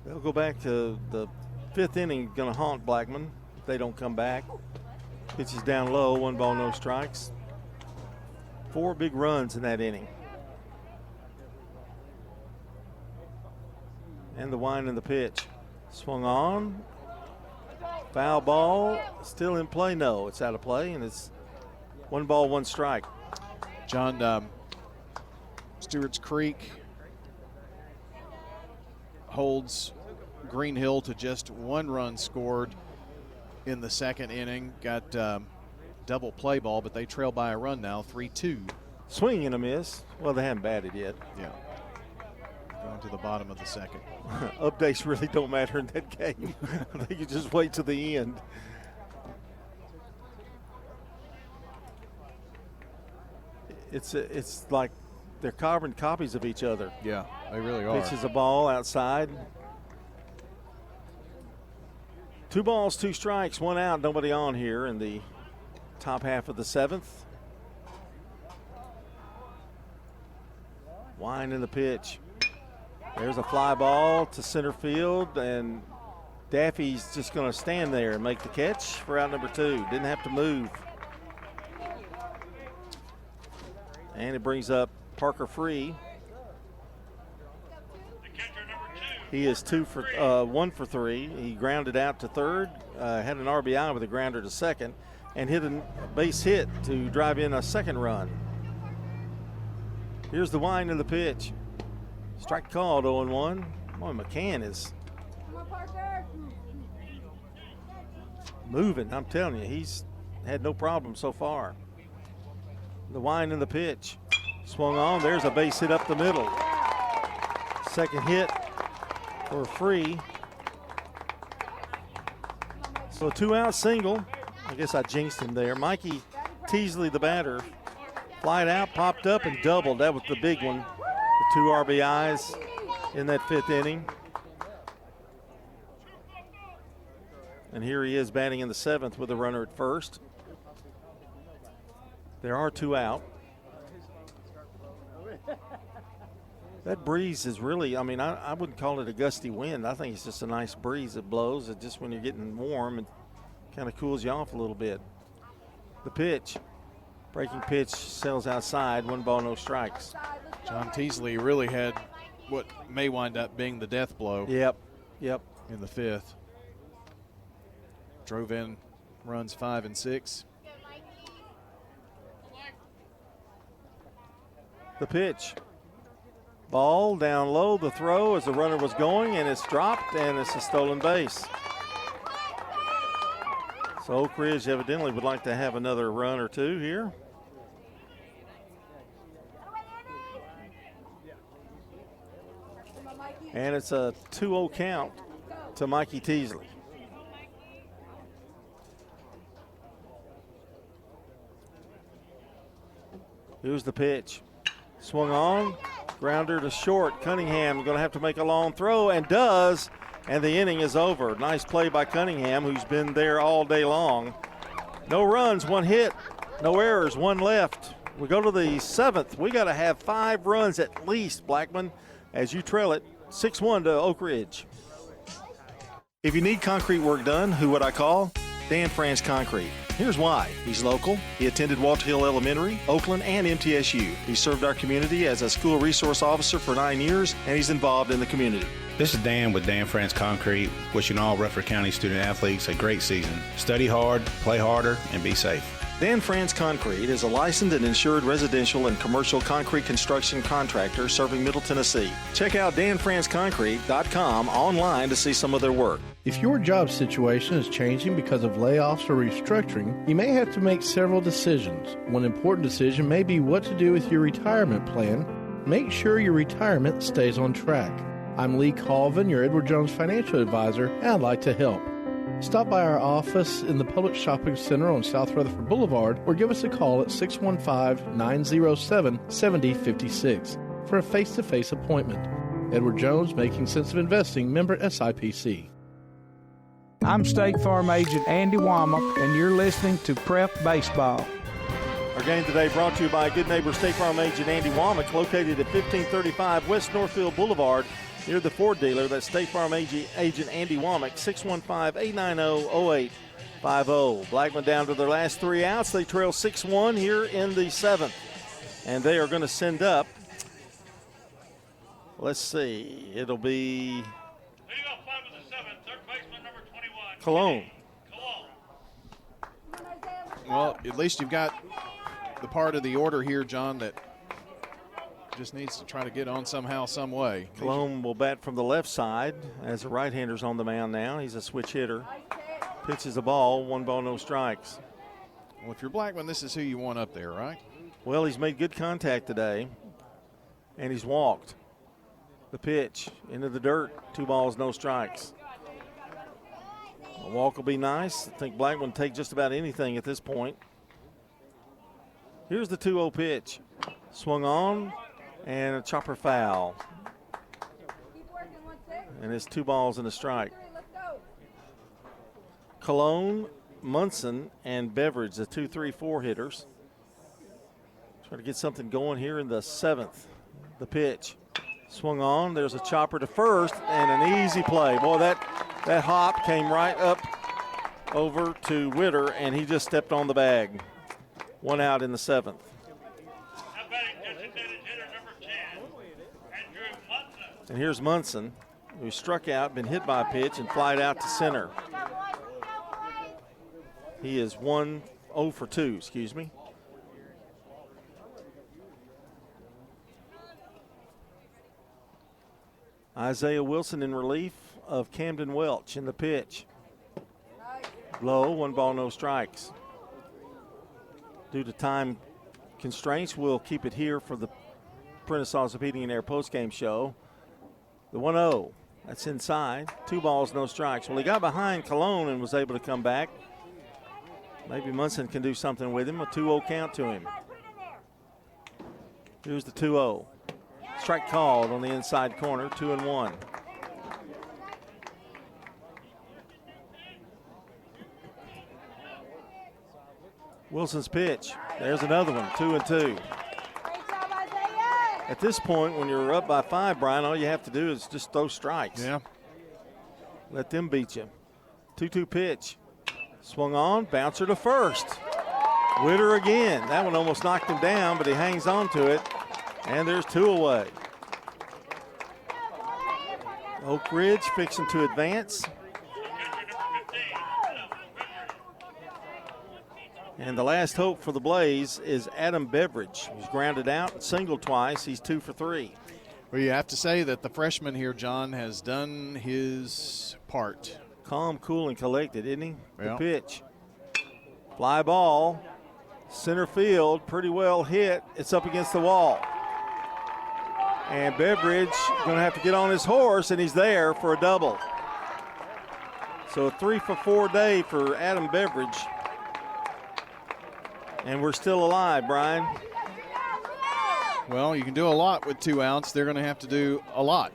[SPEAKER 4] They'll go back to the 5th inning, going to haunt Blackman if they don't come back. Pitches down low, 1 ball, no strikes. 4 big runs in that inning. And the wind and the pitch. Swung on. Foul ball, still in play? No, it's out of play, and it's 1 ball, 1 strike.
[SPEAKER 5] John, Stewart's Creek holds Green Hill to just 1 run scored in the 2nd inning. Got double play ball, but they trail by a run now, 3-2.
[SPEAKER 4] Swing and a miss. Well, they haven't batted yet.
[SPEAKER 5] Yeah. Going to the bottom of the 2nd.
[SPEAKER 4] Updates really don't matter in that game. I think you just wait till the end. It's like they're carbon copies of each other.
[SPEAKER 5] Yeah, they really are.
[SPEAKER 4] Pitches a ball outside. 2 balls, 2 strikes, 1 out, nobody on here in the top half of the 7th. Wind in the pitch. There's a fly ball to center field, and Daffy's just going to stand there and make the catch for out number 2. Didn't have to move. And it brings up Parker Free. He is 1 for 3. He grounded out to third, had an RBI with a grounder to second, and hit a base hit to drive in a 2nd run. Here's the wind and the pitch. Strike called, 0-1. Boy, McCann is moving. I'm telling you, he's had no problem so far. The wind and the pitch. Swung on. There's a base hit up the middle. 2nd hit for Free. So a 2-out single. I guess I jinxed him there. Mikey Teasley, the batter, flied out, popped up, and doubled. That was the big one. The 2 RBIs in that 5th inning. And here he is batting in the 7th with a runner at first. There are 2 out. That breeze is really, I mean, I wouldn't call it a gusty wind. I think it's just a nice breeze that blows. It just when you're getting warm, it kind of cools you off a little bit. The pitch. Breaking pitch sails outside. 1 ball, no strikes.
[SPEAKER 5] John Teasley really had what may wind up being the death blow.
[SPEAKER 4] Yep.
[SPEAKER 5] In the 5th. Drove in runs 5 and 6.
[SPEAKER 4] The pitch. Ball down low, the throw as the runner was going, and it's dropped, and it's a stolen base. So Oak Ridge evidently would like to have another run or two here. And it's a 2-0 count to Mikey Teasley. Here's the pitch. Swung on, grounder to short. Cunningham going to have to make a long throw, and does, and the inning is over. Nice play by Cunningham, who's been there all day long. No runs, 1 hit, no errors, 1 left. We go to the 7th. We got to have 5 runs at least, Blackman, as you trail it 6-1 to Oak Ridge. If you need concrete work done, who would I call? Dan France Concrete. Here's why. He's local. He attended Walter Hill Elementary, Oakland, and MTSU. He served our community as a school resource officer for 9 years, and he's involved in the community.
[SPEAKER 7] This is Dan with Dan France Concrete, wishing all Rutherford County student athletes a great season. Study hard, play harder, and be safe.
[SPEAKER 4] Dan France Concrete is a licensed and insured residential and commercial concrete construction contractor serving Middle Tennessee. Check out danfranceconcrete.com online to see some of their work.
[SPEAKER 8] If your job situation is changing because of layoffs or restructuring, you may have to make several decisions. One important decision may be what to do with your retirement plan. Make sure your retirement stays on track. I'm Lee Colvin, your Edward Jones financial advisor, and I'd like to help. Stop by our office in the Public Shopping Center on South Rutherford Boulevard or give us a call at 615-907-7056 for a face-to-face appointment. Edward Jones, Making Sense of Investing, member SIPC.
[SPEAKER 10] I'm State Farm Agent Andy Womack, and you're listening to Prep Baseball.
[SPEAKER 4] Our game today brought to you by good neighbor State Farm Agent Andy Womack, located at 1535 West Northfield Boulevard, near the Ford dealer. That's State Farm Agent Andy Womack, 615-890-0850. Blackman down to their last 3 outs. They trail 6-1 here in the 7th. And they are going to send up, let's see, it'll be Cologne.
[SPEAKER 5] Well, at least you've got the part of the order here, John, that just needs to try to get on somehow, some way.
[SPEAKER 4] Cologne will bat from the left side as the right-hander's on the mound now. He's a switch hitter. Pitches the ball, 1 ball, no strikes.
[SPEAKER 5] Well, if you're Blackman, this is who you want up there, right?
[SPEAKER 4] Well, he's made good contact today, and he's walked. The pitch into the dirt, 2 balls, no strikes. A walk will be nice. I think Blackman will take just about anything at this point. Here's the 2-0 pitch. Swung on, and a chopper foul. And it's 2 balls and a strike. Cologne, Munson, and Beveridge, the 2-3-4 hitters. Try to get something going here in the 7th. The pitch. Swung on. There's a chopper to first, and an easy play. Boy, that hop came right up over to Witter, and he just stepped on the bag. 1 out in the 7th. And here's Munson, who struck out, been hit by a pitch, and flied out to center. He is 0 for 2, excuse me. Isaiah Wilson in relief of Camden Welch in the pitch. Low, 1 ball, no strikes. Due to time constraints, we'll keep it here for the Prentice Allsup Heating and Air postgame show. The 1-0, that's inside. 2 balls, no strikes. Well, he got behind Cologne and was able to come back. Maybe Munson can do something with him. A 2-0 count to him. Here's the 2-0. Strike called on the inside corner, 2-1. Wilson's pitch. There's another one, 2-2. At this point, when you're up by 5, Brian, all you have to do is just throw strikes.
[SPEAKER 5] Yeah.
[SPEAKER 4] Let them beat you. 2-2 pitch. Swung on, bouncer to first. Witter again. That one almost knocked him down, but he hangs on to it. And there's 2 away. Oak Ridge fixing to advance. And the last hope for the Blaze is Adam Beveridge. He's grounded out and singled twice. He's 2 for 3.
[SPEAKER 5] Well, you have to say that the freshman here, John, has done his part.
[SPEAKER 4] Calm, cool, and collected, isn't he?
[SPEAKER 5] Yeah.
[SPEAKER 4] The pitch. Fly ball. Center field, pretty well hit. It's up against the wall. And Beveridge going to have to get on his horse, and he's there for a double. So a 3 for 4 day for Adam Beveridge. And we're still alive, Brian.
[SPEAKER 5] Well, you can do a lot with 2 outs. They're going to have to do a lot.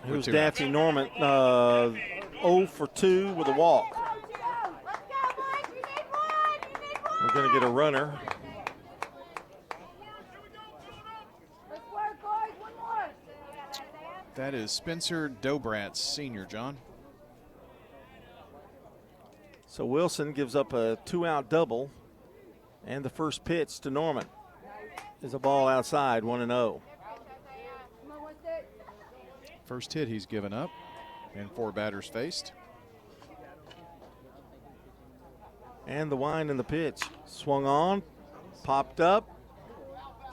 [SPEAKER 4] Here's Daphne Norman, 0 for 2 with a walk. We're going to get a runner.
[SPEAKER 5] That is Spencer Dobratz, senior, John.
[SPEAKER 4] So Wilson gives up a 2-out double. And the first pitch to Norman is a ball outside, 1-0.
[SPEAKER 5] First hit he's given up, and 4 batters faced.
[SPEAKER 4] And the wind and the pitch. Swung on, popped up,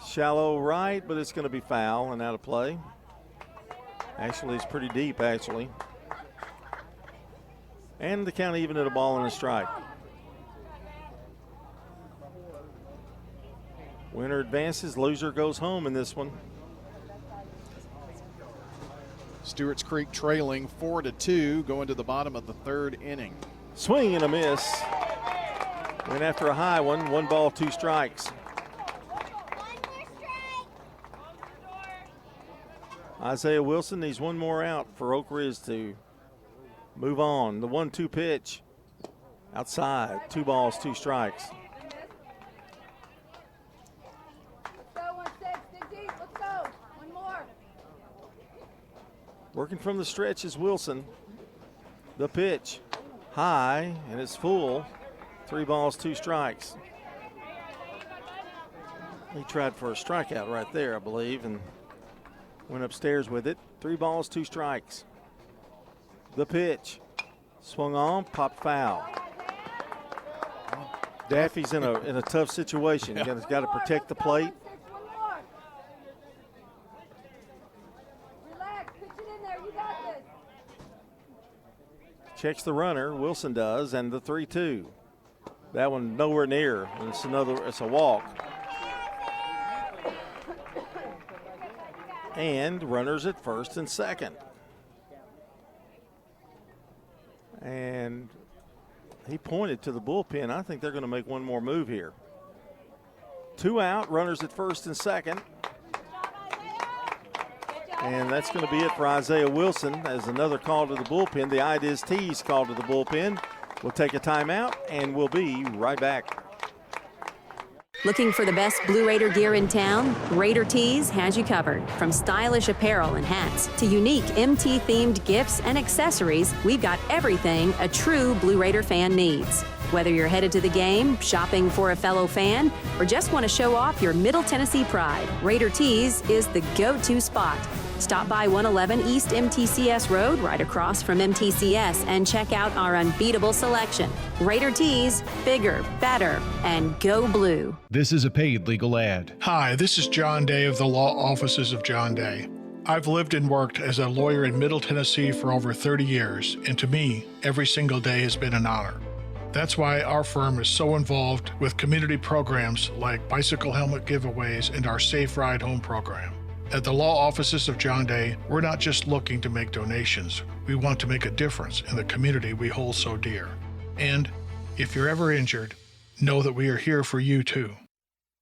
[SPEAKER 4] shallow right, but it's going to be foul and out of play. Actually, it's pretty deep, actually. And the count even at a ball and a strike. Winner advances, loser goes home in this one.
[SPEAKER 5] Stewart's Creek trailing 4-2, going to the bottom of the 3rd inning.
[SPEAKER 4] Swing and a miss. Went after a high one, 1 ball, 2 strikes. Isaiah Wilson needs 1 more out for Oak Ridge to move on. The 1-2 pitch outside, 2 balls, 2 strikes. Working from the stretch is Wilson. The pitch, high, and it's full. 3 balls, 2 strikes. He tried for a strikeout right there, I believe, and went upstairs with it. 3 balls, 2 strikes. The pitch, swung on, popped foul. Daffy's in a tough situation. He's got to protect the plate. Checks the runner, Wilson does, and the 3-2. That one nowhere near. It's a walk. And runners at first and second. And he pointed to the bullpen. I think they're going to make 1 more move here. 2 out, runners at first and second. And that's going to be it for Isaiah Wilson as another call to the bullpen. The Ideas Tees call to the bullpen. We'll take a timeout, and we'll be right back.
[SPEAKER 9] Looking for the best Blue Raider gear in town? Raider Tees has you covered. From stylish apparel and hats to unique MT-themed gifts and accessories, we've got everything a true Blue Raider fan needs. Whether you're headed to the game, shopping for a fellow fan, or just want to show off your Middle Tennessee pride, Raider Tees is the go-to spot. Stop by 111 East MTCS Road, right across from MTCS, and check out our unbeatable selection. Raider Tees, bigger, better, and go blue.
[SPEAKER 13] This is a paid legal ad.
[SPEAKER 18] Hi, this is John Day of the Law Offices of John Day. I've lived and worked as a lawyer in Middle Tennessee for over 30 years, and to me, every single day has been an honor. That's why our firm is so involved with community programs like bicycle helmet giveaways and our Safe Ride Home program. At the Law Offices of John Day, we're not just looking to make donations. We want to make a difference in the community we hold so dear. And if you're ever injured, know that we are here for you too.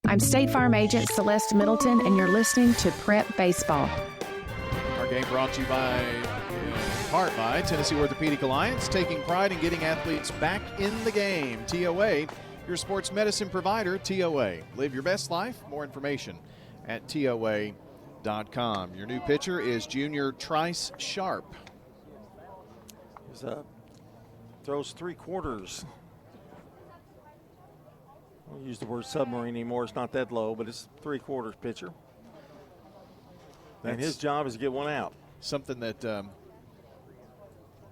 [SPEAKER 21] I'm State Farm Agent Celeste Middleton, and you're listening to Prep Baseball.
[SPEAKER 5] Our game brought to you in part by Tennessee Orthopedic Alliance, taking pride in getting athletes back in the game. TOA, your sports medicine provider, TOA. Live your best life. More information at TOA.com. PrintBaseball.com. Your new pitcher is junior Trice Sharp.
[SPEAKER 4] He's throws 3/4. I don't use the word submarine anymore. It's not that low, but it's 3/4 pitcher. And his job is to get one out.
[SPEAKER 5] Something that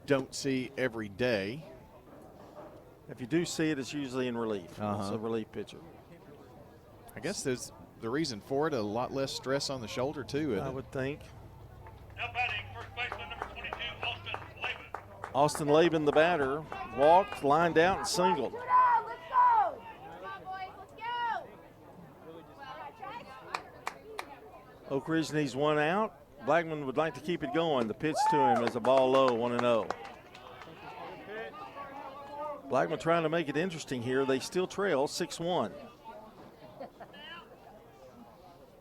[SPEAKER 5] don't see every day.
[SPEAKER 4] If you do see it, it's usually in relief. It's a relief pitcher.
[SPEAKER 5] I guess there's the reason for it, a lot less stress on the shoulder, too, isn't
[SPEAKER 4] I
[SPEAKER 5] it?
[SPEAKER 4] would think.
[SPEAKER 14] Now batting, first baseman number 22, Austin Laban.
[SPEAKER 4] Austin Laban, the batter, walked, lined out, and singled.
[SPEAKER 3] Let's go. Come on, boys. Let's go.
[SPEAKER 4] Oak Ridge needs one out. Blackman would like to keep it going. The pitch to him is a ball low, 1-0. Blackman trying to make it interesting here. They still trail 6-1.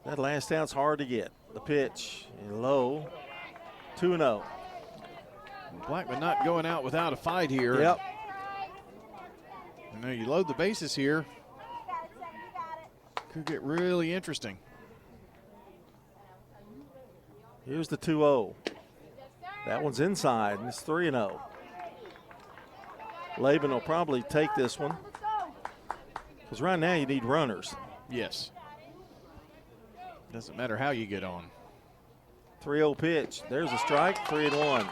[SPEAKER 4] That last out's hard to get. The pitch low, 2-0.
[SPEAKER 5] Blackman not going out without a fight here.
[SPEAKER 4] Yep.
[SPEAKER 5] You know, you load the bases here. Could get really interesting.
[SPEAKER 4] Here's the 2-0. That one's inside, and it's 3-0. Laban will probably take this one, because right now you need runners.
[SPEAKER 5] Yes. Doesn't matter how you get on.
[SPEAKER 4] 3-0 pitch. There's a strike, 3-1.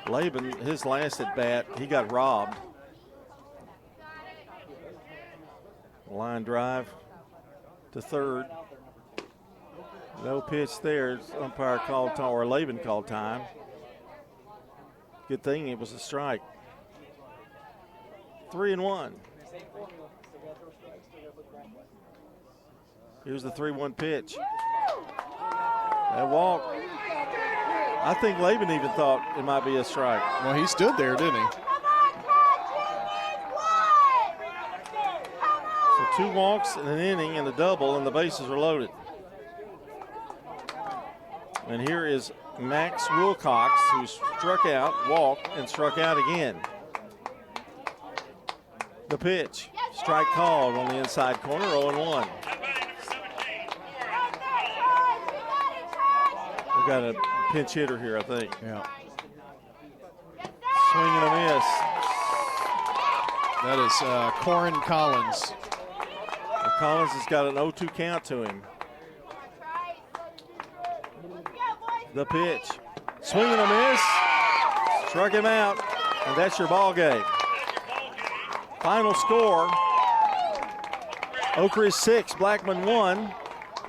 [SPEAKER 4] Laban, his last at bat, he got robbed. Line drive to third. No pitch there. Umpire called time, or Laban called time. Good thing it was a strike. 3-1. Here's the 3-1 pitch. That walk. I think Laban even thought it might be a strike.
[SPEAKER 5] Well, he stood there, didn't he?
[SPEAKER 4] So 2 walks in an inning and a double, and the bases are loaded. And here is Max Wilcox, who struck out, walked, and struck out again. The pitch. Strike called on the inside corner, 0-1. We've got a pinch hitter here, I think.
[SPEAKER 5] Yeah.
[SPEAKER 4] Swing and a miss.
[SPEAKER 5] That is Corin Collins.
[SPEAKER 4] Well, Collins has got an 0-2 count to him. The pitch. Swing and a miss. Struck him out, and that's your ball game. Final score, Oak Ridge 6, Blackman 1,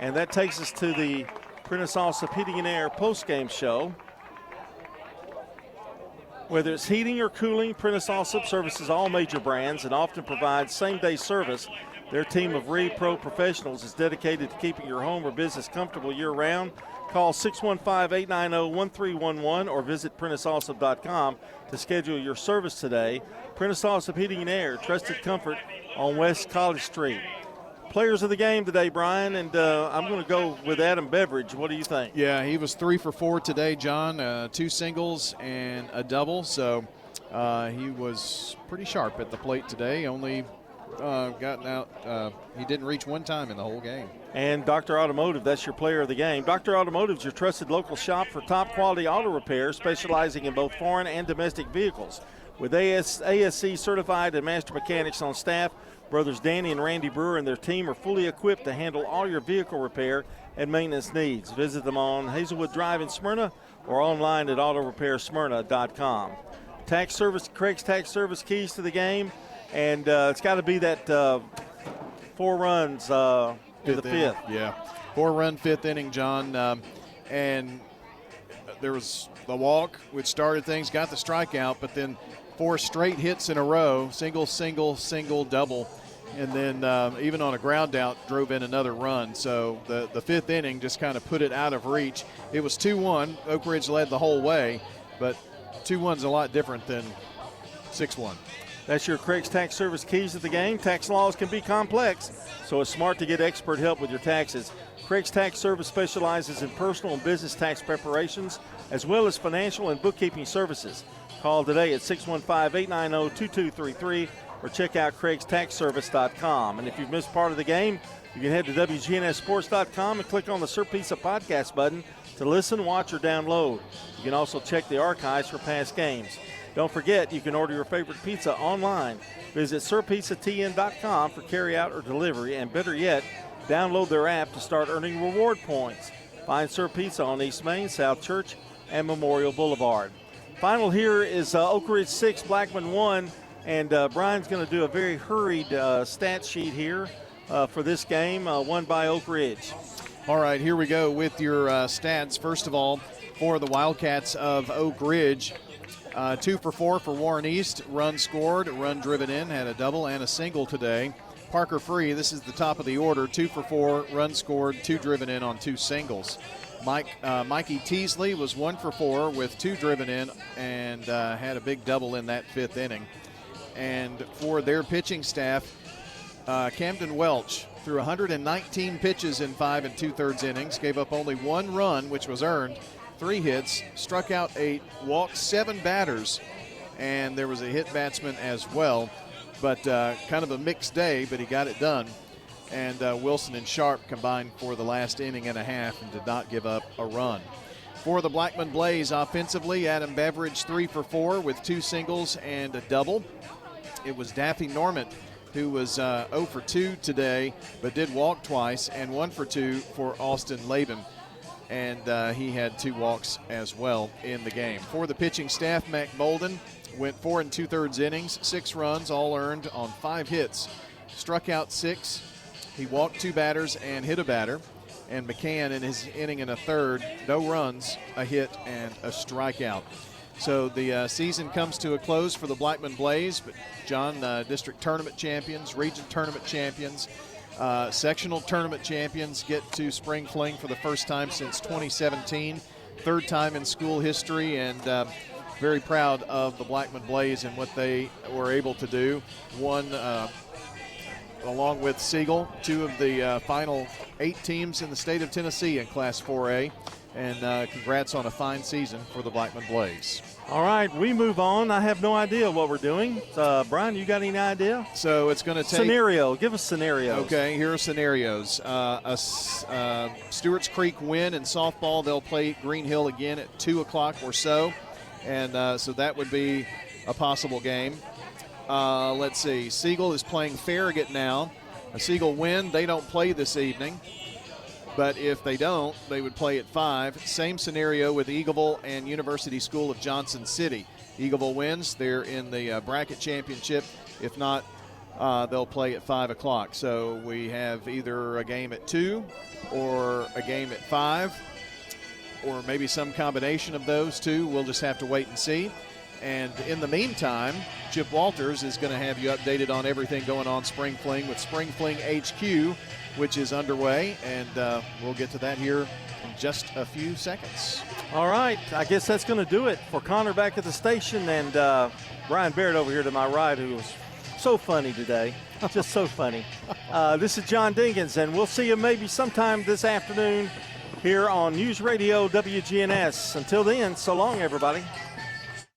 [SPEAKER 4] and that takes us to the Prentice Allsup Heating and Air post-game show. Whether it's heating or cooling, Prentice Allsup services all major brands and often provides same-day service. Their team of Pro professionals is dedicated to keeping your home or business comfortable year-round. Call 615-890-1311 or visit PrenticeAllsup.com to schedule your service today. Prentice Allsup Heating and Air, trusted comfort on West College Street. Players of the game today, Brian, and I'm going to go with Adam Beveridge. What do you think?
[SPEAKER 5] Yeah, he was 3 for 4 today, John. 2 singles and a double, so he was pretty sharp at the plate today. Only gotten out. He didn't reach one time in the whole game.
[SPEAKER 4] And Dr. Automotive, that's your player of the game. Dr. Automotive is your trusted local shop for top quality auto repair, specializing in both foreign and domestic vehicles. With ASC certified and master mechanics on staff, brothers Danny and Randy Brewer and their team are fully equipped to handle all your vehicle repair and maintenance needs. Visit them on Hazelwood Drive in Smyrna or online at autorepairsmyrna.com. Tax service, Craig's Tax Service keys to the game, and it's got to be that 4 runs to the 5th.
[SPEAKER 5] Yeah, 4-run 5th inning, John. And there was the walk, which started things, got the strikeout, but then 4 straight hits in a row, single, single, single, double. And then even on a ground out, drove in another run. So the 5th inning just kind of put it out of reach. It was 2-1. Oak Ridge led the whole way, but 2-1's a lot different than 6-1.
[SPEAKER 4] That's your Craig's Tax Service keys to the game. Tax laws can be complex, so it's smart to get expert help with your taxes. Craig's Tax Service specializes in personal and business tax preparations, as well as financial and bookkeeping services. Call today at 615-890-2233 or check out craigstaxservice.com. And if you've missed part of the game, you can head to WGNSSports.com and click on the Sir Pizza Podcast button to listen, watch, or download. You can also check the archives for past games. Don't forget, you can order your favorite pizza online. Visit SirPizzaTN.com for carryout or delivery, and better yet, download their app to start earning reward points. Find Sir Pizza on East Main, South Church, and Memorial Boulevard. Final here is Oak Ridge 6, Blackman 1, and Brian's going to do a very hurried stat sheet here for this game, won by Oak Ridge.
[SPEAKER 5] All right, here we go with your stats. First of all, for the Wildcats of Oak Ridge, 2 for 4 for Warren East. Run scored, run driven in, had a double and a single today. Parker Free, this is the top of the order, 2 for 4, run scored, 2 driven in on 2 singles. Mikey Teasley was 1 for 4 with 2 driven in and had a big double in that 5th inning. And for their pitching staff, Camden Welch threw 119 pitches in 5 2/3 innings, gave up only 1 run, which was earned, 3 hits, struck out 8, walked 7 batters, and there was a hit batsman as well. But kind of a mixed day, but he got it done. And Wilson and Sharp combined for the last inning and a half and did not give up a run. For the Blackman Blaze offensively, Adam Beveridge 3 for 4 with 2 singles and a double. It was Daffy Norman who was 0 for 2 today, but did walk twice, and 1 for 2 for Austin Laban. And he had 2 walks as well in the game. For the pitching staff, Mac Bolden went 4 2/3 innings, 6 runs, all earned on 5 hits. Struck out 6. He walked 2 batters and hit a batter. And McCann in his inning and a third, no runs, a hit, and a strikeout. So the season comes to a close for the Blackman Blaze. But John, district tournament champions, region tournament champions, sectional tournament champions get to Spring Fling for the first time since 2017. 3rd time in school history, and very proud of the Blackman Blaze and what they were able to do. One, along with Siegel, 2 of the final 8 teams in the state of Tennessee in Class 4A. And congrats on a fine season for the Blackman Blaze.
[SPEAKER 4] All right, we move on. I have no idea what we're doing. Brian, you got any idea?
[SPEAKER 5] So it's going to take...
[SPEAKER 4] Scenario. Give us scenarios.
[SPEAKER 5] Okay, here are scenarios. Stewart's Creek win in softball. They'll play Green Hill again at 2 o'clock or so. And so that would be a possible game. Let's see. Siegel is playing Farragut now. A Siegel win. They don't play this evening. But if they don't, they would play at 5. Same scenario with Eagleville and University School of Johnson City. Eagleville wins. They're in the bracket championship. If not, they'll play at 5 o'clock. So we have either a game at 2 or a game at 5, or maybe some combination of those two. We'll just have to wait and see. And in the meantime, Chip Walters is going to have you updated on everything going on Spring Fling with Spring Fling HQ, which is underway, and we'll get to that here in just a few seconds.
[SPEAKER 4] All right, I guess that's going to do it for Connor back at the station, and Brian Barrett over here to my right, who was so funny today, just so funny. This is John Dinkins, and we'll see you maybe sometime this afternoon here on News Radio WGNS. Until then, so long, everybody.